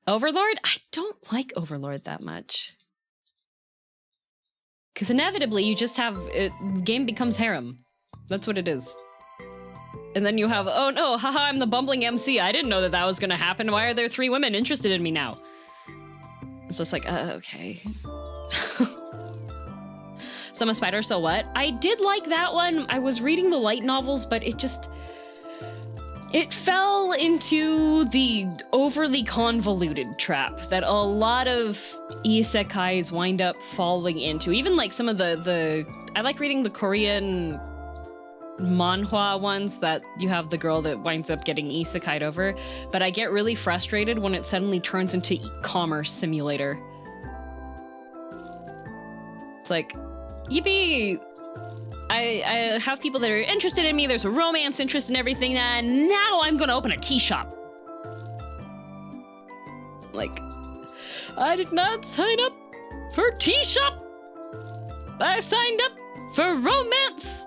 Overlord? I don't like Overlord that much. Because inevitably, you just have... game becomes harem. That's what it is. And then you have, oh no, haha, I'm the bumbling MC. I didn't know that that was gonna happen. Why are there 3 women interested in me now? So it's like, okay. So I'm a spider, so what? I did like that one. I was reading the light novels, but it fell into the overly convoluted trap that a lot of isekais wind up falling into. Even like some of the I like reading the Korean manhwa ones that you have the girl that winds up getting isekai'd over, but I get really frustrated when it suddenly turns into e-commerce simulator. It's like, yippee! I have people that are interested in me, there's a romance interest in everything, and now I'm gonna open a tea shop. Like, I did not sign up for tea shop! I signed up for romance!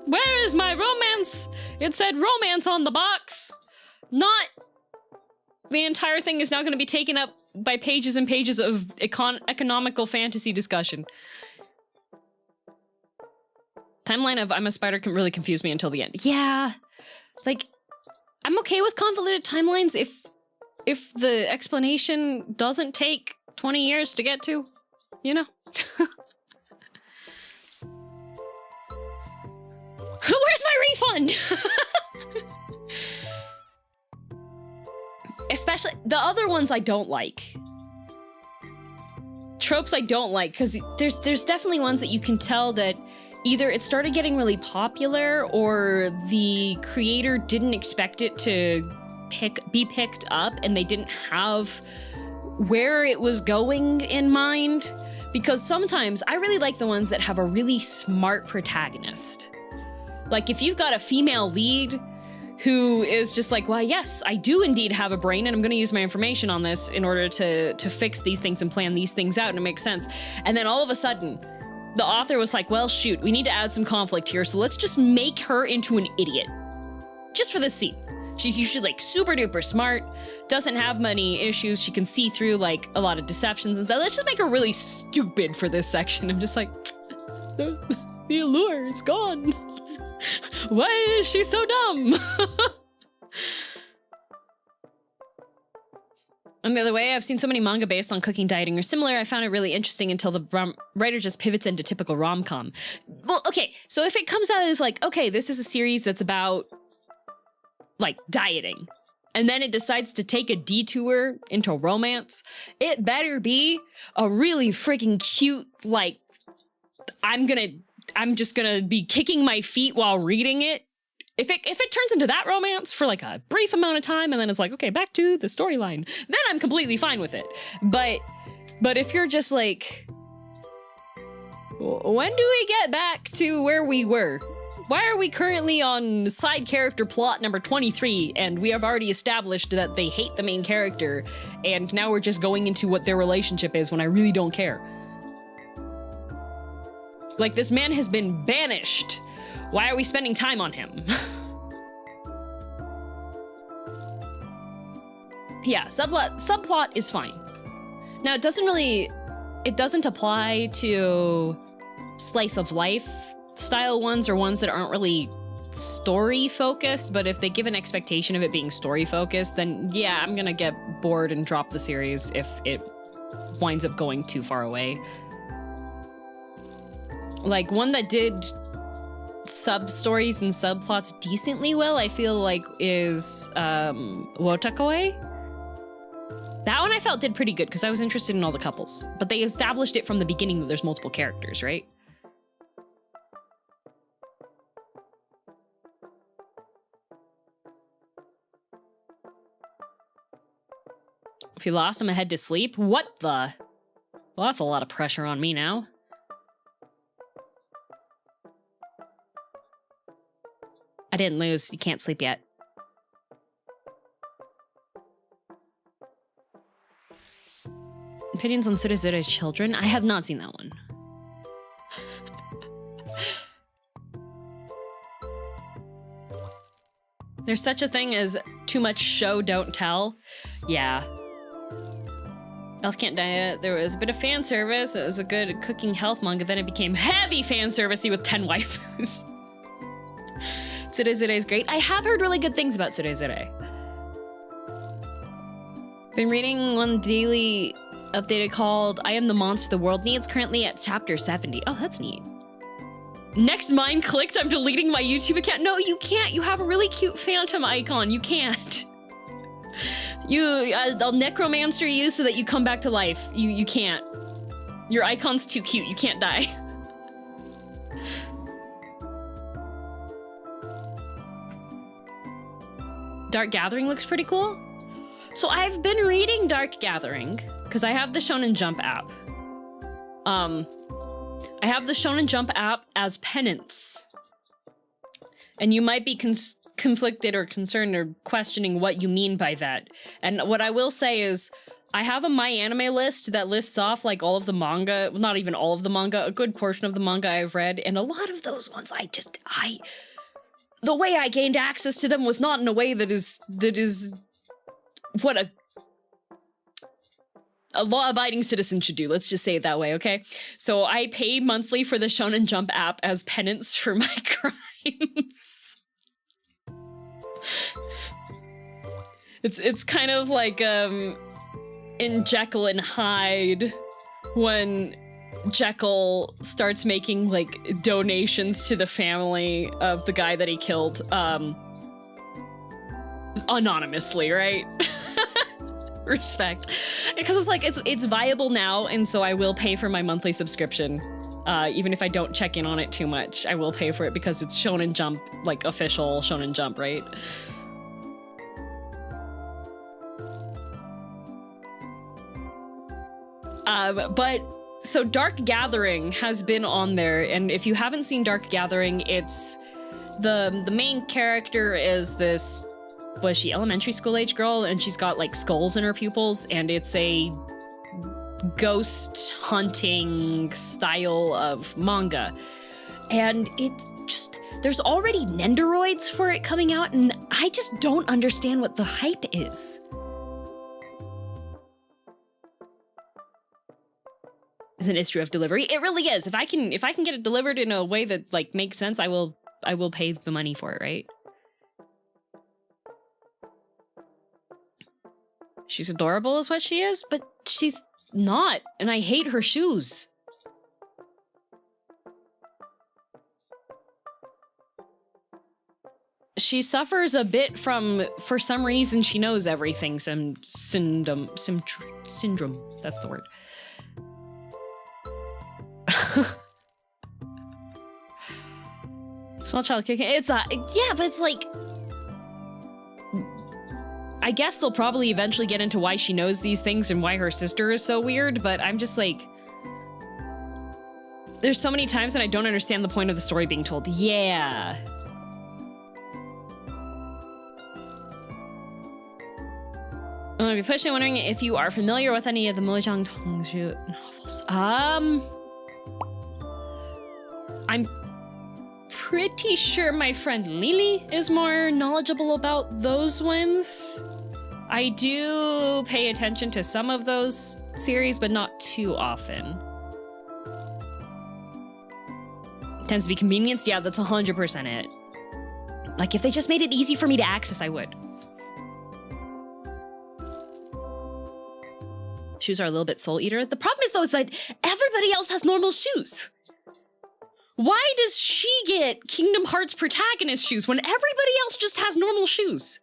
Where is my romance? It said romance on the box. Not the entire thing is now going to be taken up by pages and pages of economical fantasy discussion. Timeline of I'm a Spider can really confuse me until the end. Yeah, like, I'm okay with convoluted timelines if the explanation doesn't take 20 years to get to, you know? Where's my refund? Especially the other ones I don't like. Tropes I don't like, because there's definitely ones that you can tell that either it started getting really popular or the creator didn't expect it to be picked up and they didn't have where it was going in mind. Because sometimes I really like the ones that have a really smart protagonist. Like, if you've got a female lead who is just like, well, yes, I do indeed have a brain and I'm gonna use my information on this in order to fix these things and plan these things out and it makes sense. And then all of a sudden, the author was like, well, shoot, we need to add some conflict here, so let's just make her into an idiot. Just for this scene. She's usually like super duper smart, doesn't have many issues, she can see through like a lot of deceptions and stuff. Let's just make her really stupid for this section. I'm just like, the allure is gone. Why is she so dumb? And the other way, I've seen so many manga based on cooking, dieting, or similar. I found it really interesting until the writer just pivots into typical rom-com. Well, okay, so if it comes out as like, okay, this is a series that's about, like, dieting, and then it decides to take a detour into romance, it better be a really freaking cute, like, I'm just gonna be kicking my feet while reading it. If it turns into that romance for like a brief amount of time and then it's like, okay, back to the storyline, then I'm completely fine with it. But if you're just like, when do we get back to where we were? Why are we currently on side character plot number 23 and we have already established that they hate the main character and now we're just going into what their relationship is when I really don't care? Like, this man has been banished. Why are we spending time on him? Yeah, subplot is fine. Now, it doesn't apply to slice of life style ones or ones that aren't really story focused, but if they give an expectation of it being story focused, then yeah, I'm gonna get bored and drop the series if it winds up going too far away. Like, one that did sub-stories and subplots decently well, I feel like, is Wotakoi. That one I felt did pretty good because I was interested in all the couples, but they established it from the beginning that there's multiple characters, right? If you lost him, head to sleep? What the? Well, that's a lot of pressure on me now. I didn't lose. You can't sleep yet. Opinions on Tsuruzure's children? I have not seen that one. There's such a thing as too much show, don't tell. Yeah. Elf Can't Diet, there was a bit of fan service. It was a good cooking health manga. Then it became heavy fan servicey with 10 waifus. Tsurezure is great. I have heard really good things about Tsurezure. Been reading one daily updated called I Am the Monster the World Needs, currently at chapter 70. Oh, that's neat. Next mine clicked, I'm deleting my YouTube account. No, you can't. You have a really cute phantom icon. You can't. I'll necromancer you so that you come back to life. You can't. Your icon's too cute. You can't die. Dark Gathering looks pretty cool. So I've been reading Dark Gathering because I have the Shonen Jump app. I have the Shonen Jump app as penance. And you might be conflicted or concerned or questioning what you mean by that. And what I will say is I have a My Anime list that lists off like all of the manga, well, not even all of the manga, a good portion of the manga I've read, and a lot of those ones the way I gained access to them was not in a way that is what a law-abiding citizen should do. Let's just say it that way, okay? So I pay monthly for the Shonen Jump app as penance for my crimes. It's kind of like in Jekyll and Hyde when Jekyll starts making like donations to the family of the guy that he killed anonymously, right? Respect. Because it's like it's viable now, and so I will pay for my monthly subscription. Even if I don't check in on it too much, I will pay for it because it's Shonen Jump, like official Shonen Jump, right? But so Dark Gathering has been on there, and if you haven't seen Dark Gathering, it's the main character is this, was she elementary school age girl, and she's got like skulls in her pupils, and it's a ghost hunting style of manga. And it just, there's already Nendoroids for it coming out, and I just don't understand what the hype is. Is an issue of delivery. It really is. If I can get it delivered in a way that like makes sense, I will pay the money for it, right? She's adorable is what she is, but she's not, and I hate her shoes. She suffers a bit from, for some reason, she knows everything. Syndrome. That's the word. Small child kicking. It's yeah, but it's like, I guess they'll probably eventually get into why she knows these things and why her sister is so weird, but I'm just like, there's so many times that I don't understand the point of the story being told. Yeah. I'm gonna be pushing, wondering if you are familiar with any of the Mojang Tongshu novels. I'm pretty sure my friend Lily is more knowledgeable about those ones. I do pay attention to some of those series, but not too often. Tends to be convenience. Yeah, that's 100% it. Like, if they just made it easy for me to access, I would. Shoes are a little bit soul eater. The problem is, though, is that everybody else has normal shoes. Why does she get Kingdom Hearts protagonist shoes when everybody else just has normal shoes?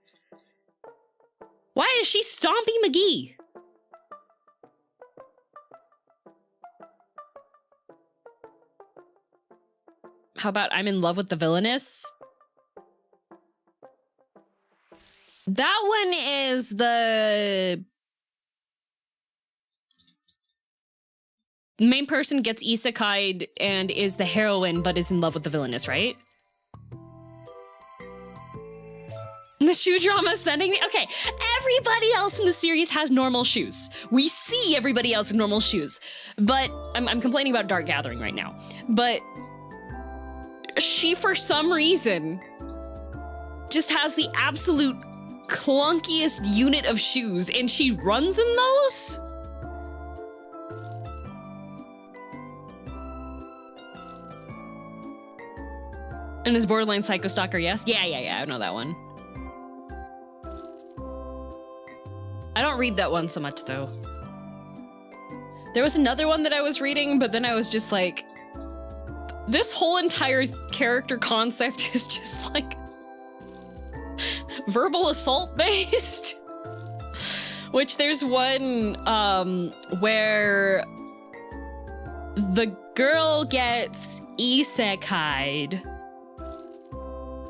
Why is she Stompy McGee? How about I'm in love with the villainess? That one is the main person gets isekai'd and is the heroine, but is in love with the villainess, right? The shoe drama sending me? Okay, everybody else in the series has normal shoes. We see everybody else with normal shoes. But I'm complaining about Dark Gathering right now. But she, for some reason, just has the absolute clunkiest unit of shoes, and she runs in those? And is Borderline Psycho Stalker, yes? Yeah, I know that one. I don't read that one so much, though. There was another one that I was reading, but then I was just like, this whole entire character concept is just like verbal assault based. Which there's one where the girl gets isekai'd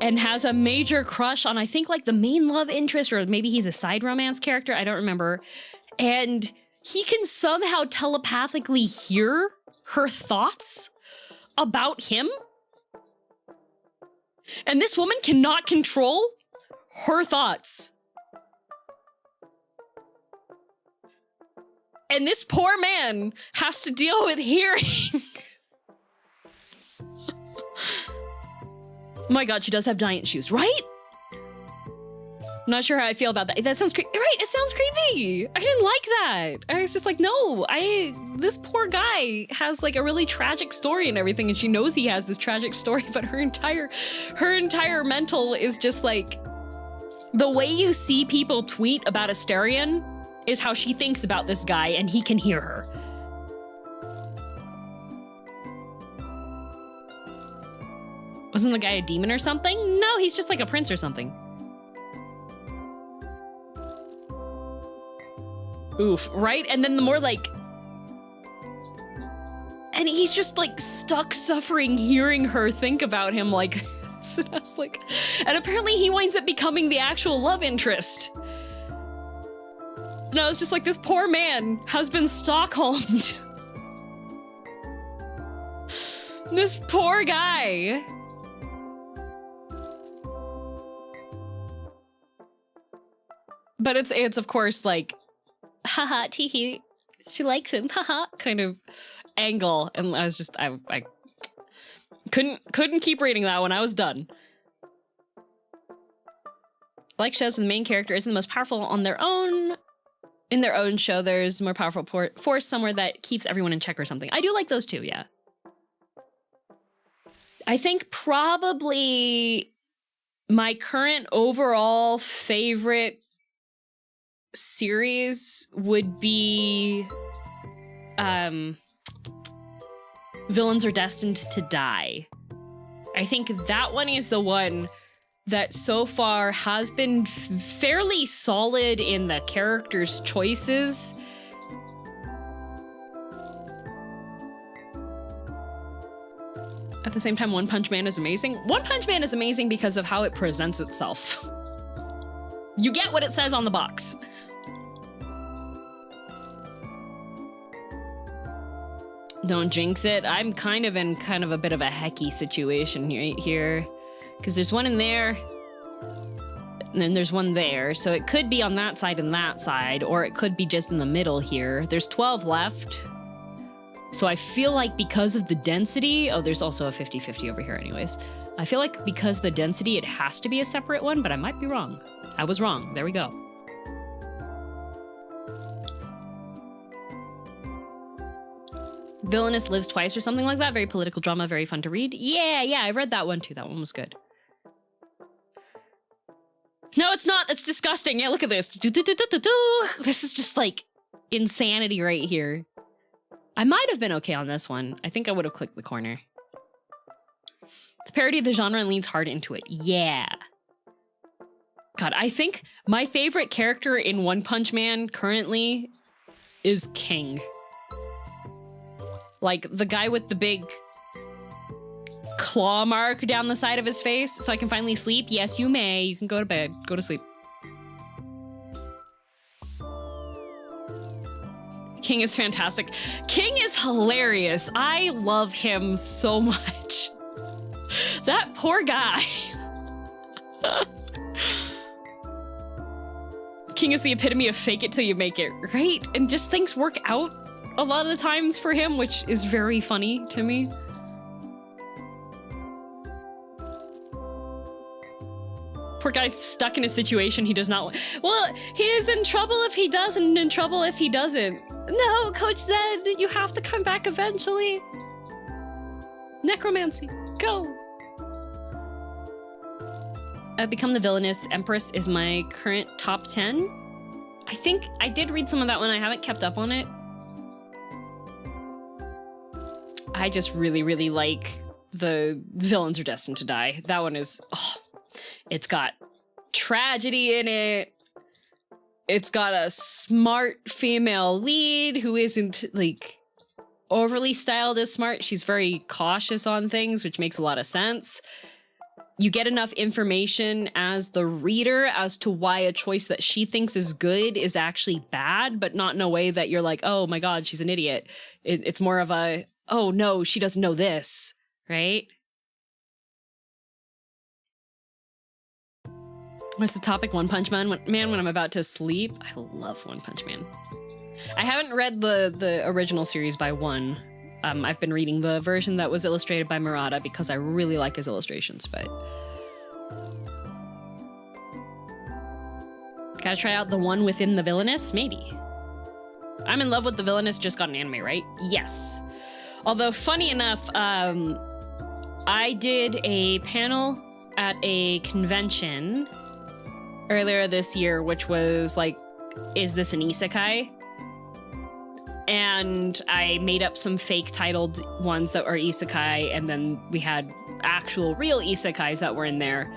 and has a major crush on, I think, like the main love interest, or maybe he's a side romance character, I don't remember. And he can somehow telepathically hear her thoughts about him. And this woman cannot control her thoughts. And this poor man has to deal with hearing. Oh my god, she does have giant shoes, right? I'm not sure how I feel about that. That sounds creepy. Right, it sounds creepy. I didn't like that. I was just like, no, this poor guy has like a really tragic story and everything, and she knows he has this tragic story, but her entire mental is just like, the way you see people tweet about Asterion is how she thinks about this guy, and he can hear her. Wasn't the guy a demon or something? No, he's just like a prince or something. Oof, right? And then the more like... And he's just like stuck suffering hearing her think about him like... So I was like... And apparently he winds up becoming the actual love interest. And I was just like, this poor man has been Stockholmed. This poor guy. But it's of course like, haha, teehee, she likes him, haha, kind of angle. And I was just, I couldn't keep reading that one. I was done. I like shows where the main character isn't the most powerful on their own. In their own show, there's a more powerful force somewhere that keeps everyone in check or something. I do like those too, yeah. I think probably my current overall favorite series would be Villains Are Destined to Die. I think that one is the one that so far has been fairly solid in the characters' choices. At the same time, One Punch Man is amazing. One Punch Man is amazing because of how it presents itself. You get what it says on the box. Don't jinx it. I'm kind of in a bit of a hecky situation right here. Because there's one in there, and then there's one there. So it could be on that side and that side, or it could be just in the middle here. There's 12 left. So I feel like because of the density, oh, there's also a 50-50 over here anyways. I feel like because the density, it has to be a separate one, but I might be wrong. I was wrong. There we go. Villainous Lives Twice or something like that. Very political drama, very fun to read. Yeah, I read that one too. That one was good. No, it's not. That's disgusting. Yeah, look at this. This is just like insanity right here. I might have been okay on this one. I think I would have clicked the corner. It's a parody of the genre and leans hard into it. Yeah. God, I think my favorite character in One Punch Man currently is King. Like the guy with the big claw mark down the side of his face so I can finally sleep. Yes, you may. You can go to bed. Go to sleep. King is fantastic. King is hilarious. I love him so much. That poor guy. King is the epitome of fake it till you make it, right? And just things work out a lot of the times for him, which is very funny to me. Poor guy's stuck in a situation he does not want. Well, he is in trouble if he does and in trouble if he doesn't. No, Coach Zed, you have to come back eventually. Necromancy, go. Become the Villainous Empress is my current top 10. I think I did read some of that one. I haven't kept up on it. I just really, really like the Villains Are Destined to Die. That one is, oh, it's got tragedy in it. It's got a smart female lead who isn't like overly styled as smart. She's very cautious on things, which makes a lot of sense. You get enough information as the reader as to why a choice that she thinks is good is actually bad, but not in a way that you're like, oh my God, she's an idiot. It's more of a, oh no, she doesn't know this, right? What's the topic? One Punch Man when I'm about to sleep? I love One Punch Man. I haven't read the original series by One. I've been reading the version that was illustrated by Murata because I really like his illustrations, but... Gotta try out the one within the Villainous? Maybe. I'm in love with the Villainous just got an anime, right? Yes. Although, funny enough, I did a panel at a convention earlier this year, which was like, is this an isekai? And I made up some fake titled ones that are isekai, and then we had actual real isekais that were in there.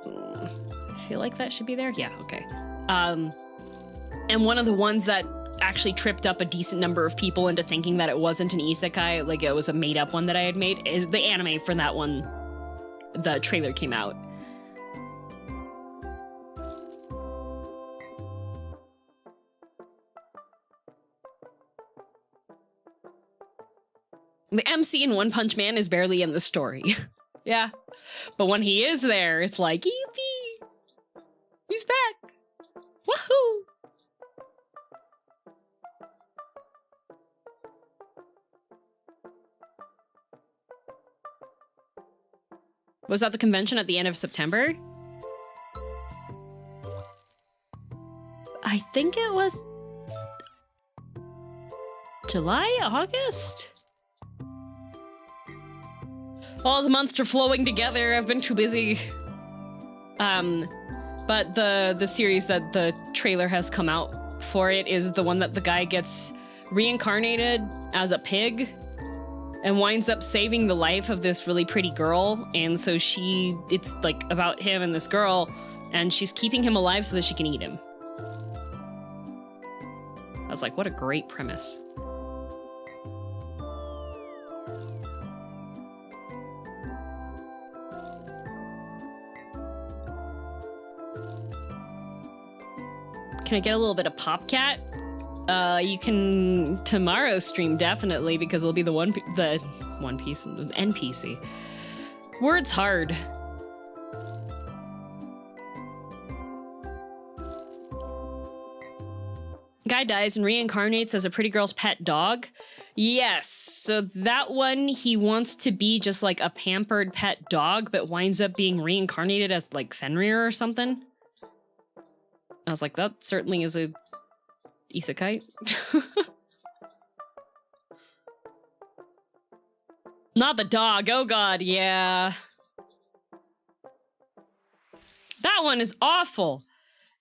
I feel like that should be there. Yeah, okay. And one of the ones that actually tripped up a decent number of people into thinking that it wasn't an isekai, like it was a made up one that I had made, is the anime for that one. The trailer came out. The MC in One Punch Man is barely in the story. Yeah. But when he is there, it's like, yippee! He's back! Woohoo! Was that the convention at the end of September? I think it was July, August? All the months are flowing together. I've been too busy. but the series that the trailer has come out for it is the one that the guy gets reincarnated as a pig and winds up saving the life of this really pretty girl. And so it's like about him and this girl, and she's keeping him alive so that she can eat him. I was like, what a great premise. Can I get a little bit of Popcat? You can tomorrow stream definitely, because it'll be the One Piece, the NPC. Word's hard. Guy dies and reincarnates as a pretty girl's pet dog. Yes, so that one, he wants to be just like a pampered pet dog, but winds up being reincarnated as like Fenrir or something. I was like, that certainly is a isekai. Not the dog, oh god, yeah. That one is awful.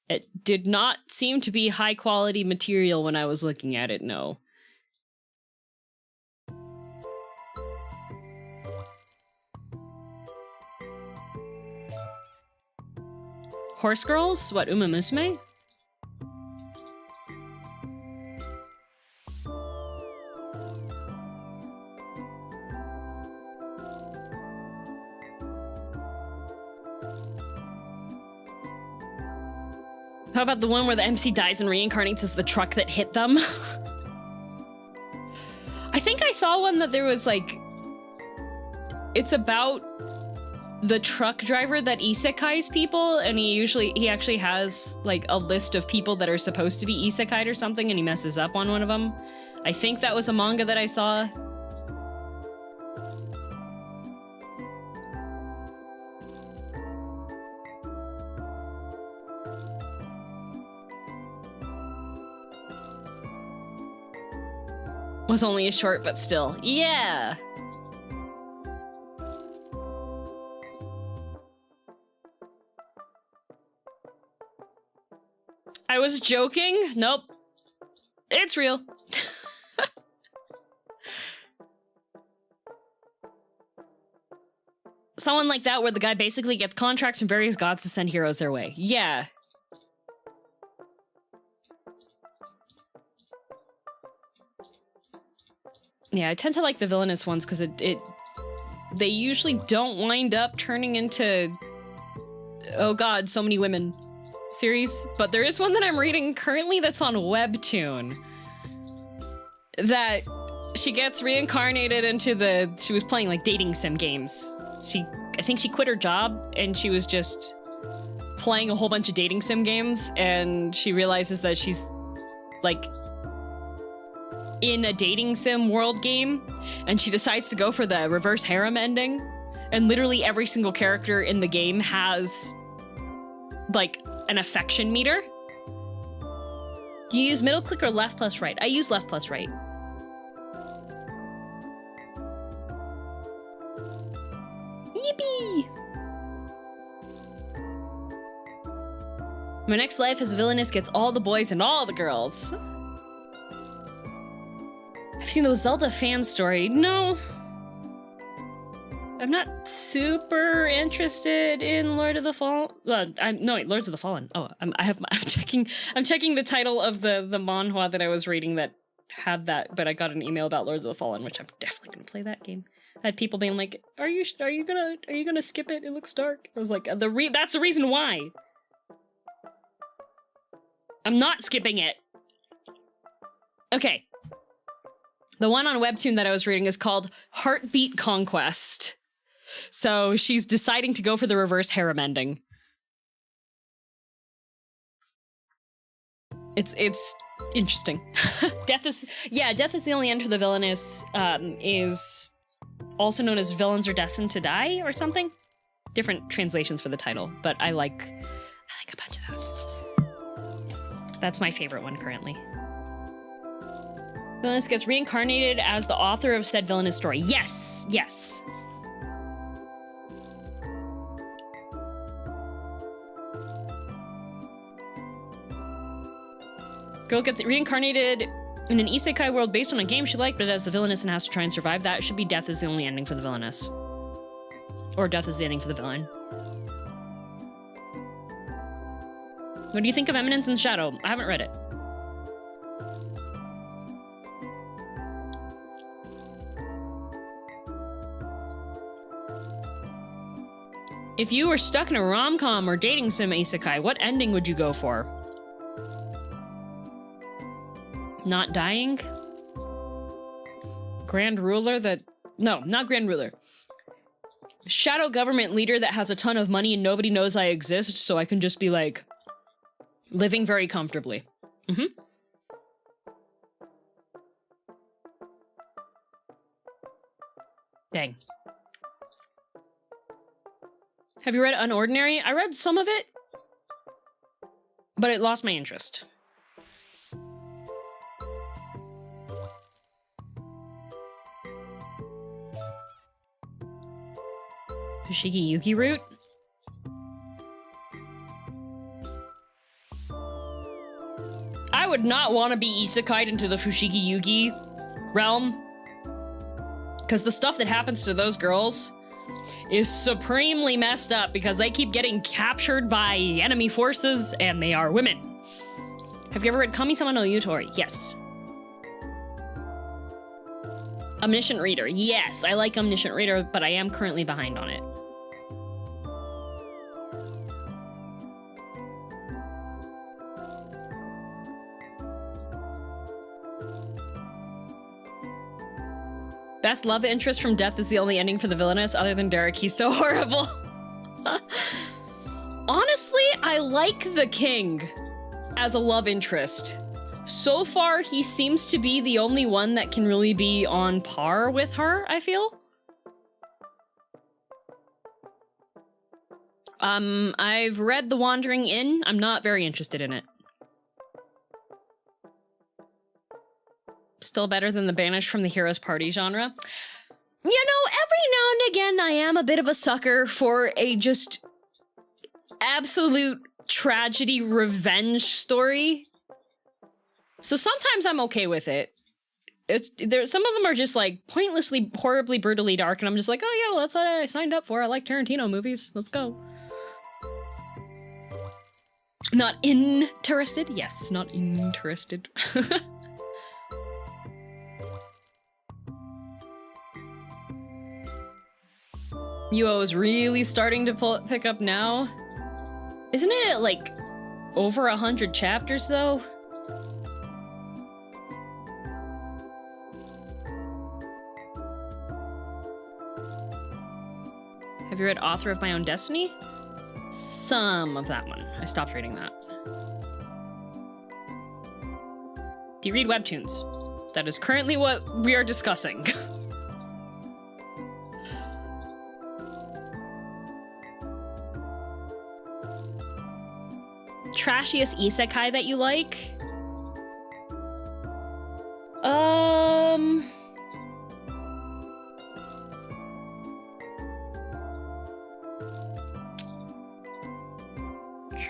It did not seem to be high quality material when I was looking at it, no. Horse girls? What, Uma Musume? How about the one where the MC dies and reincarnates as the truck that hit them? I think I saw one that there was like... It's about the truck driver that isekais people, and he actually has like a list of people that are supposed to be isekai'd or something, and he messes up on one of them. I think that was a manga that I saw. Was only a short, but still. Yeah! I was joking. Nope. It's real. Someone like that where the guy basically gets contracts from various gods to send heroes their way. Yeah. Yeah, I tend to like the villainous ones because they usually don't wind up turning into, oh god, so many women series. But there is one that I'm reading currently that's on Webtoon. That she gets reincarnated into she was playing like dating sim games. I think she quit her job and she was just playing a whole bunch of dating sim games, and she realizes that she's like in a dating sim world game, and she decides to go for the reverse harem ending, and literally every single character in the game has like an affection meter. Do you use middle click or left plus right? I use left plus right. Yippee! My next life as villainous gets all the boys and all the girls. I've seen the Zelda fan story. No. I'm not super interested in Lord of the Fallen. No, wait, Lords of the Fallen. Oh, I'm checking the title of the manhwa that I was reading that had that, but I got an email about Lords of the Fallen, which I'm definitely gonna play that game. I had people being like, "Are you gonna skip it? It looks dark." I was like, "That's the reason why. I'm not skipping it." Okay. The one on Webtoon that I was reading is called Heartbeat Conquest. So she's deciding to go for the reverse harem ending. It's interesting. Death is the only end for the villainous, is also known as Villains Are Destined to Die or something. Different translations for the title, but I like a bunch of those. That's my favorite one currently. Villainous gets reincarnated as the author of said villainous story. Yes, yes. Girl gets reincarnated in an isekai world based on a game she liked, but as a villainess and has to try and survive that. It should be death is the only ending for the villainess. Or death is the ending for the villain. What do you think of Eminence in Shadow? I haven't read it. If you were stuck in a rom-com or dating sim isekai, what ending would you go for? Not dying? Grand ruler that... No, not grand ruler. Shadow government leader that has a ton of money and nobody knows I exist, so I can just be like... living very comfortably. Mm-hmm. Dang. Have you read Unordinary? I read some of it, but it lost my interest. Fushigi Yuki route? I would not want to be isekai'd into the Fushigi Yugi realm, because the stuff that happens to those girls is supremely messed up because they keep getting captured by enemy forces and they are women. Have you ever read Kami-sama no Yutori? Yes. Omniscient Reader. Yes, I like Omniscient Reader, but I am currently behind on it. Best love interest from Death is the only ending for the villainess other than Derek. He's so horrible. Honestly, I like the king as a love interest. So far, he seems to be the only one that can really be on par with her, I feel. I've read The Wandering Inn. I'm not very interested in it. Still better than the banished from the hero's party genre. You know, every now and again, I am a bit of a sucker for a just absolute tragedy revenge story. So sometimes I'm okay with it. Some of them are just like pointlessly, horribly, brutally dark, and I'm just like, oh yeah, well that's what I signed up for. I like Tarantino movies. Let's go. Not interested? Yes, not interested. UO is really starting to pick up now. Isn't it like over 100 chapters though? Have you read Author of My Own Destiny? Some of that one. I stopped reading that. Do you read webtoons? That is currently what we are discussing. Trashiest isekai that you like?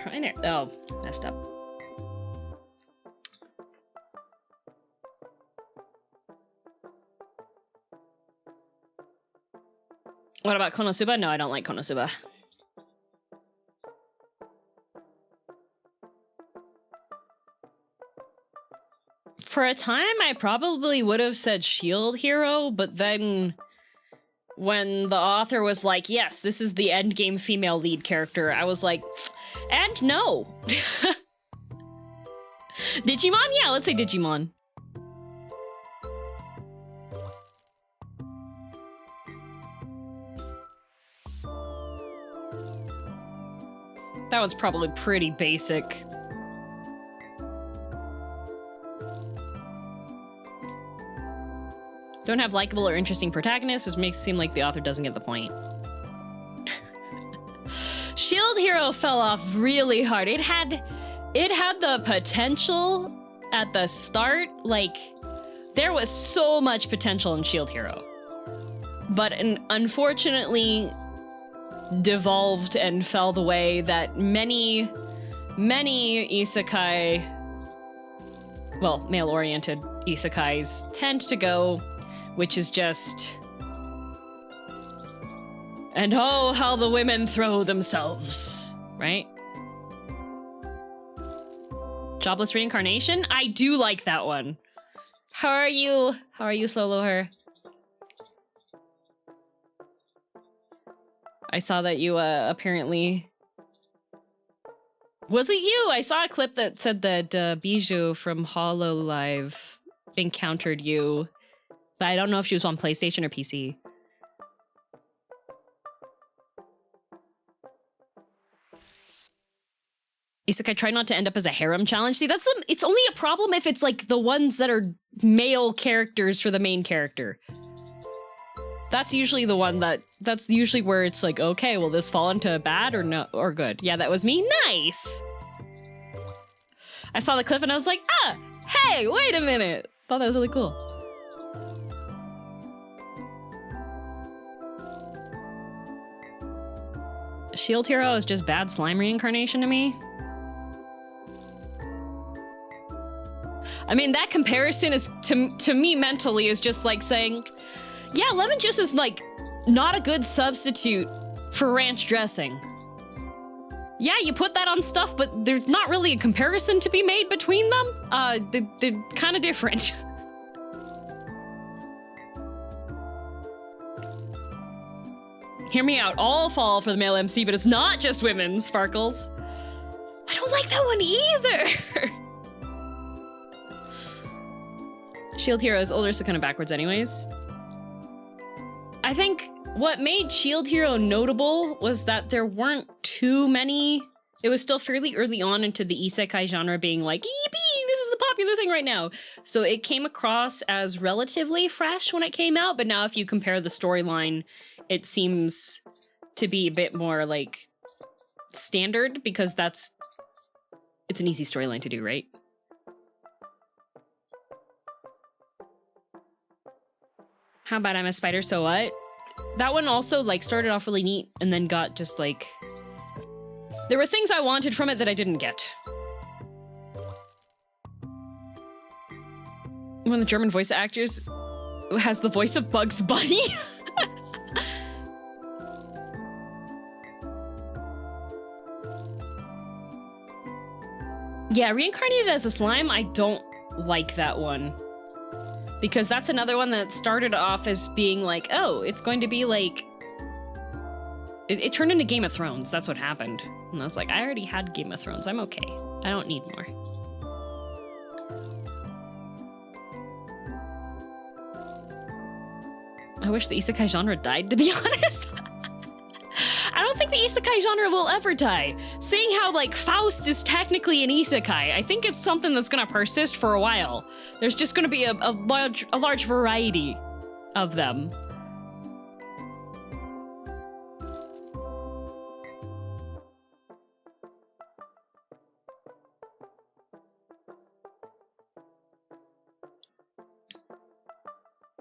Trying it. Oh, messed up. What about Konosuba? No, I don't like Konosuba. For a time, I probably would have said Shield Hero, but then when the author was like, yes, this is the endgame female lead character, I was like, and no. Digimon? Yeah, let's say Digimon. That one's probably pretty basic. Don't have likable or interesting protagonists, which makes it seem like the author doesn't get the point. Shield Hero fell off really hard. It had the potential at the start. Like, there was so much potential in Shield Hero. But unfortunately devolved and fell the way that many isekai well, male-oriented isekais tend to go, which is just... And oh, how the women throw themselves, right? Jobless reincarnation? I do like that one. How are you? How are you, Solo Her? I saw that you apparently... Was it you? I saw a clip that said that Bijou from HoloLive encountered you, but I don't know if she was on PlayStation or PC. Isekai, try not to end up as a harem challenge. See, that's it's only a problem if it's like the ones that are male characters for the main character. That's usually the one that's usually where it's like, okay, will this fall into bad or no or good? Yeah, that was me. Nice. I saw the clip and I was like, ah, hey, wait a minute. Thought that was really cool. Shield Hero is just bad slime reincarnation to me. I mean, that comparison is, to me mentally, is just like saying, yeah, lemon juice is like not a good substitute for ranch dressing. Yeah, you put that on stuff, but there's not really a comparison to be made between them. They're kind of different. Hear me out, all fall for the male MC, but it's not just women, Sparkles. I don't like that one either. Shield Hero is older, so kind of backwards anyways. I think what made Shield Hero notable was that there weren't too many. It was still fairly early on into the isekai genre being like, yippee, this is the popular thing right now. So it came across as relatively fresh when it came out, but now if you compare the storyline, it seems to be a bit more like standard because it's an easy storyline to do, right? How about I'm a spider, so what? That one also like started off really neat and then got just like... There were things I wanted from it that I didn't get. One of the German voice actors has the voice of Bugs Bunny. Yeah, reincarnated as a slime, I don't like that one. Because that's another one that started off as being like, oh, it's going to be like... It turned into Game of Thrones, that's what happened. And I was like, I already had Game of Thrones, I'm okay. I don't need more. I wish the isekai genre died, to be honest. I don't think the isekai genre will ever die. Seeing how, like, Faust is technically an isekai, I think it's something that's gonna persist for a while. There's just gonna be a large variety of them.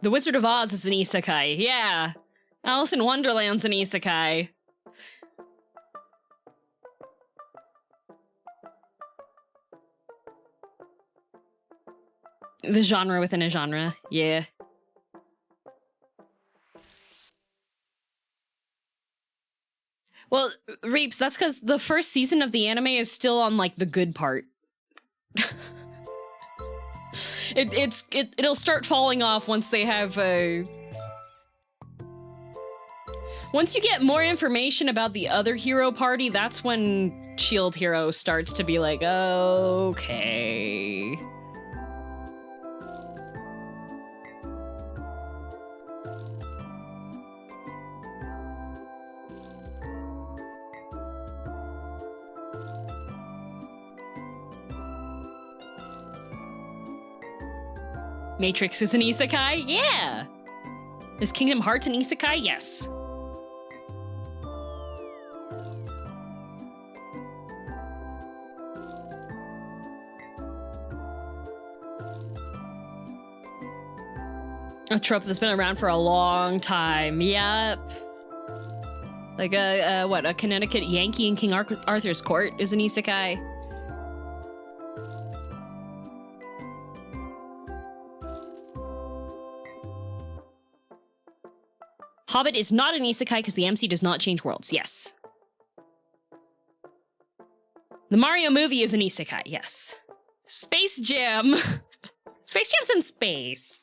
The Wizard of Oz is an isekai, yeah. Alice in Wonderland's an isekai. The genre within a genre, yeah. Well, Reaps, that's because the first season of the anime is still on, like, the good part. It'll start falling off once they have once you get more information about the other hero party, that's when Shield Hero starts to be like, okay. Matrix is an isekai? Yeah! Is Kingdom Hearts an isekai? Yes. A trope that's been around for a long time. Yep. Like a Connecticut Yankee in King Arthur's court is an isekai. Hobbit is not an isekai because the MC does not change worlds. Yes. The Mario movie is an isekai. Yes. Space Jam. Space Jam's in space.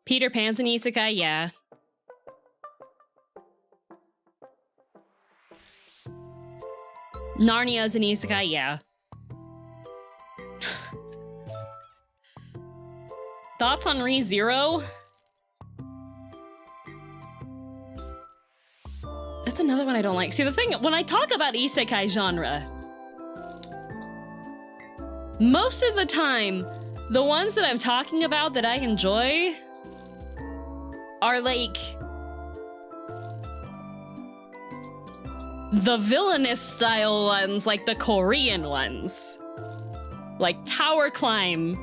Peter Pan's an isekai. Yeah. Narnia's an isekai. Yeah. Thoughts on ReZero? That's another one I don't like. See, the thing, when I talk about isekai genre, most of the time, the ones that I'm talking about that I enjoy are like the villainous style ones, like the Korean ones. Like tower climb.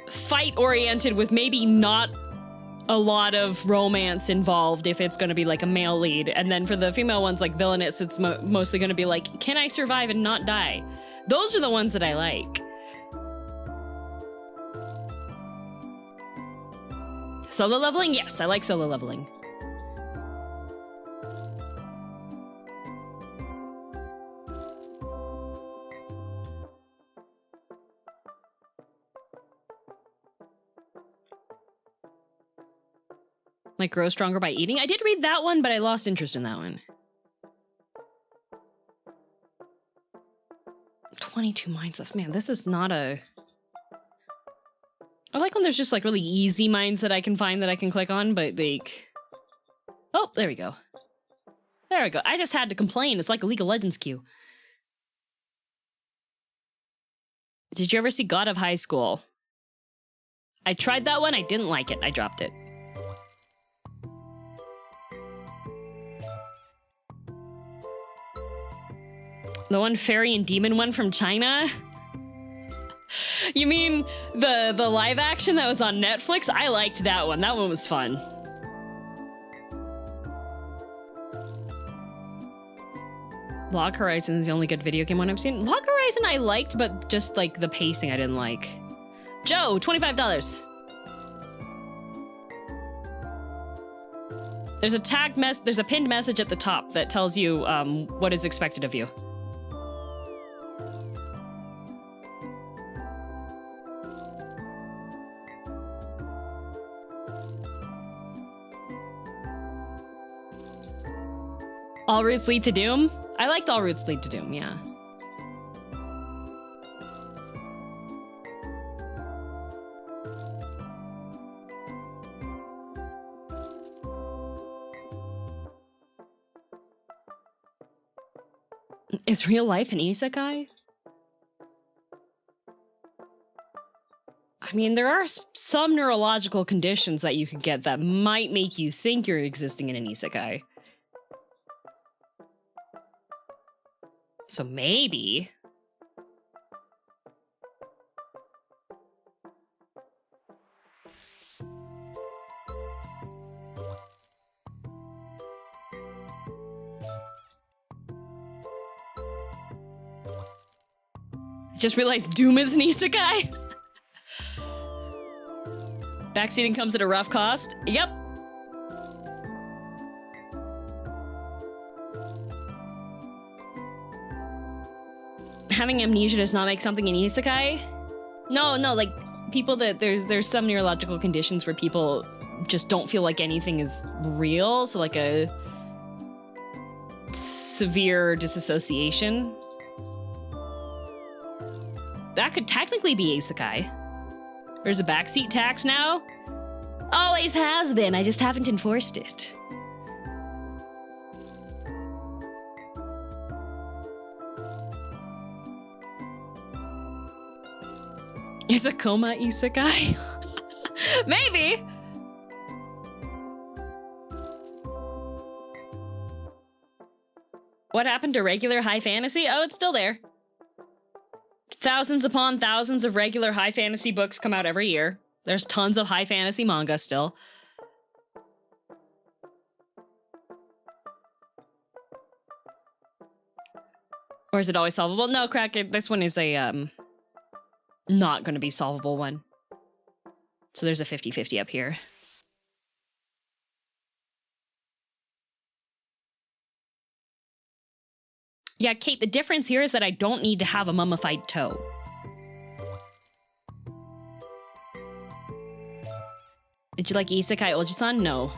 Fight-oriented with maybe not a lot of romance involved if it's going to be like a male lead. And then for the female ones like villainous, it's mostly going to be like, can I survive and not die? Those are the ones that I like. Solo leveling? Yes, I like solo leveling. Like grow stronger by eating? I did read that one, but I lost interest in that one. 22 minds of... Man, this is not a... I like when there's just like really easy minds that I can find that I can click on, but like... Oh, there we go. There we go. I just had to complain. It's like a League of Legends queue. Did you ever see God of High School? I tried that one. I didn't like it. I dropped it. The one fairy and demon one from China? You mean the live action that was on Netflix? I liked that one. That one was fun. Log Horizon is the only good video game one I've seen. Log Horizon I liked, but just like the pacing I didn't like. Joe, $25. There's a pinned message at the top that tells you what is expected of you. All routes lead to doom? I liked All routes lead to doom, yeah. Is real life an isekai? I mean, there are some neurological conditions that you could get that might make you think you're existing in an isekai. So maybe. Just realized Doom is an isekai. Backseating comes at a rough cost. Yep. Having amnesia does not make something an isekai? No, like people that there's some neurological conditions where people just don't feel like anything is real. So like a severe disassociation. That could technically be isekai. There's a backseat tax now. Always has been. I just haven't enforced it. Is a coma isekai? Maybe. What happened to regular high fantasy? Oh, it's still there. Thousands upon thousands of regular high fantasy books come out every year. There's tons of high fantasy manga still. Or is it always solvable? No, Crack, this one is a, not going to be solvable one. So there's a 50-50 up here. Yeah, Kate, the difference here is that I don't need to have a mummified toe. Did you like Isekai Oji-san? No.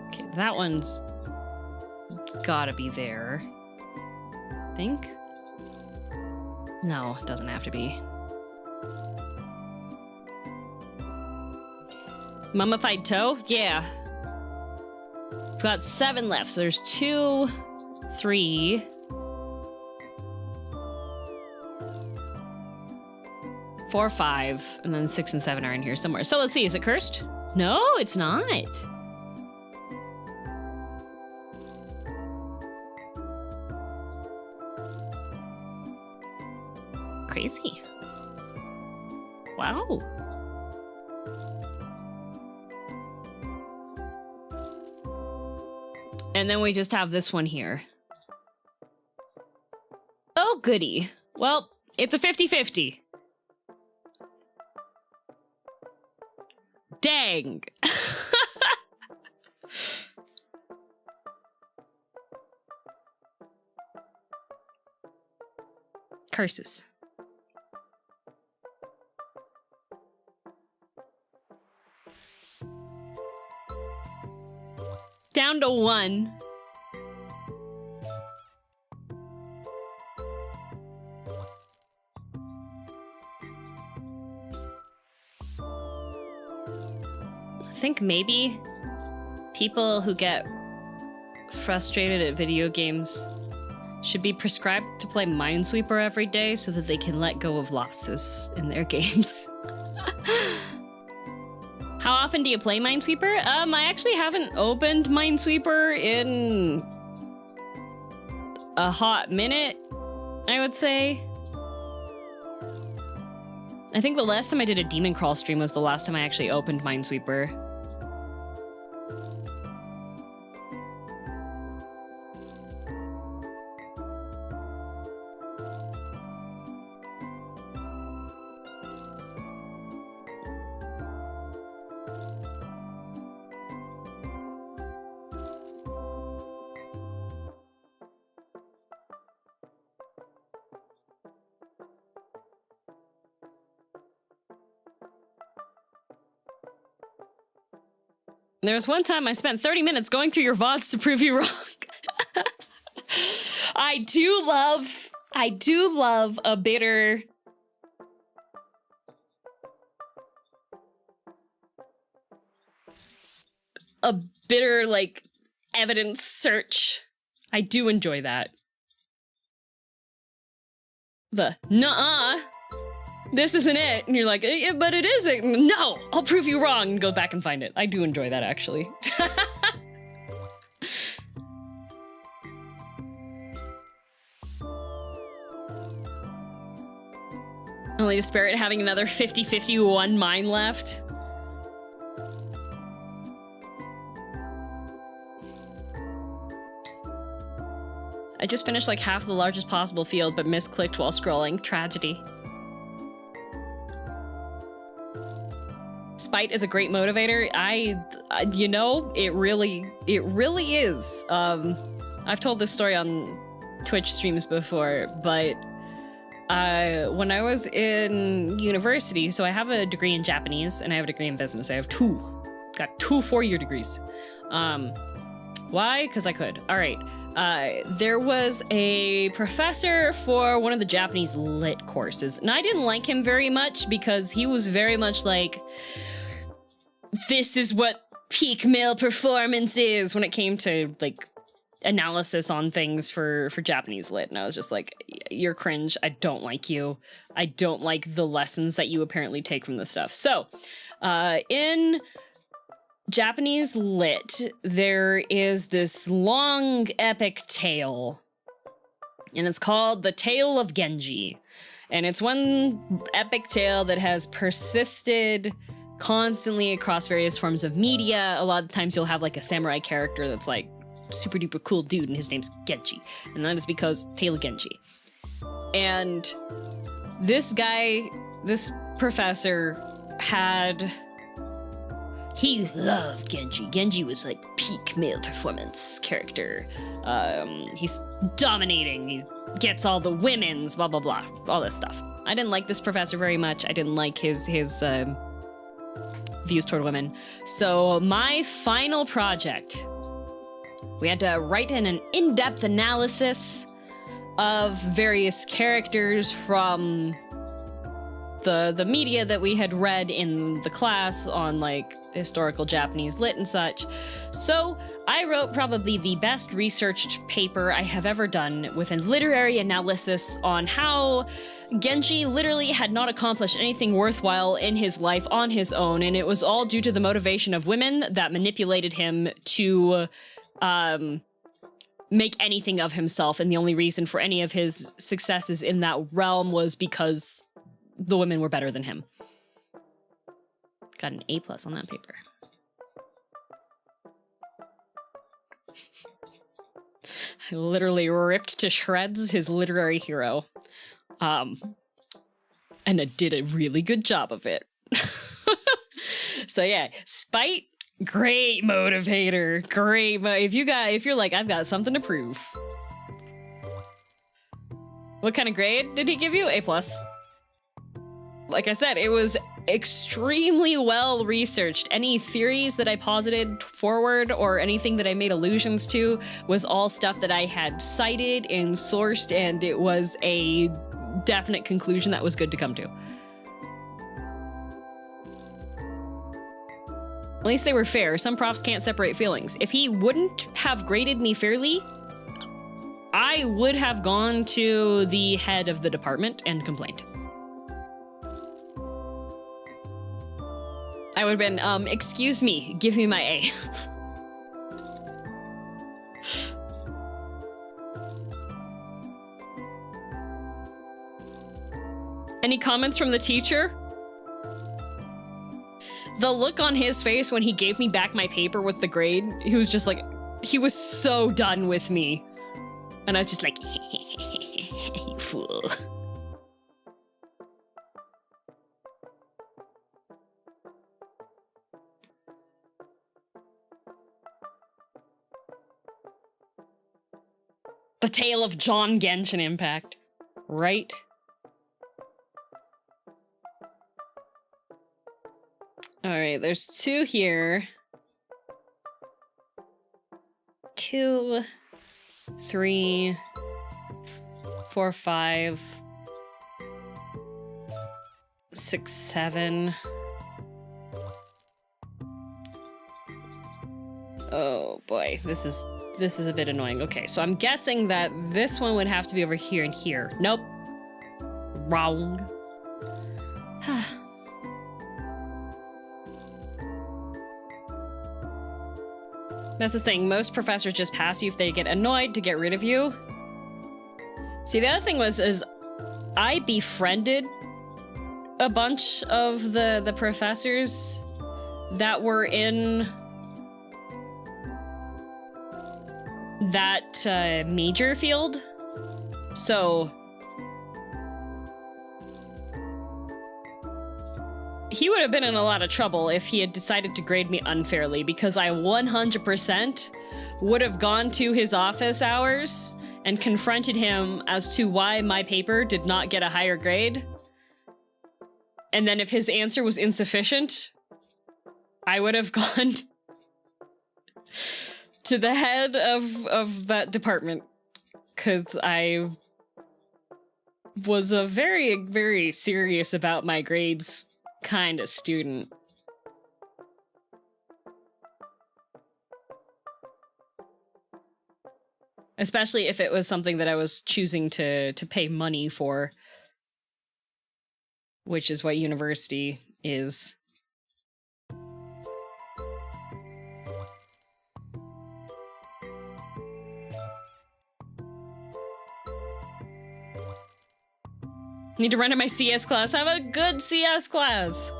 Okay, that one's gotta be there. I think? No, it doesn't have to be. Mummified toe? Yeah. We've got 7 left, so there's 2, 3, 4, 5, and then 6 and 7 are in here somewhere. So let's see, is it cursed? No, it's not. Crazy. Wow. And then we just have this one here. Oh, goody. Well, it's a 50-50. Dang. Curses. Down to 1. I think maybe people who get frustrated at video games should be prescribed to play Minesweeper every day so that they can let go of losses in their games. How often do you play Minesweeper? I actually haven't opened Minesweeper in a hot minute, I would say. I think the last time I did a Demon Crawl stream was the last time I actually opened Minesweeper. There was one time I spent 30 minutes going through your VODs to prove you wrong. I do love a bitter... like, evidence search. I do enjoy that. The, nuh-uh. This isn't it. And you're like, yeah, but it isn't. No, I'll prove you wrong, and go back and find it. I do enjoy that, actually. Only to spare it having another 50-51 mine left. I just finished like half the largest possible field, but misclicked while scrolling. Tragedy. Spite is a great motivator. You know, it really is. I've told this story on Twitch streams before, but when I was in university, so I have a degree in Japanese and I have a degree in business. I have got 2 4-year degrees. Why? Because I could. All right. There was a professor for one of the Japanese lit courses, and I didn't like him very much because he was very much like, this is what peak male performance is when it came to like analysis on things for Japanese lit. And I was just like, you're cringe. I don't like you. I don't like the lessons that you apparently take from this stuff. So, in Japanese lit, there is this long epic tale, and it's called The Tale of Genji. And it's one epic tale that has persisted constantly across various forms of media. A lot of times you'll have like a samurai character that's like super duper cool dude and his name's Genji. And that is because Taylor Genji. And this guy, this professor he loved Genji. Genji was like peak male performance character. He's dominating. He gets all the women's, blah, blah, blah, all this stuff. I didn't like this professor very much. I didn't like his views toward women. So my final project, we had to write an in-depth analysis of various characters from the media that we had read in the class on like historical Japanese lit and such. So I wrote probably the best researched paper I have ever done with a literary analysis on how Genji literally had not accomplished anything worthwhile in his life on his own, and it was all due to the motivation of women that manipulated him to make anything of himself, and the only reason for any of his successes in that realm was because the women were better than him. Got an A+ on that paper. I literally ripped to shreds his literary hero. And I did a really good job of it. So yeah, spite, great motivator. Great. If you're like, I've got something to prove. What kind of grade did he give you? A+. Like I said, it was extremely well researched. Any theories that I posited forward or anything that I made allusions to was all stuff that I had cited and sourced, and it was a definite conclusion that was good to come to. At least they were fair. Some profs can't separate feelings. If he wouldn't have graded me fairly, I would have gone to the head of the department and complained. I would have been, excuse me, give me my A. Any comments from the teacher? The look on his face when he gave me back my paper with the grade, he was just like, he was so done with me. And I was just like, you fool. The tale of John Genshin Impact, right? All right, there's 2 here. 2, 3, 4, 5, 6, 7. Oh boy, this is a bit annoying. Okay, so I'm guessing that this one would have to be over here and here. Nope. Wrong. That's the thing. Most professors just pass you if they get annoyed to get rid of you. See, the other thing is I befriended a bunch of the professors that were in that major field. So he would have been in a lot of trouble if he had decided to grade me unfairly, because I 100% would have gone to his office hours and confronted him as to why my paper did not get a higher grade. And then if his answer was insufficient, I would have gone to the head of that department, because I was a very, very serious about my grades kind of student. Especially if it was something that I was choosing to pay money for, which is what university is. Need to run to my CS class. Have a good CS class.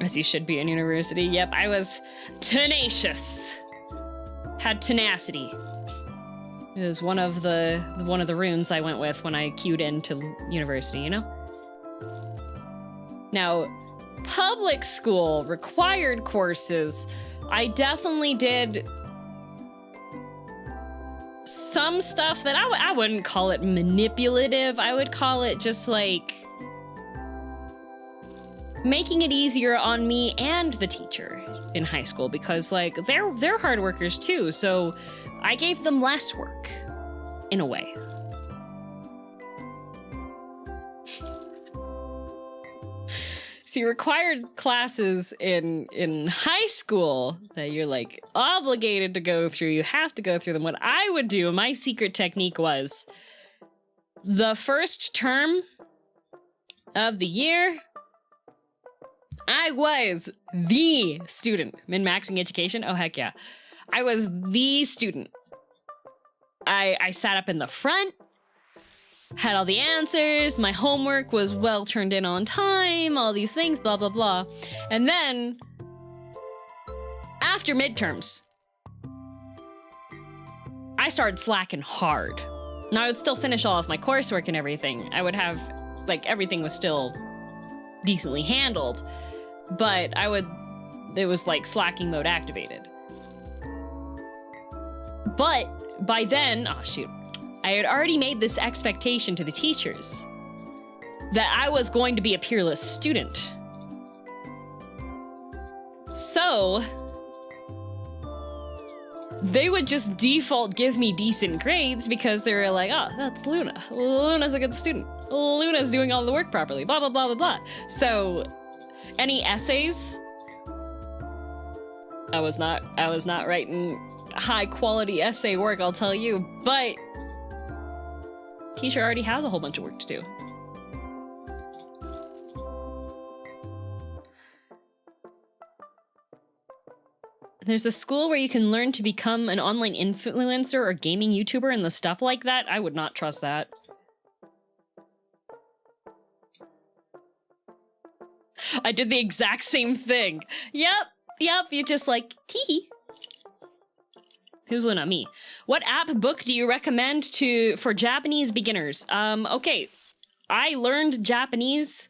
As you should be in university. Yep, I was tenacious. Had tenacity. It was one of the runes I went with when I queued into university, you know? Now, public school required courses, I definitely did some stuff that I wouldn't call it manipulative. I would call it just like making it easier on me and the teacher in high school, because like they're hard workers too. So I gave them less work in a way. See, required classes in high school that you're like obligated to go through, you have to go through them. What I would do, my secret technique was the first term of the year, I was the student. Min-maxing education? Oh, heck yeah. I was the student. I sat up in the front, had all the answers, my homework was well turned in on time, all these things, blah, blah, blah. And then, after midterms, I started slacking hard. Now, I would still finish all of my coursework and everything. I would have, like, everything was still decently handled, but it was like slacking mode activated. But by then, oh shoot, I had already made this expectation to the teachers that I was going to be a peerless student. So they would just default give me decent grades because they were like, oh, that's Luna. Luna's a good student. Luna's doing all the work properly, blah, blah, blah, blah, blah. So any essays, I was not writing high quality essay work, I'll tell you, but teacher already has a whole bunch of work to do. There's a school where you can learn to become an online influencer or gaming YouTuber and the stuff like that. I would not trust that. I did the exact same thing. Yep, you just like, tee. Who's Luna? Me. What app book do you recommend for Japanese beginners? Okay, I learned Japanese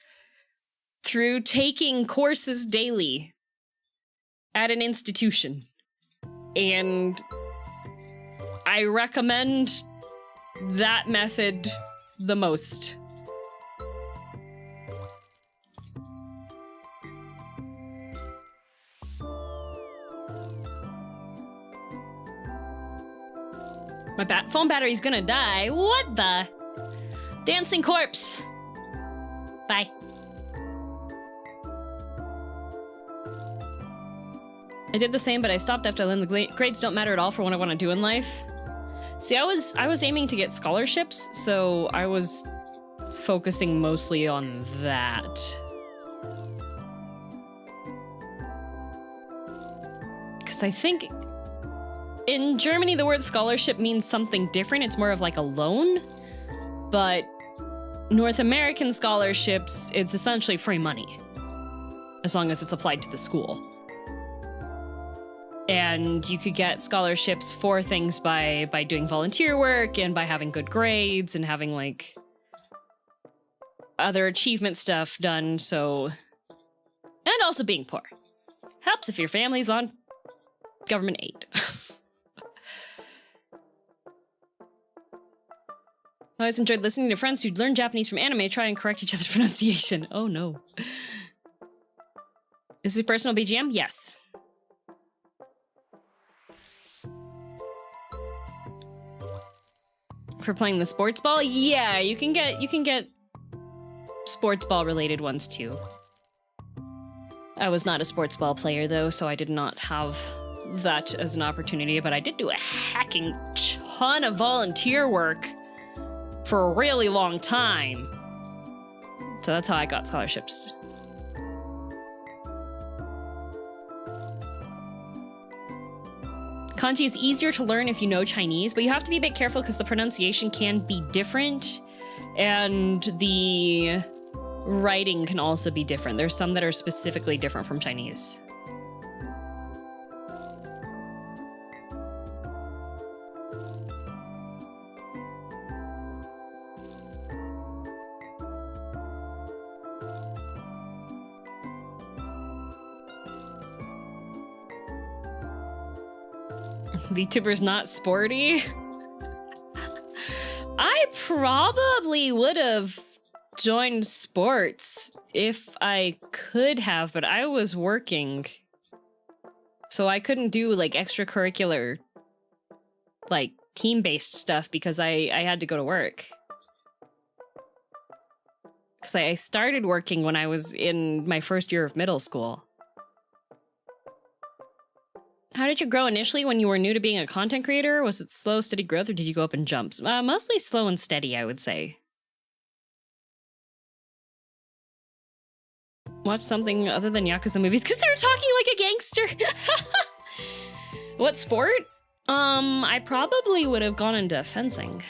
through taking courses daily at an institution. And I recommend that method the most. My phone battery's gonna die. What the? Dancing corpse. Bye. I did the same, but I stopped after I learned the grades don't matter at all for what I want to do in life. See, I was aiming to get scholarships, so I was focusing mostly on that. Because I think in Germany, the word scholarship means something different. It's more of like a loan. But North American scholarships, it's essentially free money, as long as it's applied to the school. And you could get scholarships for things by doing volunteer work and by having good grades and having like other achievement stuff done. So, and also being poor. Helps if your family's on government aid. I always enjoyed listening to friends who'd learn Japanese from anime try and correct each other's pronunciation. Oh no. Is this personal BGM? Yes. For playing the sports ball? Yeah, you can get sports ball related ones too. I was not a sports ball player though, so I did not have that as an opportunity, but I did do a hacking ton of volunteer work for a really long time. So that's how I got scholarships. Kanji is easier to learn if you know Chinese, but you have to be a bit careful because the pronunciation can be different, and the writing can also be different. There's some that are specifically different from Chinese. VTuber's not sporty. I probably would have joined sports if I could have, but I was working. So I couldn't do like extracurricular, like team-based stuff because I had to go to work. Because I started working when I was in my first year of middle school. How did you grow initially when you were new to being a content creator? Was it slow, steady growth, or did you go up in jumps? Mostly slow and steady, I would say. Watch something other than Yakuza movies because they were talking like a gangster. What sport? I probably would have gone into fencing.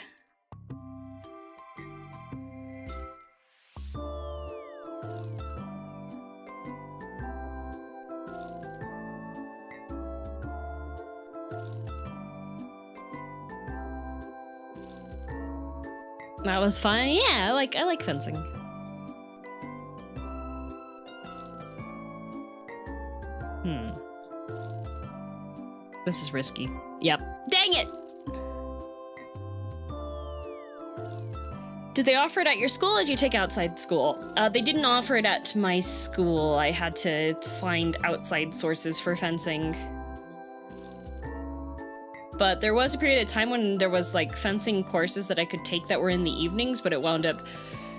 That was fun. Yeah, I like fencing. This is risky. Yep. Dang it! Did they offer it at your school or did you take outside school? They didn't offer it at my school. I had to find outside sources for fencing. But there was a period of time when there was like fencing courses that I could take that were in the evenings, but it wound up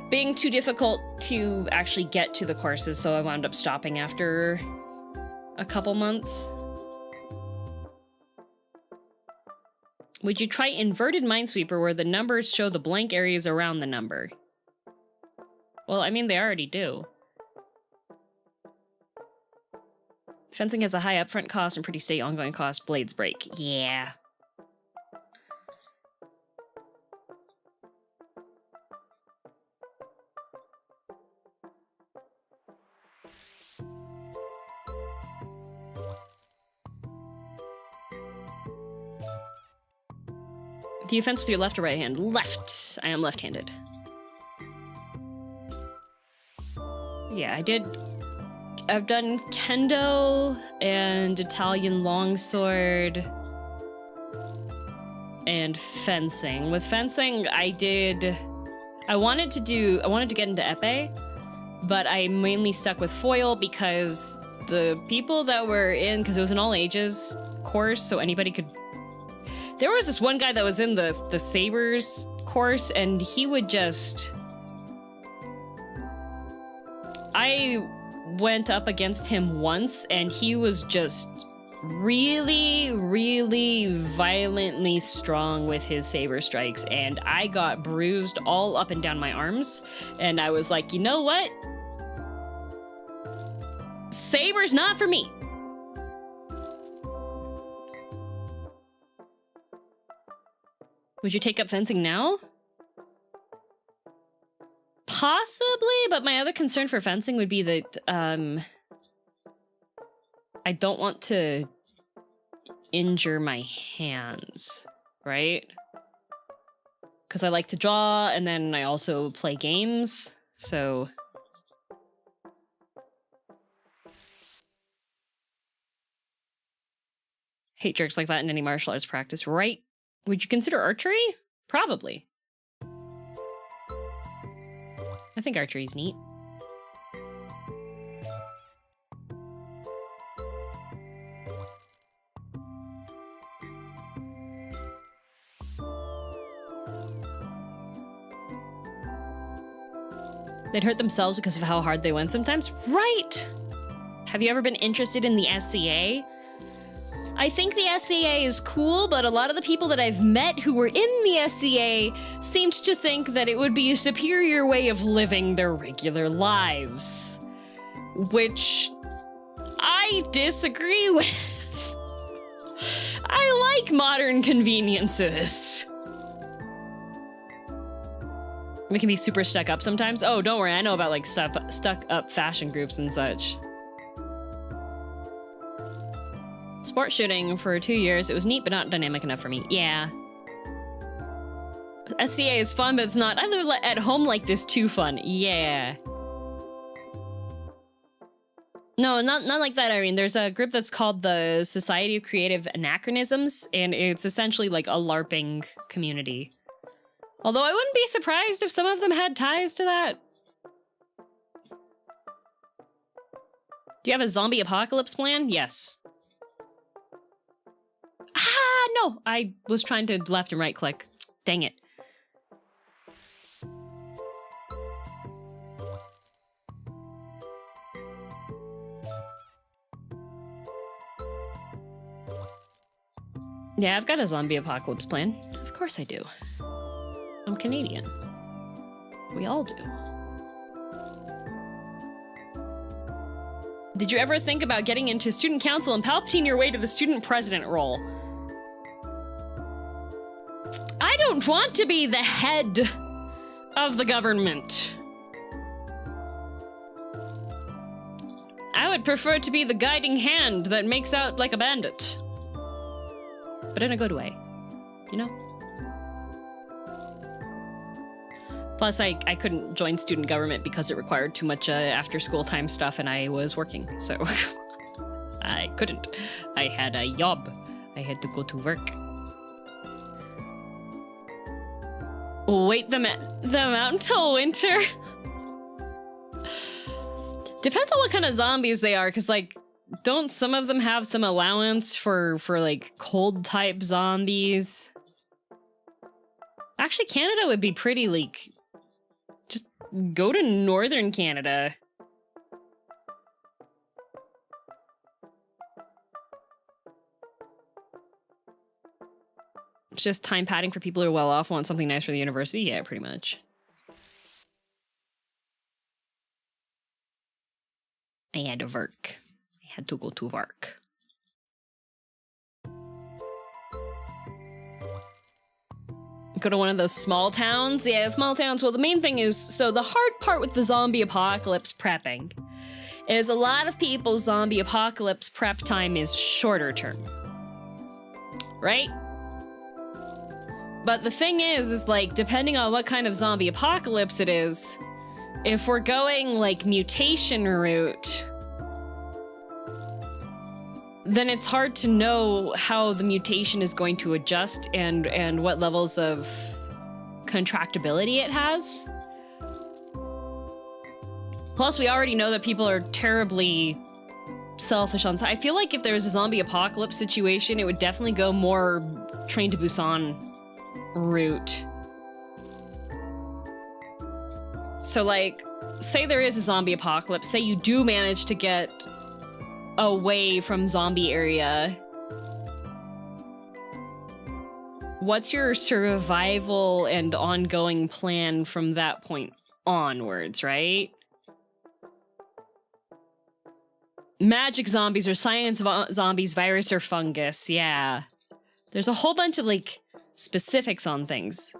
being too difficult to actually get to the courses, so I wound up stopping after a couple months. Would you try inverted Minesweeper where the numbers show the blank areas around the number? Well, I mean, they already do. Fencing has a high upfront cost and pretty steady ongoing cost. Blades break. Yeah. Do you fence with your left or right hand? Left. I am left-handed. Yeah, I've done kendo and Italian longsword and fencing. With fencing, I wanted to get into epee, but I mainly stuck with foil because the people that were in, because it was an all ages course, so anybody could. There was this one guy that was in the sabers course, and he would just. I went up against him once, and he was just really, really violently strong with his saber strikes, and I got bruised all up and down my arms, and I was like, you know what? Saber's not for me. Would you take up fencing now? Possibly, but my other concern for fencing would be that I don't want to injure my hands, right? Because I like to draw, and then I also play games, so... Hate jerks like that in any martial arts practice, right? Would you consider archery? Probably. I think archery is neat. They'd hurt themselves because of how hard they went sometimes. Right! Have you ever been interested in the SCA? I think the SCA is cool, but a lot of the people that I've met who were in the SCA seemed to think that it would be a superior way of living their regular lives. Which I disagree with. I like modern conveniences. We can be super stuck up sometimes. Oh, don't worry. I know about like stuck up fashion groups and such. Sport shooting for 2 years. It was neat, but not dynamic enough for me. Yeah. SCA is fun, but it's not. I live at home like this too fun. Yeah. No, not like that, Irene. There's a group that's called the Society of Creative Anachronisms, and it's essentially like a LARPing community. Although I wouldn't be surprised if some of them had ties to that. Do you have a zombie apocalypse plan? Yes. Ah, no! I was trying to left and right click. Dang it. Yeah, I've got a zombie apocalypse plan. Of course I do. I'm Canadian. We all do. Did you ever think about getting into student council and Palpatine your way to the student president role? I don't want to be the head of the government. I would prefer to be the guiding hand that makes out like a bandit. But in a good way, you know? Plus, I couldn't join student government because it required too much after-school time stuff and I was working, so I couldn't. I had a job. I had to go to work. Wait them out until winter? Depends on what kind of zombies they are, because, like, don't some of them have some allowance for like, cold-type zombies? Actually, Canada would be pretty, like... Just go to northern Canada. It's just time padding for people who are well off, want something nice for the university? Yeah, pretty much. I had to work. I had to go to work. Go to one of those small towns? Yeah, small towns. Well, the main thing is, so the hard part with the zombie apocalypse prepping is a lot of people's zombie apocalypse prep time is shorter term. Right? But the thing is like, depending on what kind of zombie apocalypse it is, if we're going like mutation route, then it's hard to know how the mutation is going to adjust and what levels of contractability it has. Plus, we already know that people are terribly selfish on... I feel like if there was a zombie apocalypse situation, it would definitely go more Train to Busan route. So, like, say there is a zombie apocalypse, say you do manage to get away from zombie area. What's your survival and ongoing plan from that point onwards, right? Magic zombies or science zombies, virus or fungus, yeah. There's a whole bunch of, like, specifics on things.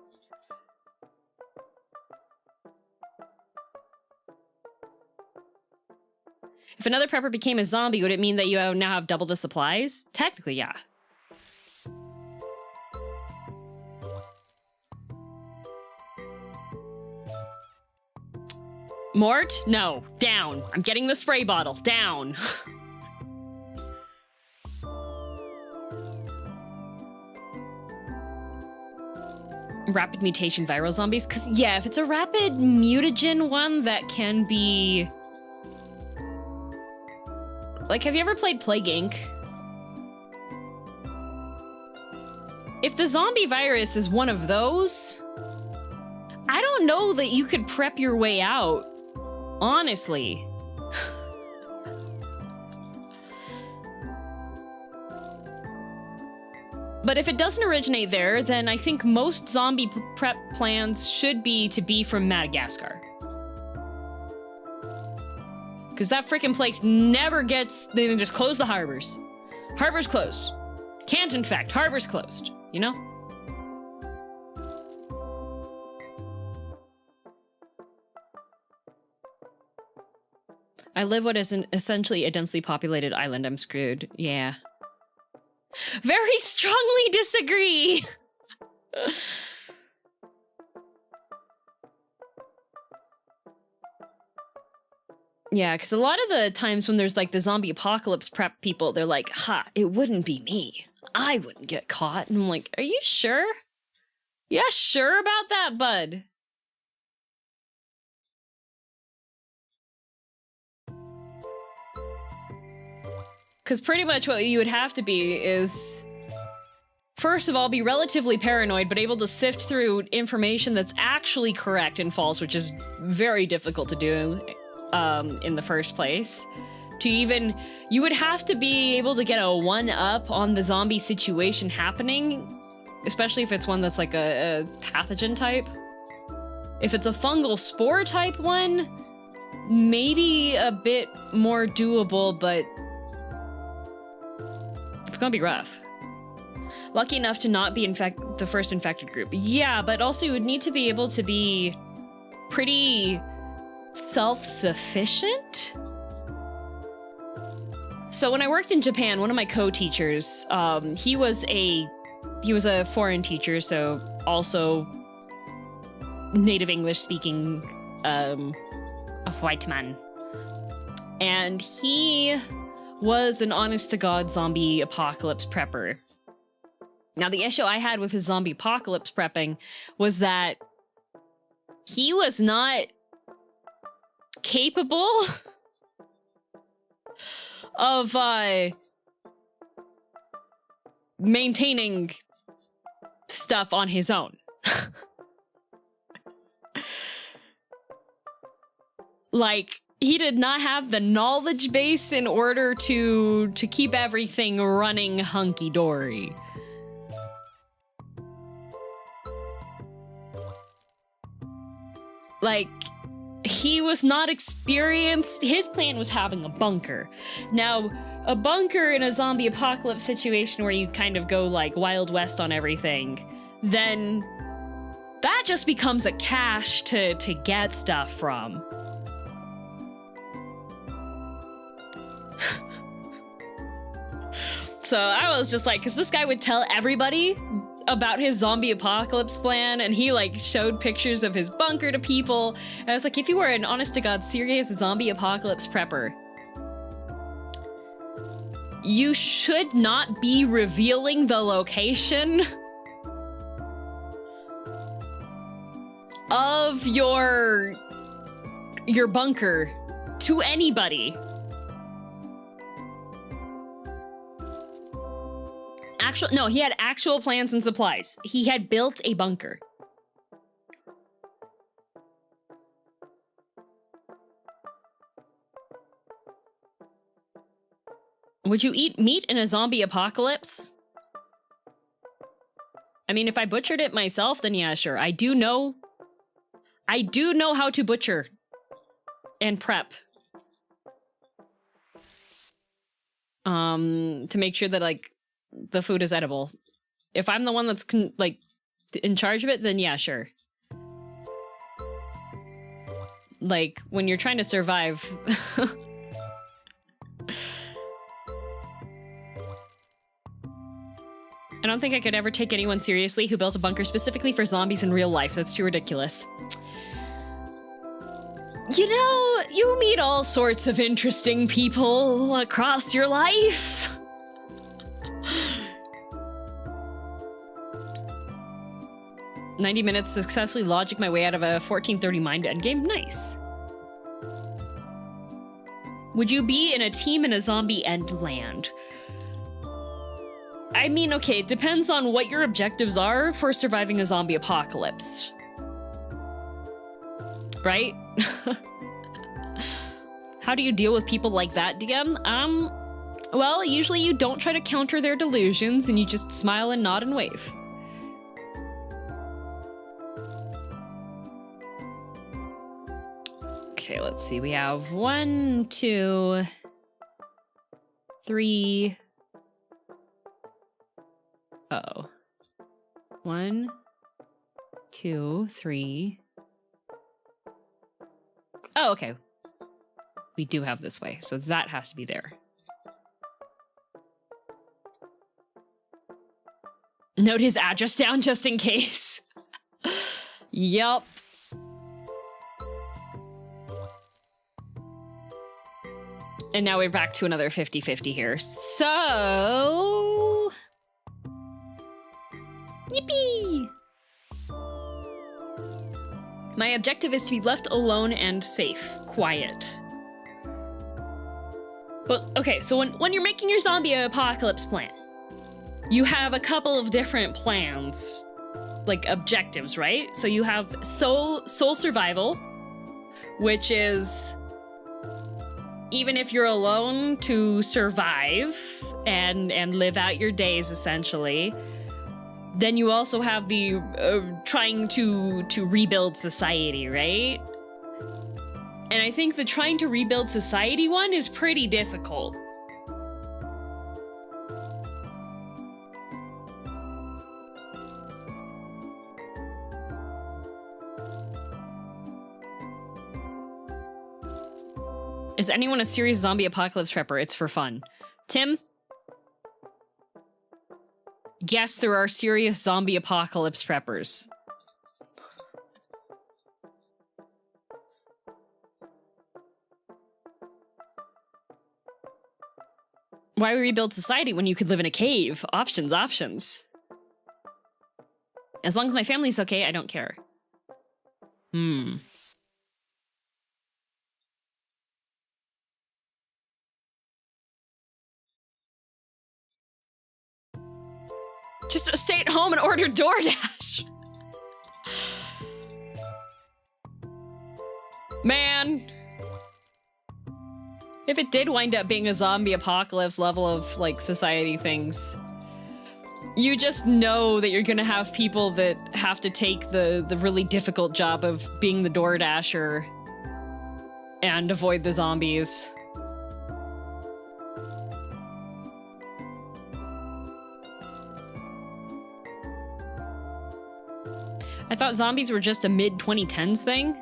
If another prepper became a zombie, would it mean that you now have double the supplies? Technically, yeah. Mort? No. Down. I'm getting the spray bottle. Down. Rapid mutation viral zombies? Because, yeah, if it's a rapid mutagen one, that can be... Like, have you ever played Plague Inc? If the zombie virus is one of those, I don't know that you could prep your way out, honestly. But if it doesn't originate there, then I think most zombie prep plans should be to be from Madagascar. Because that frickin' place never gets... They just close the harbors. Harbor's closed. Can't infect. Harbor's closed. You know? I live what is essentially a densely populated island. I'm screwed. Yeah. Very strongly disagree! Yeah, because a lot of the times when there's like the zombie apocalypse prep people, they're like, ha, it wouldn't be me. I wouldn't get caught. And I'm like, are you sure? Yeah, sure about that, bud? Because pretty much what you would have to be is, first of all, be relatively paranoid, but able to sift through information that's actually correct and false, which is very difficult to do in the first place. To even, you would have to be able to get a one-up on the zombie situation happening, especially if it's one that's like a pathogen type. If it's a fungal spore type one, maybe a bit more doable, but it's gonna be rough. Lucky enough to not be the first infected group. Yeah, but also you would need to be able to be pretty self-sufficient. So when I worked in Japan, one of my co-teachers, he was a foreign teacher, so also native English speaking, a white man. And he was an honest-to-God zombie apocalypse prepper. Now, the issue I had with his zombie apocalypse prepping was that he was not capable of maintaining stuff on his own. Like, he did not have the knowledge base in order to keep everything running hunky-dory. Like, he was not experienced. His plan was having a bunker. Now, a bunker in a zombie apocalypse situation where you kind of go like Wild West on everything, then that just becomes a cache to get stuff from. So I was just like, because this guy would tell everybody about his zombie apocalypse plan, and he like showed pictures of his bunker to people. And I was like, if you were an honest-to-God serious zombie apocalypse prepper, you should not be revealing the location of your bunker to anybody. No, he had actual plans and supplies. He had built a bunker. Would you eat meat in a zombie apocalypse? I mean, if I butchered it myself, then yeah, sure. I do know how to butcher and prep. To make sure that, like, the food is edible. If I'm the one that's like in charge of it, then yeah, sure. Like when you're trying to survive. I don't think I could ever take anyone seriously who built a bunker specifically for zombies in real life. That's too ridiculous. You know, you meet all sorts of interesting people across your life. 90 minutes to successfully logic my way out of a 1430 mind endgame. Nice. Would you be in a team in a zombie end land? I mean, okay, it depends on what your objectives are for surviving a zombie apocalypse. Right? How do you deal with people like that, DM? Well, usually you don't try to counter their delusions and you just smile and nod and wave. Okay, let's see. We have 1, 2, 3. Uh-oh. 1, 2, 3. Oh, okay. we do have this way, so that has to be there. Note his address down just in case. Yup. And now we're back to another 50-50 here. So... Yippee! My objective is to be left alone and safe. Quiet. Well, okay, so when you're making your zombie apocalypse plan, you have a couple of different plans, like objectives, right? So you have soul survival, which is even if you're alone, to survive and live out your days, essentially. Then you also have the trying to rebuild society, right? And I think the trying to rebuild society one is pretty difficult. Is anyone a serious zombie apocalypse prepper? It's for fun. Tim? Yes, there are serious zombie apocalypse preppers. Why rebuild society when you could live in a cave? Options, options. As long as my family's okay, I don't care. Just stay at home and order DoorDash. Man. If it did wind up being a zombie apocalypse level of, like, society things, you just know that you're gonna have people that have to take the really difficult job of being the DoorDasher and avoid the zombies. I thought zombies were just a mid-2010s thing.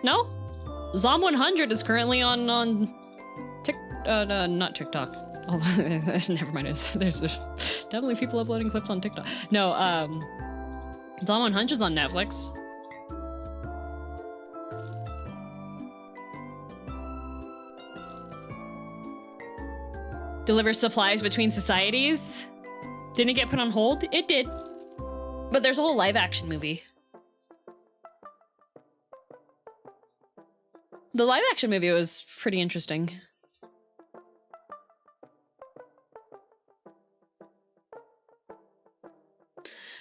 No? Zom 100 is currently on not TikTok. Oh, never mind. There's definitely people uploading clips on TikTok. No, Zom 100 is on Netflix. Deliver supplies between societies? Didn't it get put on hold? It did. But there's a whole live-action movie. The live-action movie was pretty interesting.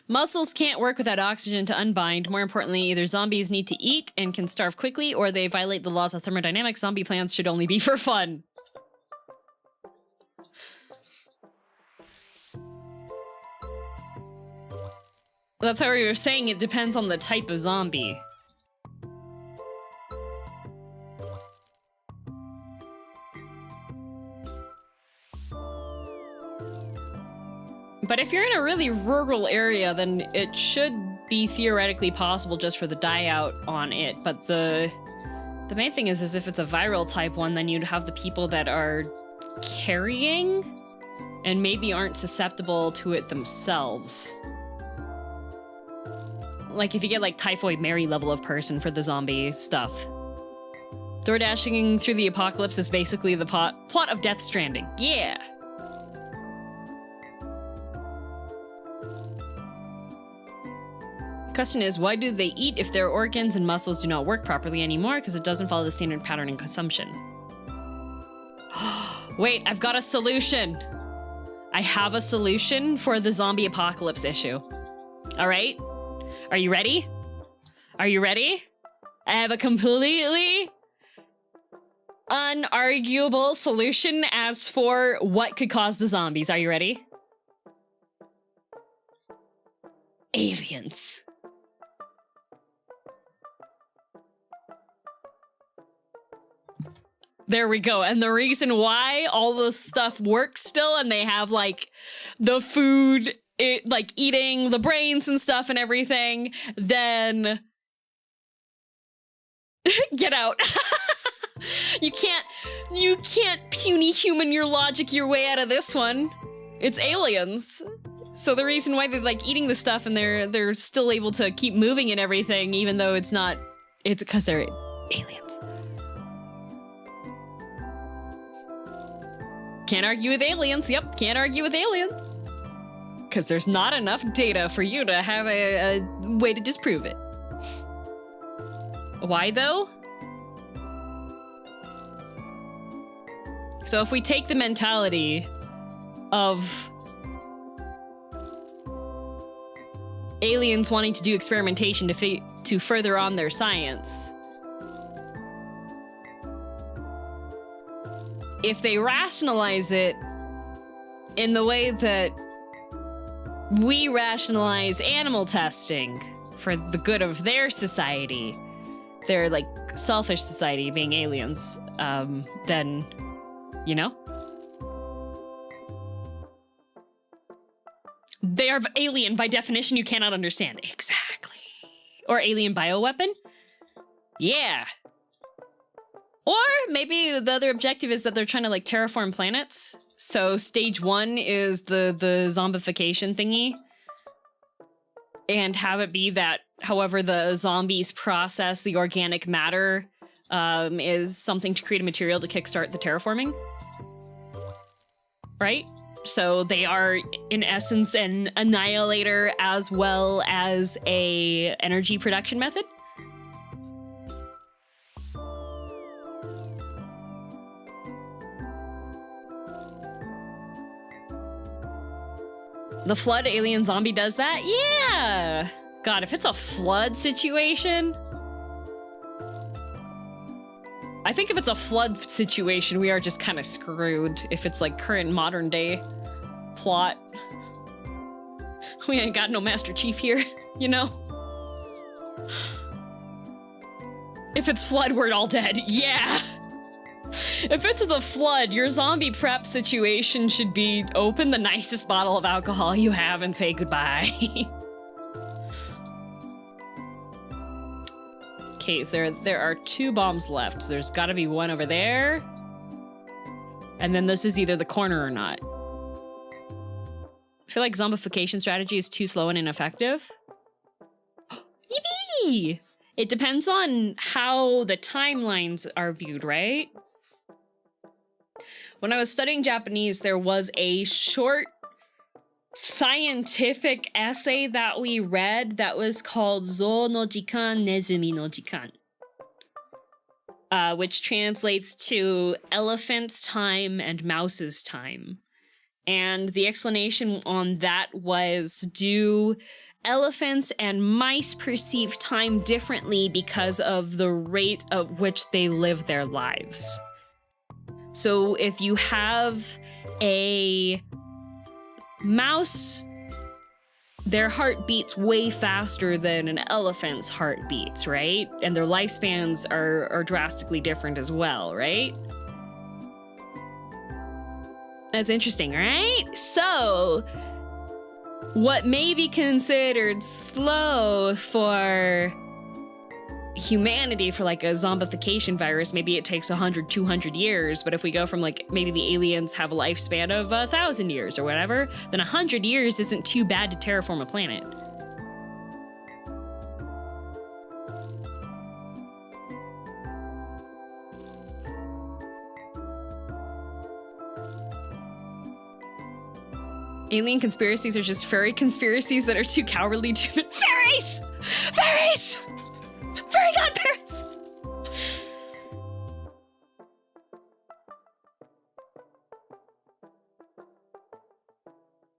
Muscles can't work without oxygen to unbind. More importantly, either zombies need to eat and can starve quickly, or they violate the laws of thermodynamics. Zombie plans should only be for fun. That's how we were saying it depends on the type of zombie. But if you're in a really rural area, then it should be theoretically possible just for the die out on it. But the main thing is if it's a viral type one, then you'd have the people that are carrying and maybe aren't susceptible to it themselves. Like if you get like Typhoid Mary level of person for the zombie stuff. DoorDashing through the apocalypse is basically the plot of Death Stranding. Yeah! Question is, why do they eat if their organs and muscles do not work properly anymore? Because it doesn't follow the standard pattern in consumption. Wait, I've got a solution. I have a solution for the zombie apocalypse issue. All right? Are you ready? Are you ready? I have a completely unarguable solution as for what could cause the zombies. Are you ready? Aliens. There we go. And the reason why all this stuff works still and they have like the food, like eating the brains and stuff and everything, then get out. You can't puny human your logic your way out of this one. It's aliens. So the reason why they're like eating the stuff and they're still able to keep moving and everything, even though it's because they're aliens. Can't argue with aliens. Yep, can't argue with aliens. Because there's not enough data for you to have a way to disprove it. Why though? So if we take the mentality of aliens wanting to do experimentation to further on their science, if they rationalize it in the way that we rationalize animal testing for the good of their society, their like selfish society being aliens, then, you know? They are alien by definition you cannot understand. Exactly. Or alien bioweapon? Yeah. Or maybe the other objective is that they're trying to like terraform planets. So stage 1 is the zombification thingy. And have it be that however the zombies process the organic matter is something to create a material to kickstart the terraforming. Right? So they are, in essence, an annihilator as well as a energy production method. The flood alien zombie does that? Yeah! God, if it's a flood situation... I think if it's a flood situation, we are just kind of screwed. If it's like current modern day plot. We ain't got no Master Chief here, you know? If it's flood, we're all dead. Yeah! If it's the flood, your zombie prep situation should be open the nicest bottle of alcohol you have and say goodbye. Okay, so there are 2 bombs left. So there's gotta be one over there. And then this is either the corner or not. I feel like zombification strategy is too slow and ineffective. Yippee! It depends on how the timelines are viewed, right? When I was studying Japanese, there was a short scientific essay that we read that was called Zo no Jikan, Nezumi no Jikan. Which translates to elephant's time and mouse's time. And the explanation on that was, do elephants and mice perceive time differently because of the rate at which they live their lives? So if you have a mouse, their heart beats way faster than an elephant's heart beats, right? And their lifespans are drastically different as well, right? That's interesting, right? So, what may be considered slow for humanity for like a zombification virus, maybe it takes 100, 200 years, but if we go from like, maybe the aliens have a lifespan of 1,000 years or whatever, then 100 years isn't too bad to terraform a planet. Alien conspiracies are just furry conspiracies that are too cowardly to... Fairies! Fairies! Fairy godparents!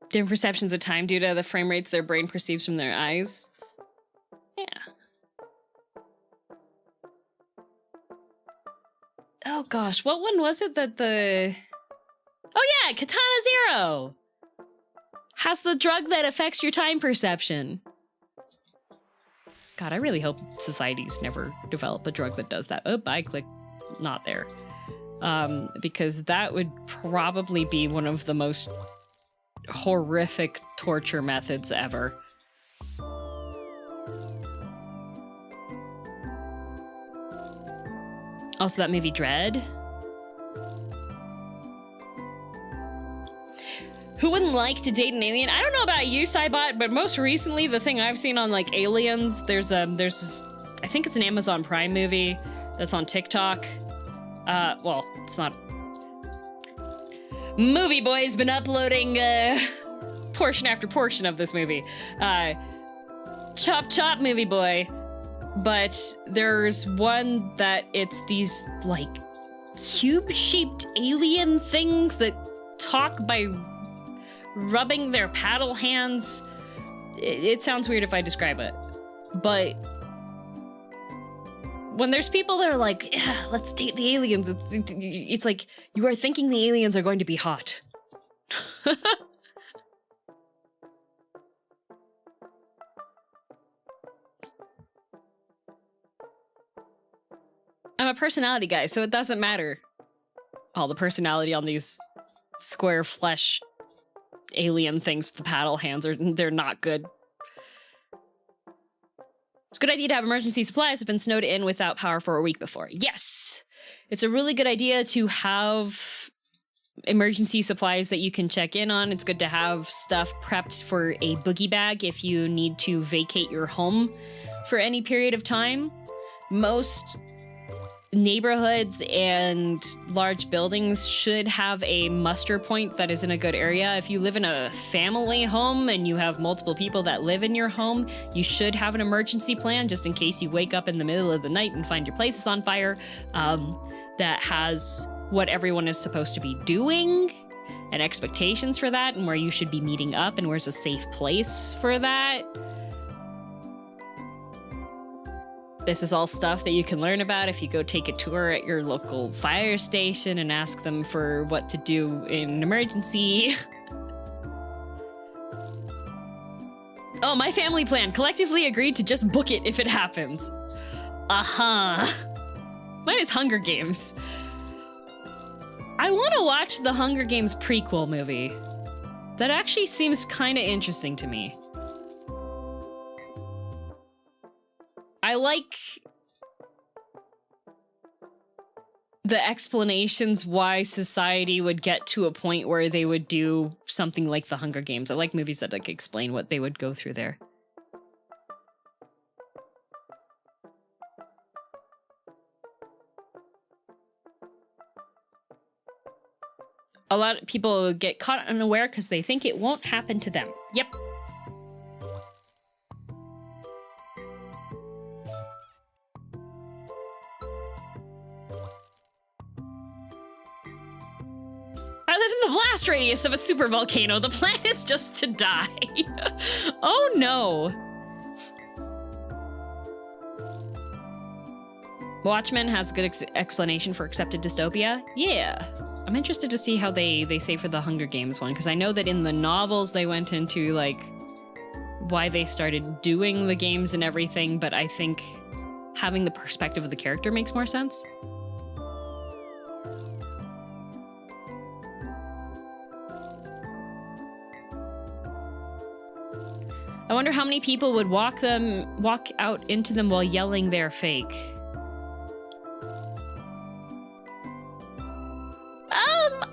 Different perceptions of time due to the frame rates their brain perceives from their eyes. Yeah. Oh gosh, what one was it that the... Oh yeah, Katana Zero! Has the drug that affects your time perception. God, I really hope societies never develop a drug that does that. Oh, I clicked not there. Because that would probably be one of the most horrific torture methods ever. Also, that movie Dread. Who wouldn't like to date an alien? I don't know about you, Cybot, but most recently, the thing I've seen on like aliens, there's this, I think it's an Amazon Prime movie that's on TikTok. Well, it's not. Movie Boy's been uploading portion after portion of this movie. Chop Chop Movie Boy. But there's one that it's these like cube-shaped alien things that talk by rubbing their paddle hands. It sounds weird if I describe it, but when there's people that are like, yeah, let's date the aliens, it's like you are thinking the aliens are going to be hot. I'm a personality guy, so it doesn't matter. All the personality on these square flesh alien things with the paddle hands they're not good. It's a good idea to have emergency supplies. Have been snowed in without power for a week before. Yes! It's a really good idea to have emergency supplies that you can check in on. It's good to have stuff prepped for a boogie bag if you need to vacate your home for any period of time. Most neighborhoods and large buildings should have a muster point that is in a good area. If you live in a family home and you have multiple people that live in your home, you should have an emergency plan just in case you wake up in the middle of the night and find your place is on fire, that has what everyone is supposed to be doing and expectations for that and where you should be meeting up and where's a safe place for that. This is all stuff that you can learn about if you go take a tour at your local fire station and ask them for what to do in an emergency. Oh, my family plan collectively agreed to just book it if it happens. Mine is Hunger Games. I want to watch the Hunger Games prequel movie. That actually seems kind of interesting to me. I like the explanations why society would get to a point where they would do something like the Hunger Games. I like movies that like explain what they would go through there. A lot of people get caught unaware because they think it won't happen to them. Yep. I live in the blast radius of a supervolcano. The plan is just to die. Oh no. Watchmen has a good explanation for accepted dystopia. Yeah. I'm interested to see how they say for the Hunger Games one, because I know that in the novels they went into like why they started doing the games and everything, but I think having the perspective of the character makes more sense. I wonder how many people would walk out into them while yelling they're fake.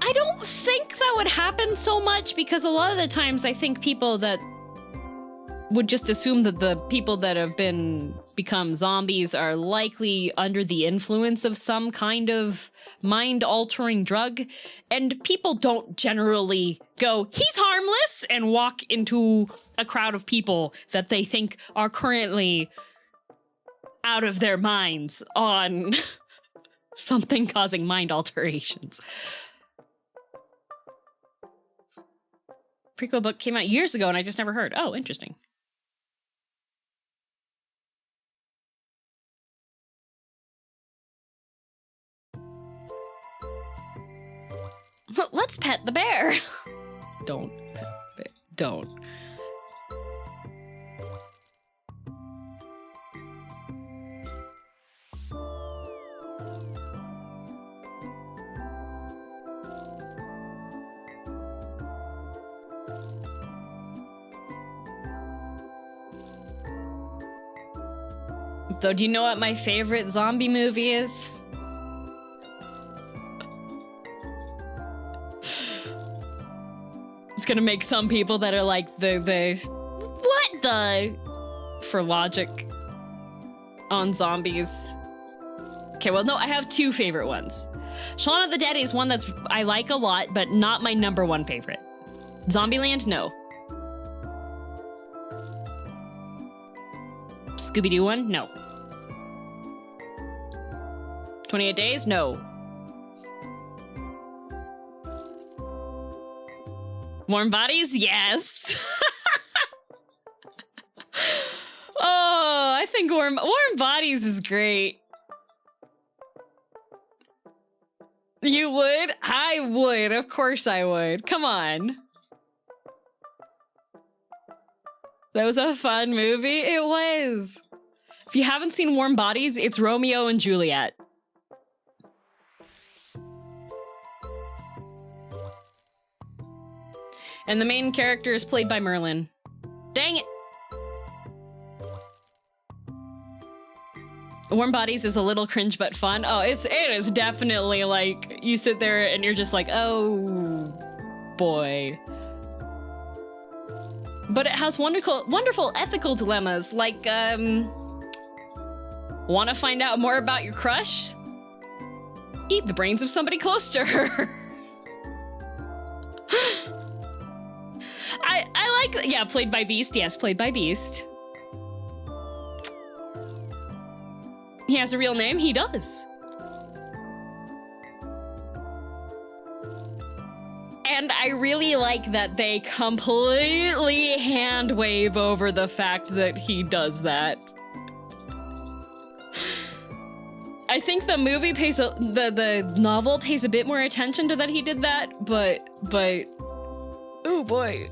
I don't think that would happen so much because a lot of the times I think people that would just assume that the people that have become zombies are likely under the influence of some kind of mind-altering drug, and people don't generally go, he's harmless, and walk into a crowd of people that they think are currently out of their minds on something causing mind alterations. Prequel book came out years ago and I just never heard. Oh, interesting. Let's pet the bear. Don't pet the bear. Don't. Though, do you know what my favorite zombie movie is? It's gonna make some people that are like what the for logic on zombies. Okay, well, no, I have two favorite ones. Shaun of the Dead is one that's I like a lot, but not my #1 favorite. Zombieland, no. Scooby-Doo one, no. 28 Days, no. Warm Bodies, yes. Oh, I think Warm Bodies is great. You would? I would. Of course I would. Come on. That was a fun movie. It was. If you haven't seen Warm Bodies, it's Romeo and Juliet. And the main character is played by Merlin. Dang it. Warm Bodies is a little cringe but fun. Oh, it is definitely like you sit there and you're just like, oh boy. But it has wonderful ethical dilemmas, like want to find out more about your crush? Eat the brains of somebody close to her. I like, yeah, played by Beast. Yes, played by Beast. He has a real name? He does. And I really like that they completely hand wave over the fact that he does that. I think the movie pays the novel pays a bit more attention to that he did that, but oh boy.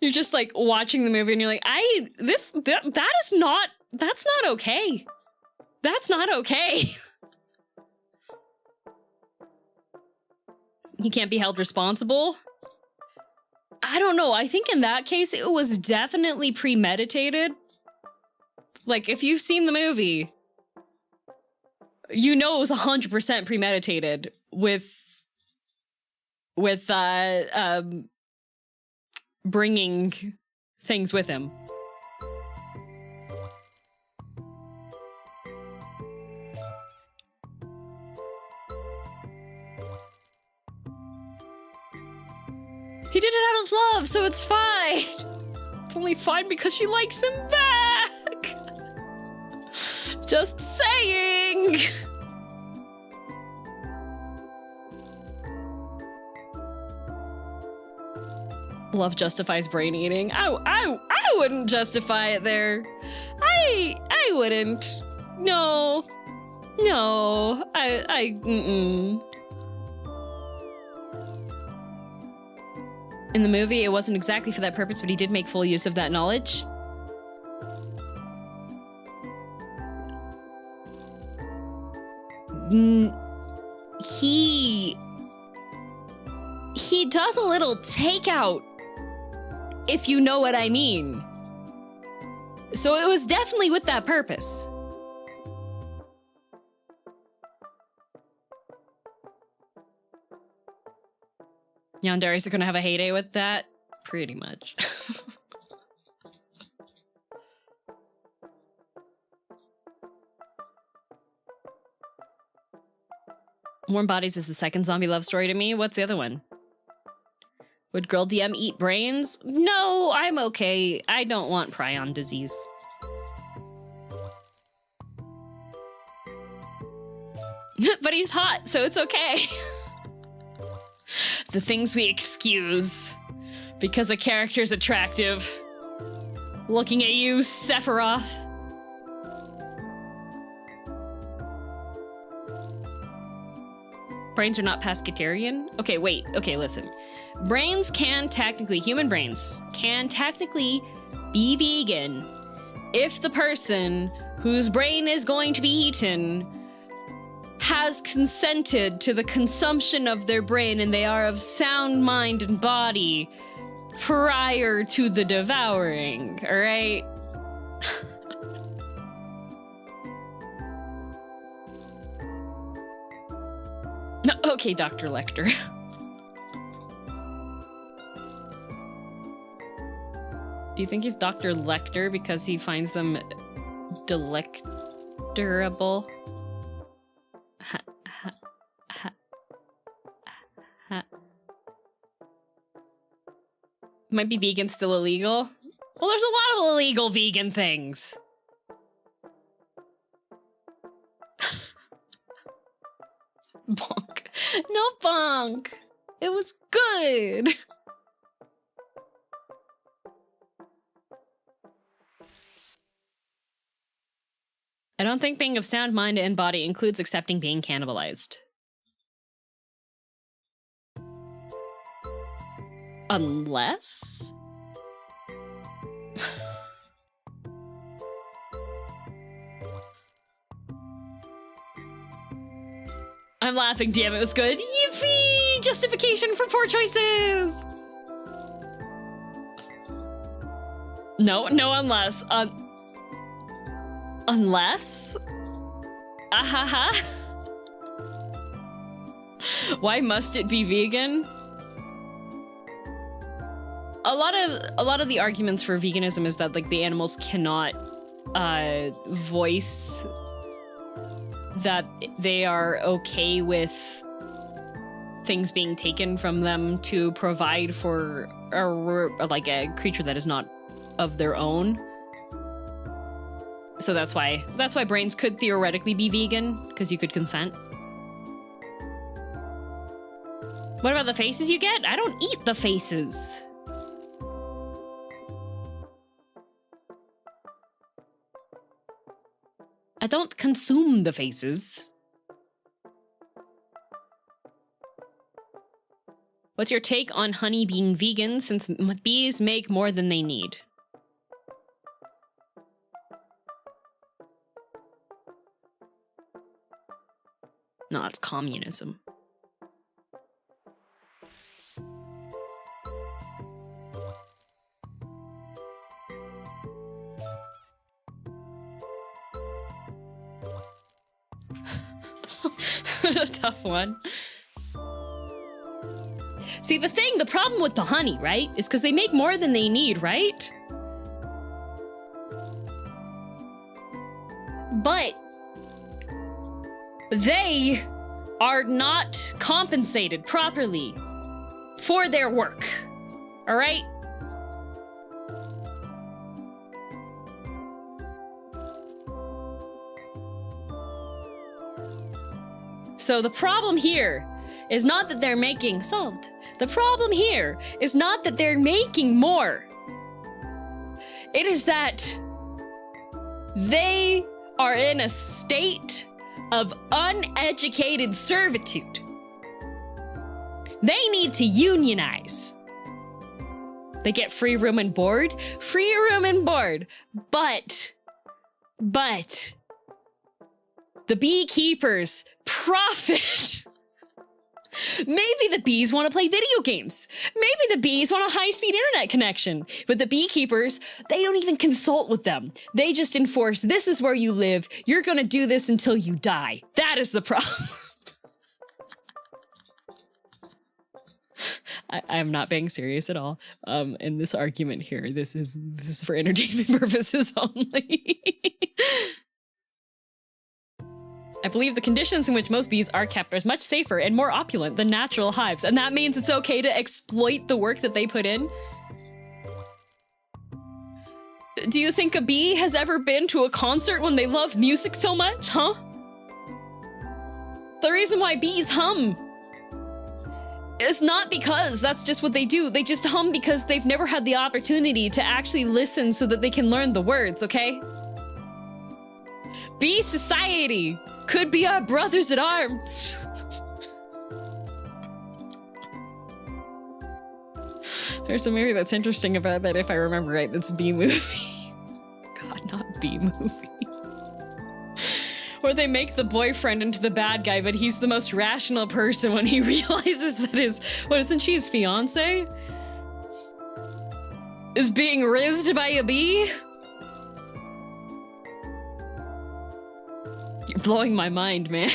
You're just like watching the movie and you're like, that's not okay. That's not okay. He can't be held responsible. I don't know. I think in that case, it was definitely premeditated. Like, if you've seen the movie, you know it was 100% premeditated with bringing things with him. He did it out of love, so it's fine. It's only fine because she likes him back. Just saying. Love justifies brain eating. I wouldn't justify it there. I wouldn't. No. Mm-mm. In the movie, it wasn't exactly for that purpose, but he did make full use of that knowledge. He does a little takeout, if you know what I mean. So it was definitely with that purpose. Yandaris are gonna have a heyday with that? Pretty much. Warm Bodies is the second zombie love story to me. What's the other one? Would girldm eat brains? No, I'm okay. I don't want prion disease. But he's hot, so it's okay. The things we excuse because a character's attractive. Looking at you, Sephiroth. Brains are not pescatarian? Okay, wait. Okay, listen. Brains can technically, human brains can technically be vegan if the person whose brain is going to be eaten has consented to the consumption of their brain and they are of sound mind and body prior to the devouring, all right? Okay, Dr. Lecter. Do you think he's Dr. Lecter because he finds them delectable? Might be vegan still illegal? Well, there's a lot of illegal vegan things. Bonk. No bonk. It was good. I don't think being of sound mind and body includes accepting being cannibalized. Unless? I'm laughing, damn, it was good. Yippee! Justification for poor choices! No, unless. Unless? Ahaha. Why must it be vegan? A lot of the arguments for veganism is that like the animals cannot voice that they are okay with things being taken from them to provide for a creature that is not of their own. So that's why brains could theoretically be vegan, because you could consent. What about the faces you get? I don't eat the faces. I don't consume the faces. What's your take on honey being vegan since bees make more than they need? No, it's communism. A tough one. See, the problem with the honey, right, is because they make more than they need, right? But they are not compensated properly for their work, all right? So the problem here is not that they're making solved. The problem here is not that they're making more. It is that they are in a state of uneducated servitude. They need to unionize. They get free room and board, but the beekeepers profit. Maybe the bees want to play video games. Maybe the bees want a high-speed internet connection. But the beekeepers, they don't even consult with them. They just enforce, this is where you live. You're gonna do this until you die. That is the problem. I'm not being serious at all. In this argument here, this is for entertainment purposes only. I believe the conditions in which most bees are kept are much safer and more opulent than natural hives, and that means it's okay to exploit the work that they put in. Do you think a bee has ever been to a concert when they love music so much, huh? The reason why bees hum is not because that's just what they do. They just hum because they've never had the opportunity to actually listen so that they can learn the words, okay? Bee society could be our brothers at arms. There's a movie that's interesting about that, if I remember right, that's Bee Movie. God, not Bee Movie. Where they make the boyfriend into the bad guy, but he's the most rational person when he realizes that isn't she his fiance? Is being rizzed by a bee? You're blowing my mind, man.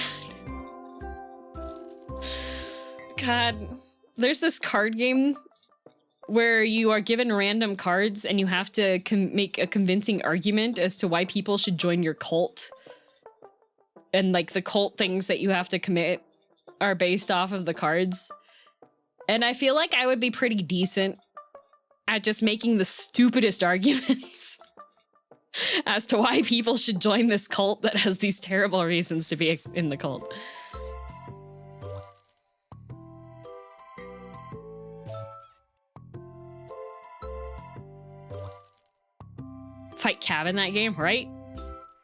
God, there's this card game where you are given random cards and you have to make a convincing argument as to why people should join your cult. And like the cult things that you have to commit are based off of the cards. And I feel like I would be pretty decent at just making the stupidest arguments as to why people should join this cult that has these terrible reasons to be in the cult. Fight Cab in that game, right?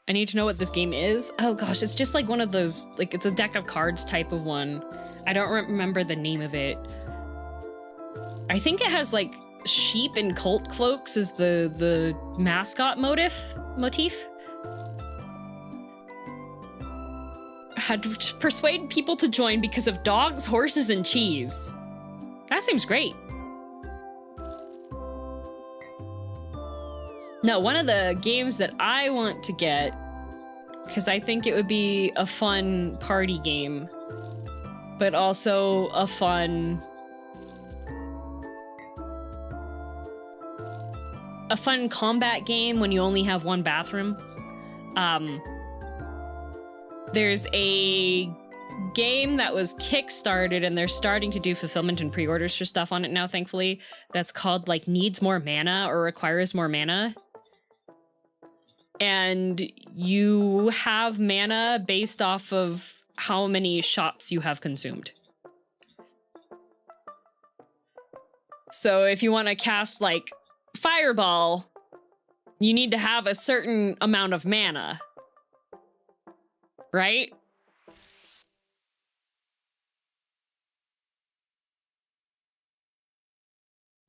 I need to know what this game is. Oh gosh, it's just like one of those, like it's a deck of cards type of one. I don't remember the name of it. I think it has like sheep and cult cloaks as the mascot motif. Had to persuade people to join because of dogs, horses, and cheese. That seems great. No, one of the games that I want to get, because I think it would be a fun party game, but also a fun combat game when you only have one bathroom. There's a game that was kickstarted and they're starting to do fulfillment and pre-orders for stuff on it now, thankfully, that's called like Needs More Mana or Requires More Mana. And you have mana based off of how many shots you have consumed. So if you want to cast like Fireball, you need to have a certain amount of mana, right?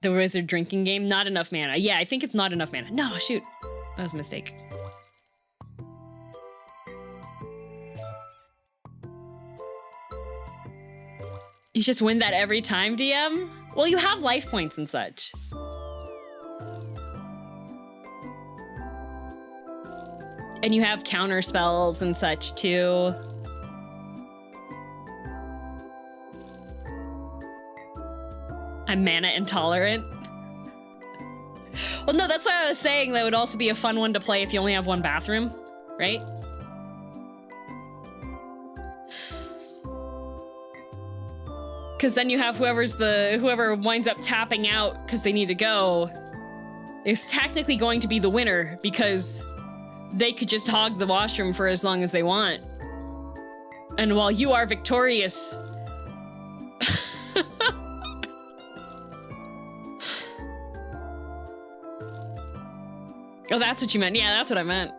The wizard drinking game, not enough mana. Yeah, I think it's not enough mana. No, shoot, that was a mistake. You just win that every time, DM? Well, you have life points and such. And you have counter spells and such, too. I'm mana intolerant. Well, no, that's why I was saying that would also be a fun one to play if you only have one bathroom, right? Because then you have whoever winds up tapping out because they need to go is technically going to be the winner because they could just hog the washroom for as long as they want. And while you are victorious... Oh, that's what you meant. Yeah, that's what I meant.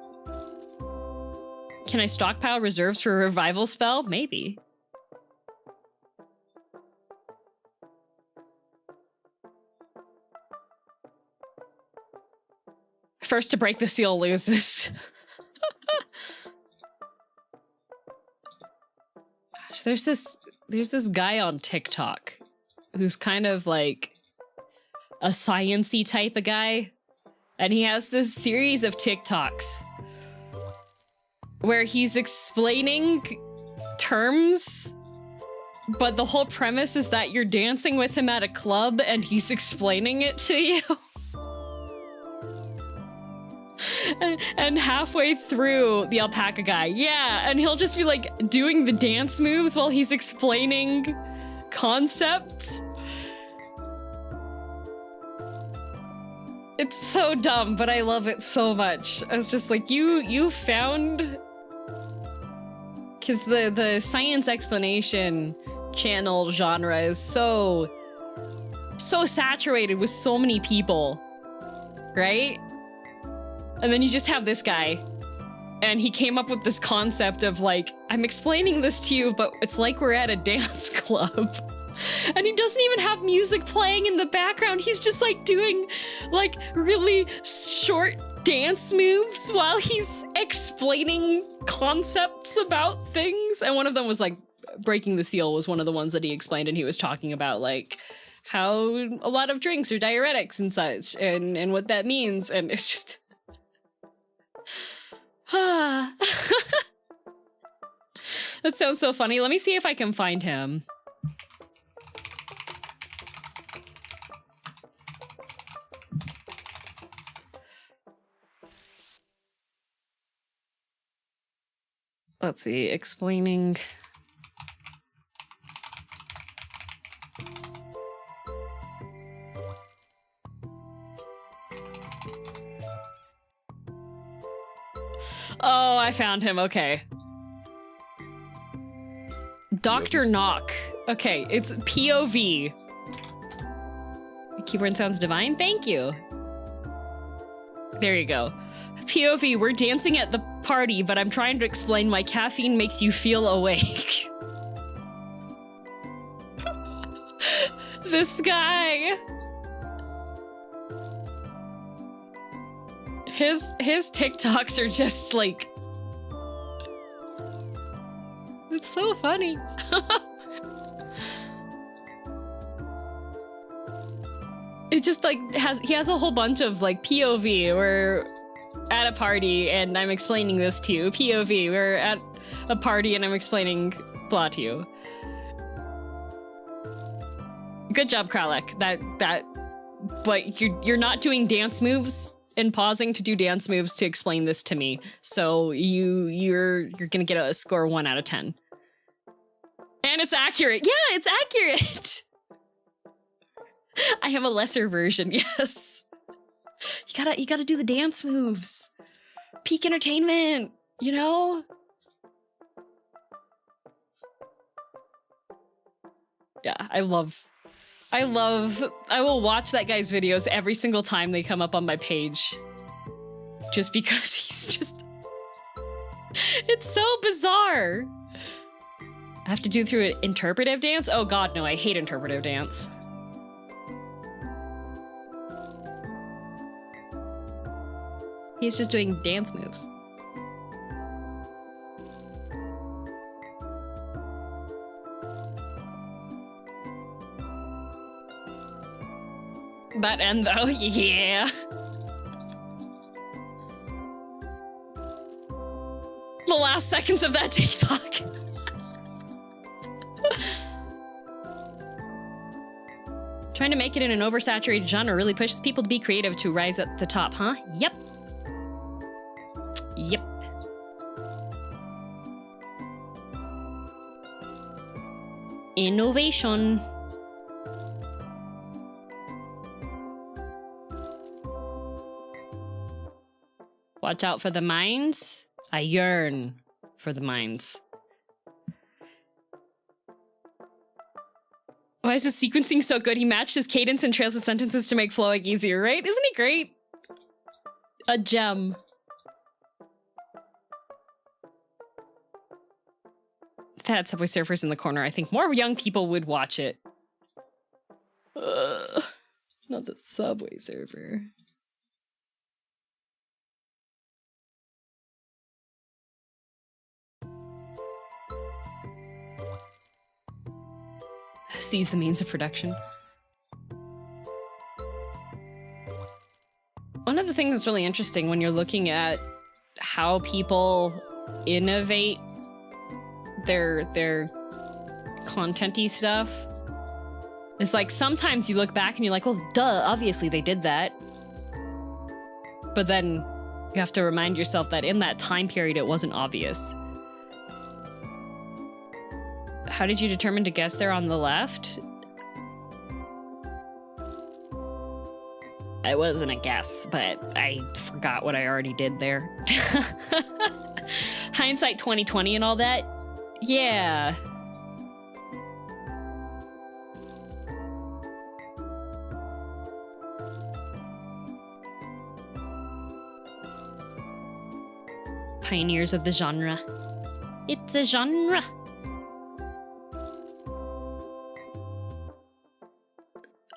Can I stockpile reserves for a revival spell? Maybe. First to break the seal loses. Gosh, there's this guy on TikTok who's kind of like a science-y type of guy. And he has this series of TikToks where he's explaining terms, but the whole premise is that you're dancing with him at a club and he's explaining it to you. And halfway through, the alpaca guy, yeah, and he'll just be like doing the dance moves while he's explaining concepts. It's so dumb, but I love it so much. I was just like, you found... Because the science explanation channel genre is so saturated with so many people, right? And then you just have this guy, and he came up with this concept of like, I'm explaining this to you, but it's like we're at a dance club. And he doesn't even have music playing in the background. He's just like doing like really short dance moves while he's explaining concepts about things. And one of them was like breaking the seal was one of the ones that he explained, and he was talking about like how a lot of drinks are diuretics and such and what that means. And it's just that sounds so funny. Let me see if I can find him. let's see, explaining. Oh, I found him. Okay. Dr. Knock. Okay, it's POV. Keyboard sounds divine. Thank you. There you go. POV, we're dancing at the party, but I'm trying to explain why caffeine makes you feel awake. This guy. His TikToks are just like, it's so funny. It just like he has a whole bunch of like POV. We're at a party and I'm explaining this to you. POV, we're at a party and I'm explaining blah to you. Good job, Kralek. But you're not doing dance moves and pausing to do dance moves to explain this to me. So you're gonna get a score 1 out of 10. And it's accurate. Yeah, it's accurate. I have a lesser version, yes. You gotta do the dance moves. Peak entertainment, you know? Yeah, I will watch that guy's videos every single time they come up on my page. Just because he's just... It's so bizarre. I have to do through an interpretive dance? Oh god, no, I hate interpretive dance. He's just doing dance moves. That end though, yeah. The last seconds of that TikTok. Trying to make it in an oversaturated genre really pushes people to be creative to rise at the top, huh? Yep. Yep. Innovation. Watch out for the mines. I yearn for the mines. Why is his sequencing so good? He matched his cadence and trails his sentences to make flowing easier, right? Isn't he great? A gem. If that had Subway Surfers in the corner, I think more young people would watch it. Not the Subway Surfer. Sees the means of production. One of the things that's really interesting when you're looking at how people innovate their content-y stuff is like sometimes you look back and you're like, well, duh, obviously they did that. But then you have to remind yourself that in that time period it wasn't obvious. How did you determine to guess there on the left? It wasn't a guess, but I forgot what I already did there. Hindsight 2020 and all that? Yeah. Pioneers of the genre. It's a genre.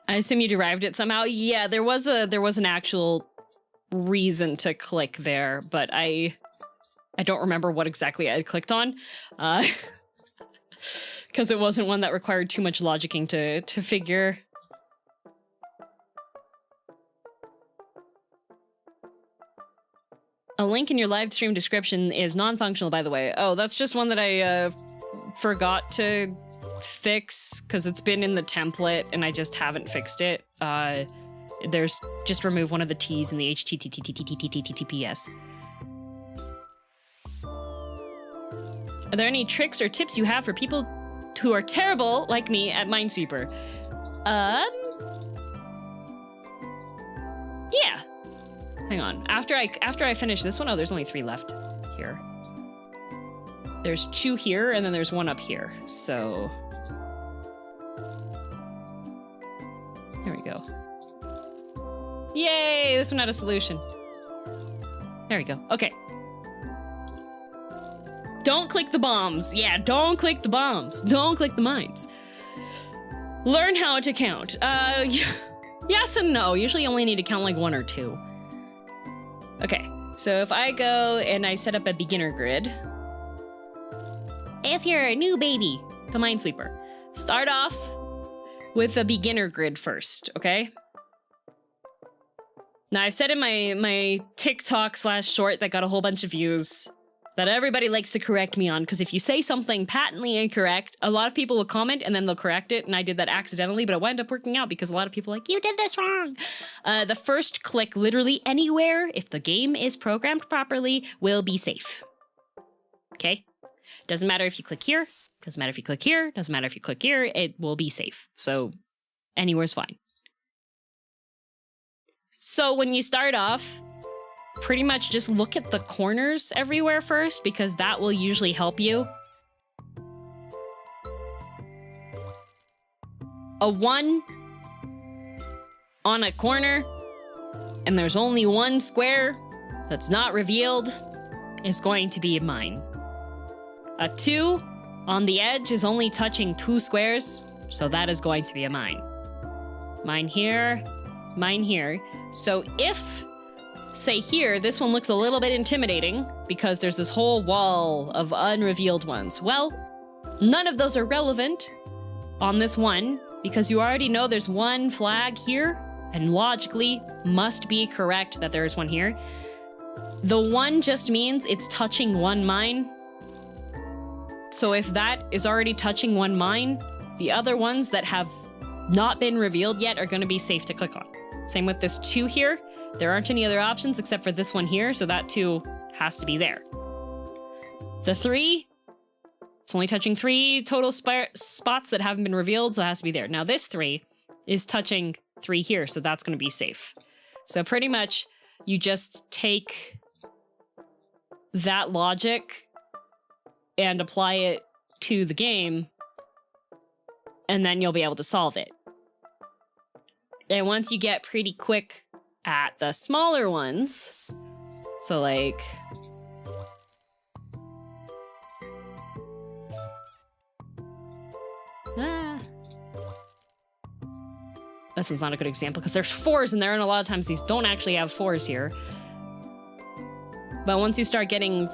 I assume you derived it somehow. Yeah, there was an actual reason to click there, but I don't remember what exactly I had clicked on, because it wasn't one that required too much logicking to figure. A link in your live stream description is non-functional, by the way. Oh, that's just one that I forgot to fix because it's been in the template and I just haven't fixed it. There's just remove one of the T's in the HTTPS. Are there any tricks or tips you have for people who are terrible like me at Minesweeper? Yeah. Hang on. After I finish this one, oh, there's only 3 left here. There's 2 here, and then there's 1 up here. So here we go. Yay! This one had a solution. There we go. Okay. Don't click the bombs. Yeah, don't click the bombs. Don't click the mines. Learn how to count. Yes and no. Usually you only need to count like 1 or 2. Okay, so if I go and I set up a beginner grid. If you're a new baby to Minesweeper, start off with a beginner grid first, okay? Now I've said in my TikTok /short that got a whole bunch of views that everybody likes to correct me on, because if you say something patently incorrect, a lot of people will comment and then they'll correct it, and I did that accidentally, but it wound up working out because a lot of people are like, you did this wrong. The first click literally anywhere, if the game is programmed properly, will be safe. Okay? Doesn't matter if you click here, doesn't matter if you click here, doesn't matter if you click here, it will be safe. So anywhere's fine. So when you start off, pretty much just look at the corners everywhere first, because that will usually help you. A 1 on a corner, and there's only 1 square that's not revealed, is going to be mine. A 2 on the edge is only touching 2 squares, so that is going to be a mine. Mine here, mine here. So if, say here, this one looks a little bit intimidating because there's this whole wall of unrevealed ones. Well, none of those are relevant on this one because you already know there's 1 flag here and logically must be correct that there is 1 here. The 1 just means it's touching 1 mine. So if that is already touching 1 mine, the other ones that have not been revealed yet are going to be safe to click on. Same with this 2 here. There aren't any other options except for this one here, so that 2 has to be there. The 3, it's only touching 3 total spots that haven't been revealed, so it has to be there. Now this 3 is touching 3 here, so that's going to be safe. So pretty much you just take that logic and apply it to the game, and then you'll be able to solve it. And once you get pretty quick at the smaller ones, so like this one's not a good example because there's 4s in there, and a lot of times these don't actually have 4s here. But once you start getting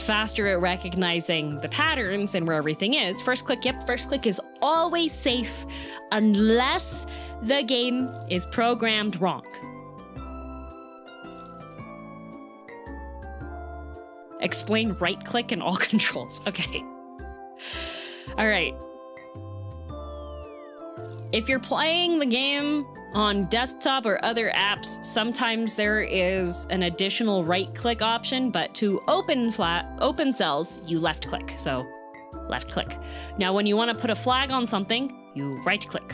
faster at recognizing the patterns and where everything is, first click, yep, first click is always safe unless the game is programmed wrong. Explain right click and all controls. Okay. All right. If you're playing the game on desktop or other apps, sometimes there is an additional right-click option, but to open cells, you left-click, so left-click. Now, when you want to put a flag on something, you right-click.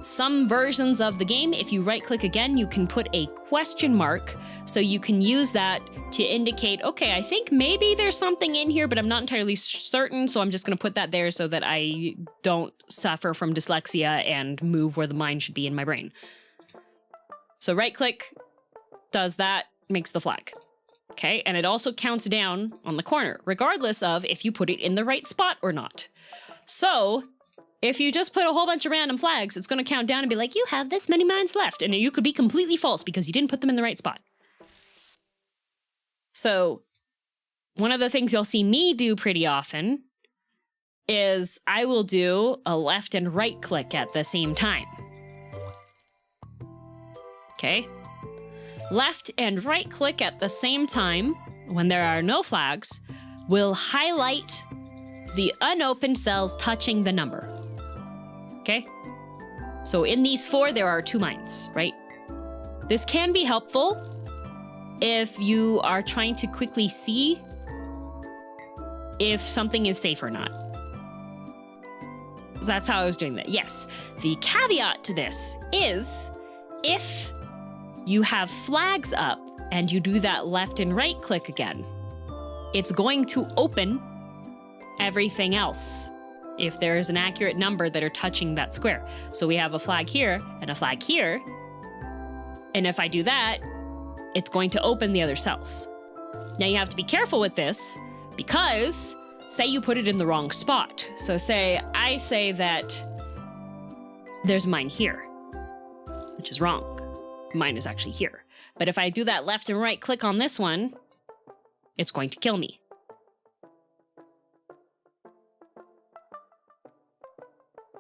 Some versions of the game, if you right-click again, you can put a question mark, so you can use that to indicate, okay, I think maybe there's something in here, but I'm not entirely certain, so I'm just going to put that there so that I don't suffer from dyslexia and move where the mind should be in my brain. So right-click does that, makes the flag. Okay, and it also counts down on the corner, regardless of if you put it in the right spot or not. So if you just put a whole bunch of random flags, it's going to count down and be like, you have this many mines left, and you could be completely false because you didn't put them in the right spot. So one of the things you'll see me do pretty often is I will do a left and right click at the same time. Okay? Left and right click at the same time, when there are no flags, will highlight the unopened cells touching the number. Okay? So in these 4, there are 2 mines, right? This can be helpful if you are trying to quickly see if something is safe or not. So that's how I was doing that. Yes, the caveat to this is if you have flags up and you do that left and right click again, it's going to open everything else if there is an accurate number that are touching that square. So we have a flag here and a flag here. And if I do that, it's going to open the other cells. Now you have to be careful with this because say you put it in the wrong spot. So I say that there's mine here, which is wrong. Mine is actually here. But if I do that left and right click on this one, it's going to kill me.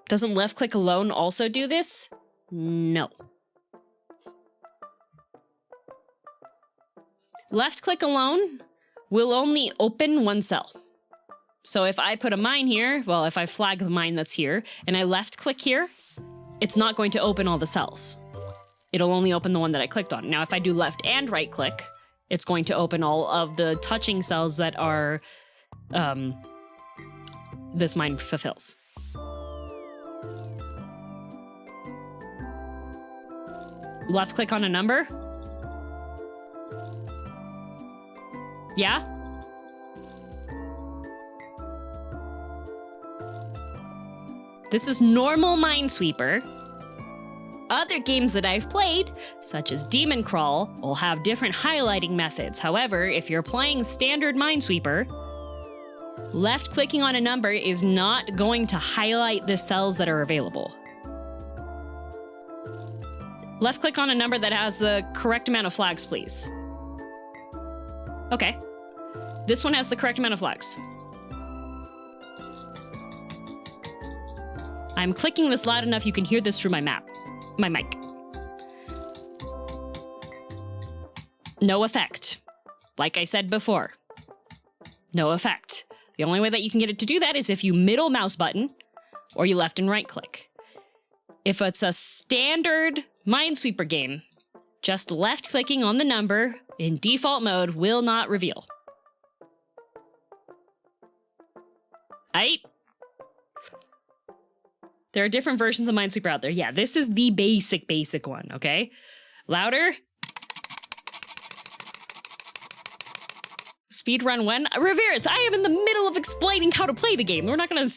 Doesn't left click alone also do this? No. Left click alone will only open one cell. So if I put a mine here, well, if I flag the mine that's here and I left click here, it's not going to open all the cells. It'll only open the one that I clicked on. Now, if I do left and right click, it's going to open all of the touching cells that are this mine fulfills. Left click on a number. Yeah? This is normal Minesweeper. Other games that I've played, such as Demon Crawl, will have different highlighting methods. However, if you're playing standard Minesweeper, left-clicking on a number is not going to highlight the cells that are available. Left-click on a number that has the correct amount of flags, please. Okay. This one has the correct amount of flags. I'm clicking this loud enough you can hear this through my mic. No effect. Like I said before, no effect. The only way that you can get it to do that is if you middle mouse button or you left and right click. If it's a standard Minesweeper game, just left clicking on the number in default mode will not reveal. Aight? There are different versions of Minesweeper out there. Yeah, this is the basic one, okay? Louder. Speedrun when? Reverse, I am in the middle of explaining how to play the game. We're not gonna...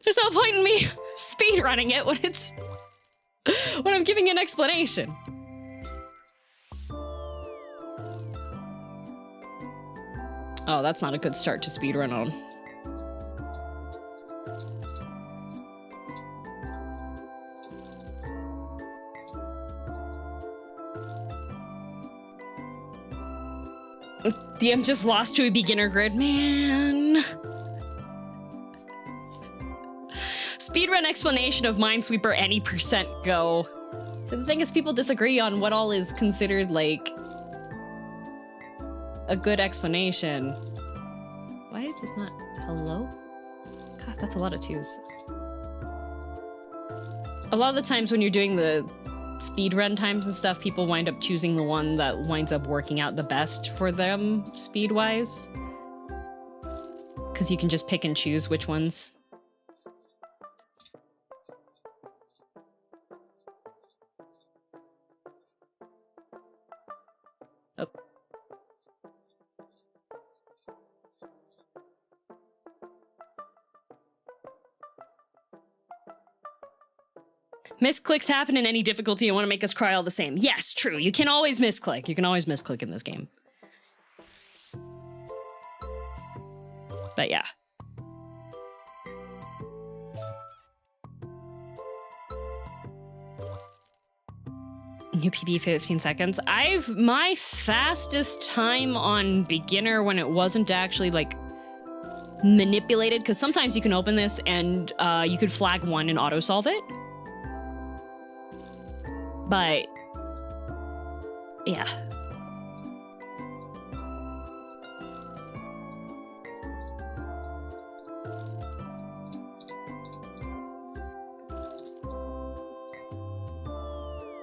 There's no point in me speedrunning it when I'm giving an explanation. Oh, that's not a good start to speedrun on. DM just lost to a beginner grid, man. Speedrun explanation of Minesweeper any percent go. So the thing is, people disagree on what all is considered like a good explanation. Why is this not hello? God, that's a lot of twos. A lot of the times when you're doing the speedrun times and stuff, people wind up choosing the one that winds up working out the best for them speed-wise. Because you can just pick and choose which ones. Oh. Misclicks happen in any difficulty and want to make us cry all the same. Yes, true. You can always misclick. You can always misclick in this game. But yeah. New PB 15 seconds. My fastest time on beginner when it wasn't actually like manipulated, because sometimes you can open this and you could flag one and auto solve it. But yeah.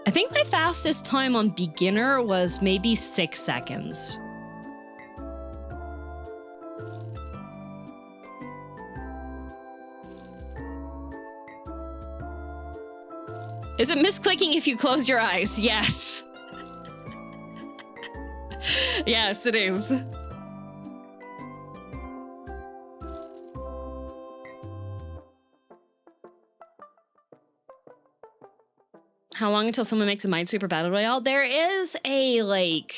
I think my fastest time on beginner was maybe 6 seconds. Is it misclicking if you close your eyes? Yes. Yes, it is. How long until someone makes a Minesweeper Battle Royale? There is a, like...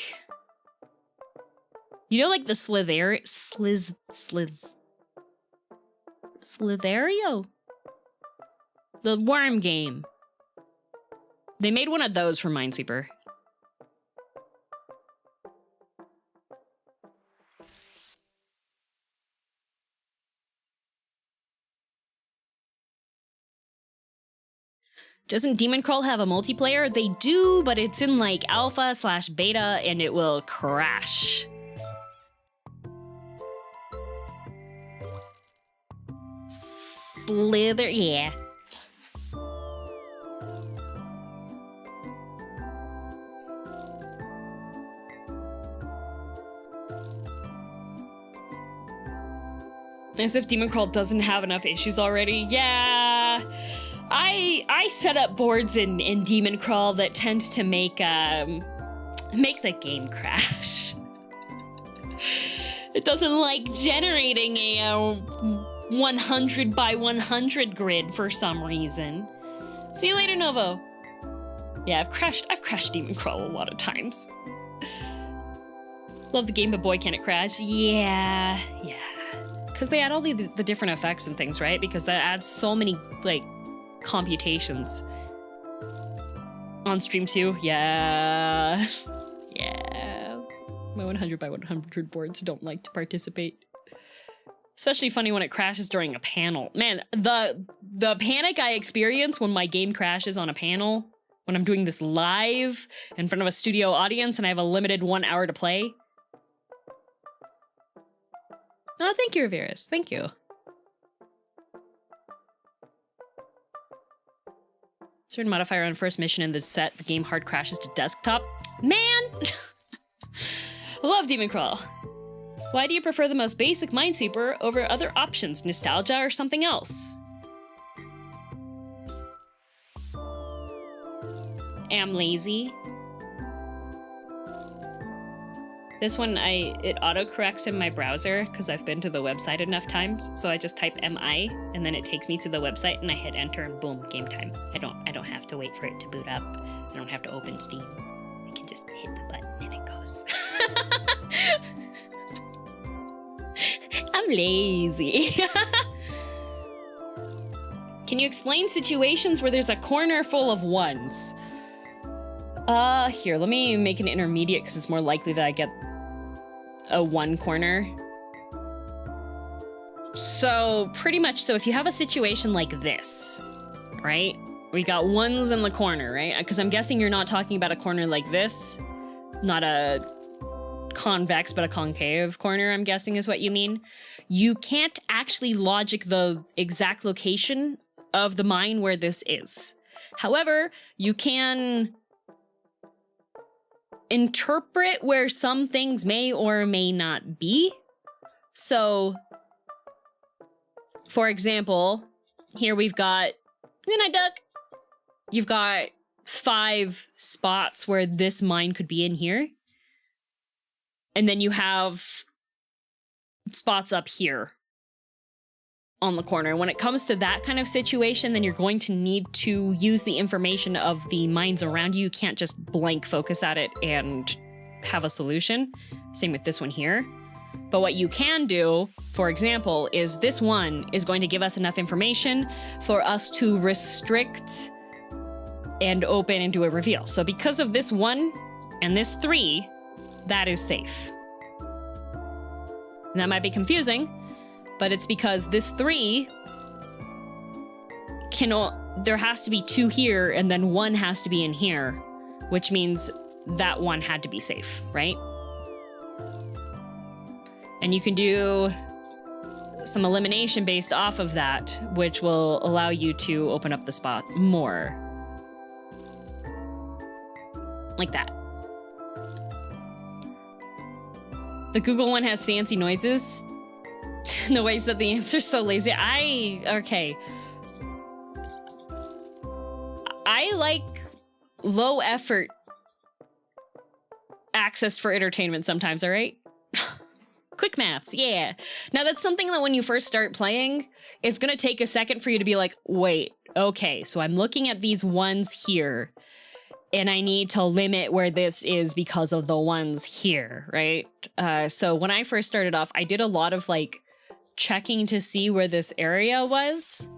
You know, like the Slitherio? The worm game. They made one of those for Minesweeper. Doesn't Demon Crawl have a multiplayer? They do, but it's in like alpha/beta and it will crash. Slither, yeah. As if Demon Crawl doesn't have enough issues already. Yeah. I set up boards in Demon Crawl that tend to make the game crash. It doesn't like generating a 100 by 100 grid for some reason. See you later, Novo. Yeah, I've crashed Demon Crawl a lot of times. Love the game, but boy, can it crash. Yeah. Because they add all the different effects and things, right? Because that adds so many, like, computations. On stream too? Yeah. Yeah. My 100 by 100 boards don't like to participate. Especially funny when it crashes during a panel. Man, the panic I experience when my game crashes on a panel, when I'm doing this live in front of a studio audience and I have a limited 1 hour to play. Oh, thank you, Ravirus. Thank you. Certain modifier on first mission in the set, the game hard crashes to desktop. Man! I love Demon Crawl. Why do you prefer the most basic Minesweeper over other options? Nostalgia or something else? Am lazy. This one, it autocorrects in my browser because I've been to the website enough times. So I just type MI and then it takes me to the website and I hit enter and boom, game time. I don't have to wait for it to boot up. I don't have to open Steam. I can just hit the button and it goes. I'm lazy. Can you explain situations where there's a corner full of ones? Here, let me make an intermediate because it's more likely that I get a one corner. So pretty much, so if you have a situation like this, right? We got ones in the corner, right? Because I'm guessing you're not talking about a corner like this. Not a convex, but a concave corner, I'm guessing is what you mean. You can't actually logic the exact location of the mine where this is. However, you can interpret where some things may or may not be. So, for example, here we've got, good night, duck. You've got 5 spots where this mine could be in here. And then you have spots up here on the corner. When it comes to that kind of situation, then you're going to need to use the information of the mines around you. You can't just blank focus at it and have a solution. Same with this one here. But what you can do, for example, is this one is going to give us enough information for us to restrict and open and do a reveal. So because of this 1 and this 3, that is safe. And that might be confusing, but it's because this 3 there has to be 2 here and then 1 has to be in here, which means that 1 had to be safe, right? And you can do some elimination based off of that, which will allow you to open up the spot more. Like that. The Google one has fancy noises. The ways that the answer's so lazy. Okay. I like low effort access for entertainment sometimes, all right? Quick maths, yeah. Now that's something that when you first start playing, it's gonna take a second for you to be like, wait, okay, so I'm looking at these ones here, and I need to limit where this is because of the ones here, right? So when I first started off, I did a lot of like checking to see where this area was,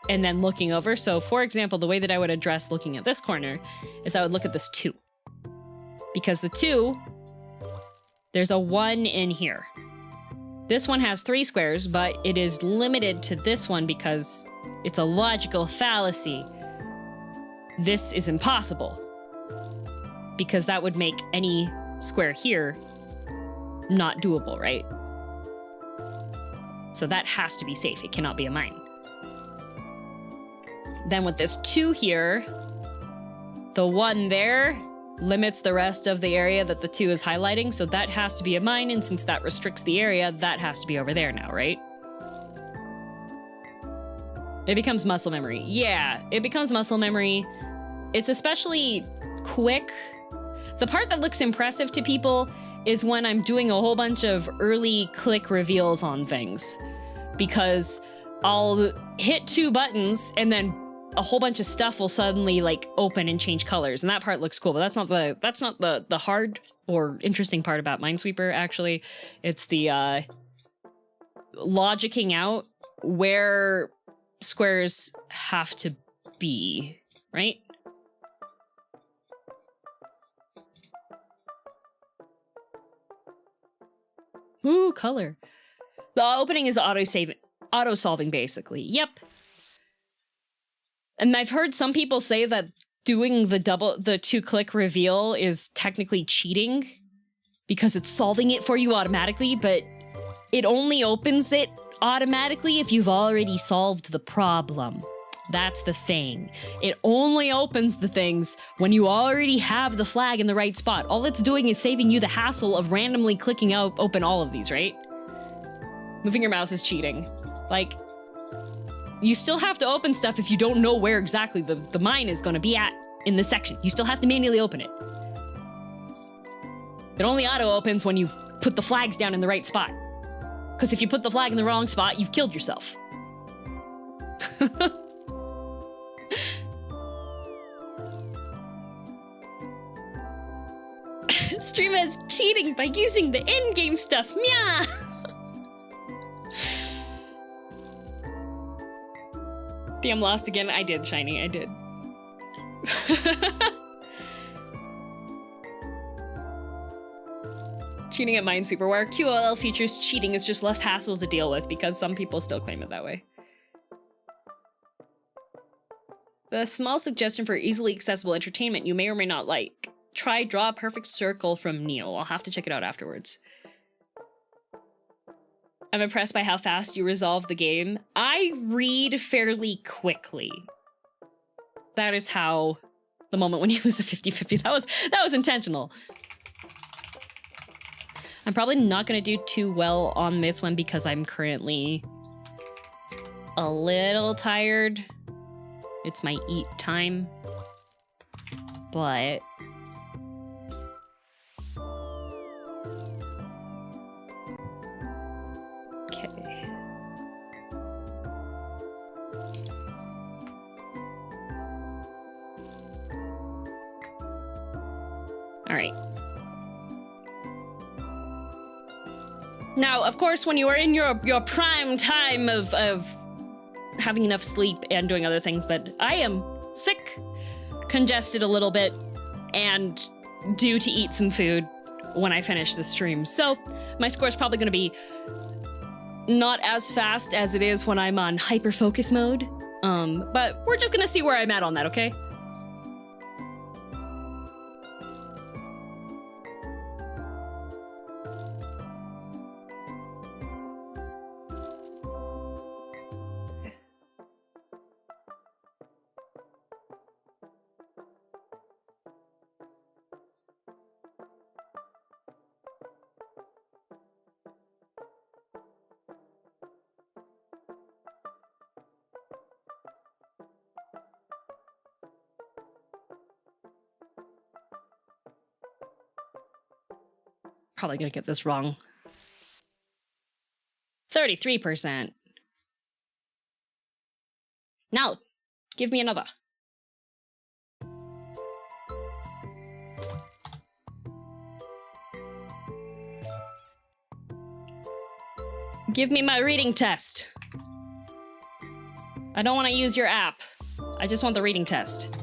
and then looking over. So for example, the way that I would address looking at this corner is I would look at this 2. Because the 2, there's a 1 in here. This one has 3 squares, but it is limited to this one because it's a logical fallacy. This is impossible. Because that would make any square here not doable, right? So that has to be safe. It cannot be a mine. Then with this 2 here, the 1 there limits the rest of the area that the 2 is highlighting, so that has to be a mine, and since that restricts the area, that has to be over there now, right? It becomes muscle memory. Yeah, it becomes muscle memory. It's especially quick. The part that looks impressive to people is when I'm doing a whole bunch of early click reveals on things, because I'll hit 2 buttons and then a whole bunch of stuff will suddenly like open and change colors, and that part looks cool. But that's not the hard or interesting part about Minesweeper. Actually, it's the logicking out where squares have to be, right? Ooh, color. The opening is auto-solving basically. Yep. And I've heard some people say that doing the 2-click reveal is technically cheating because it's solving it for you automatically, but it only opens it automatically if you've already solved the problem. That's the thing. It only opens the things when you already have the flag in the right spot. All it's doing is saving you the hassle of randomly clicking out open all of these, right? Moving your mouse is cheating. Like, you still have to open stuff if you don't know where exactly the mine is going to be at in the section. You still have to manually open it. It only auto-opens when you've put the flags down in the right spot. Because if you put the flag in the wrong spot, you've killed yourself. Stream is cheating by using the in-game stuff. Meow. Damn, lost again. I did, Shiny. I did. Cheating at Minesweeper, where QLL features cheating is just less hassle to deal with because some people still claim it that way. A small suggestion for easily accessible entertainment you may or may not like. Try Draw a Perfect Circle from Neo. I'll have to check it out afterwards. I'm impressed by how fast you resolve the game. I read fairly quickly. That is how the moment when you lose a 50-50, that was intentional. I'm probably not gonna do too well on this one because I'm currently a little tired. It's my eat time. But okay. All right. Now, of course, when you are in your prime time of having enough sleep and doing other things, but I am sick, congested a little bit, and due to eat some food when I finish the stream. So my score is probably going to be not as fast as it is when I'm on hyper focus mode. But we're just going to see where I'm at on that, okay? Probably gonna get this wrong. 33%. Now, give me another. Give me my reading test. I don't want to use your app. I just want the reading test.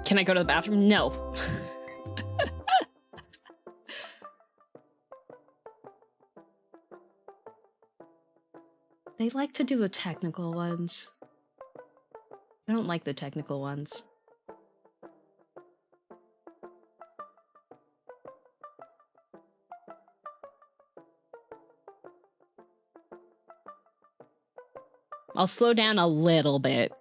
Can I go to the bathroom? No. They like to do the technical ones. I don't like the technical ones. I'll slow down a little bit.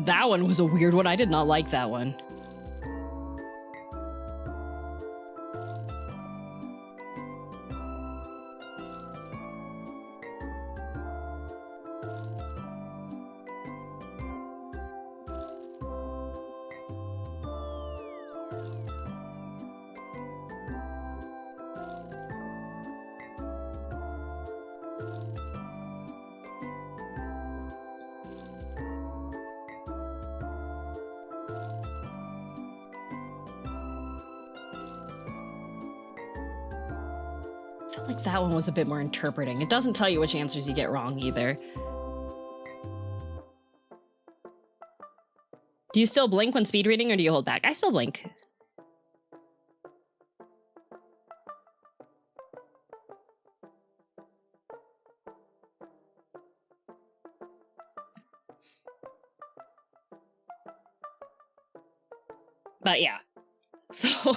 That one was a weird one. I did not like that one. Like that one was a bit more interpreting. It doesn't tell you which answers you get wrong either. Do you still blink when speed reading or do you hold back? I still blink. But yeah, so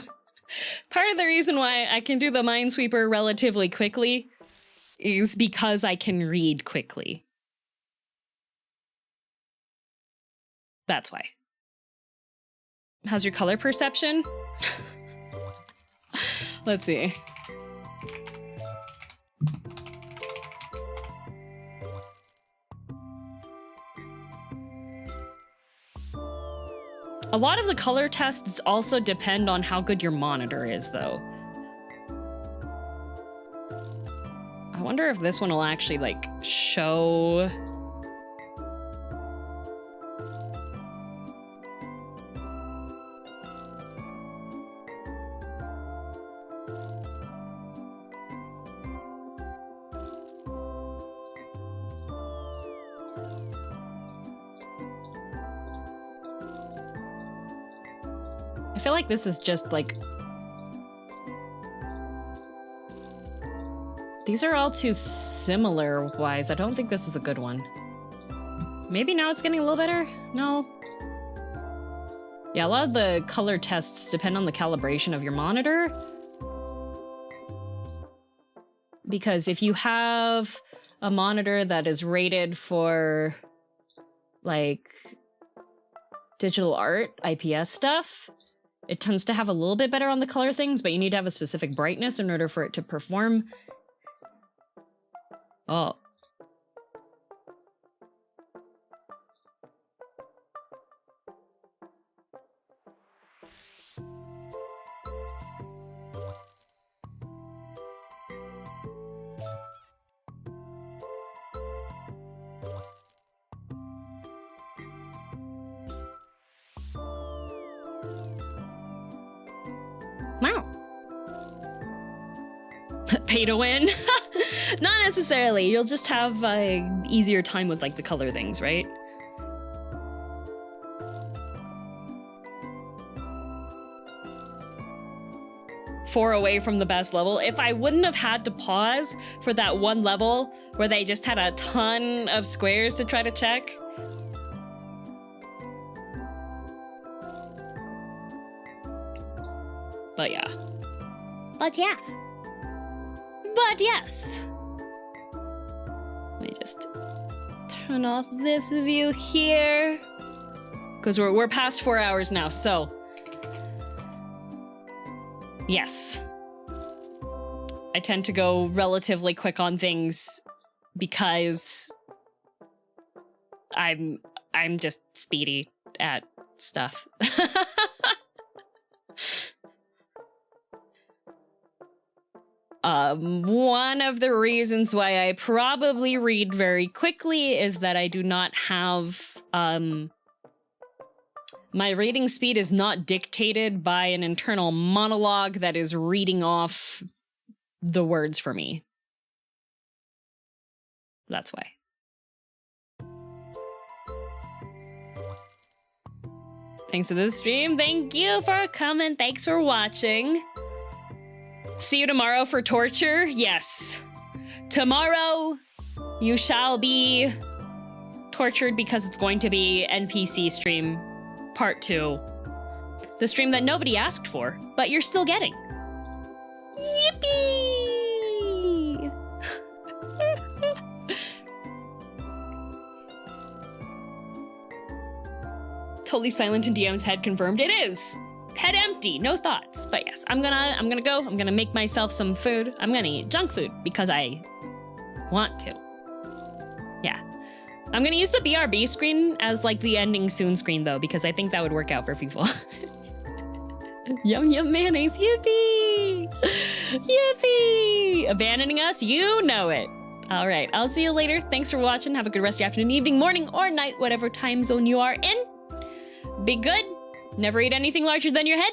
part of the reason why I can do the Minesweeper relatively quickly is because I can read quickly. That's why. How's your color perception? Let's see. A lot of the color tests also depend on how good your monitor is, though. I wonder if this one will actually, like, show... I feel like this is just like... These are all too similar wise. I don't think this is a good one. Maybe now it's getting a little better? No. Yeah, a lot of the color tests depend on the calibration of your monitor. Because if you have a monitor that is rated for, like, digital art, IPS stuff, it tends to have a little bit better on the color things, but you need to have a specific brightness in order for it to perform. Oh. Wow. Pay to win? Not necessarily. You'll just have easier time with like the color things, right? Four away from the best level. If I wouldn't have had to pause for that one level where they just had a ton of squares to try to check. But yeah. But yeah. But yes. Let me just turn off this view here. Because we're past 4 hours now, so. Yes. I tend to go relatively quick on things because I'm just speedy at stuff. One of the reasons why I probably read very quickly is that I do not have, my reading speed is not dictated by an internal monologue that is reading off the words for me. That's why. Thanks for the stream. Thank you for coming. Thanks for watching. See you tomorrow for torture? Yes. Tomorrow, you shall be tortured because it's going to be NPC stream part 2. The stream that nobody asked for, but you're still getting. Yippee! Totally silent in DM's head confirmed. It is. Head empty, no thoughts. But yes, I'm gonna go. I'm gonna make myself some food. I'm gonna eat junk food because I want to. Yeah. I'm gonna use the BRB screen as like the ending soon screen though, because I think that would work out for people. Yum yum mayonnaise, yippee! Yippee! Abandoning us? You know it. All right, I'll see you later. Thanks for watching. Have a good rest of your afternoon, evening, morning, or night, whatever time zone you are in. Be good. Never eat anything larger than your head.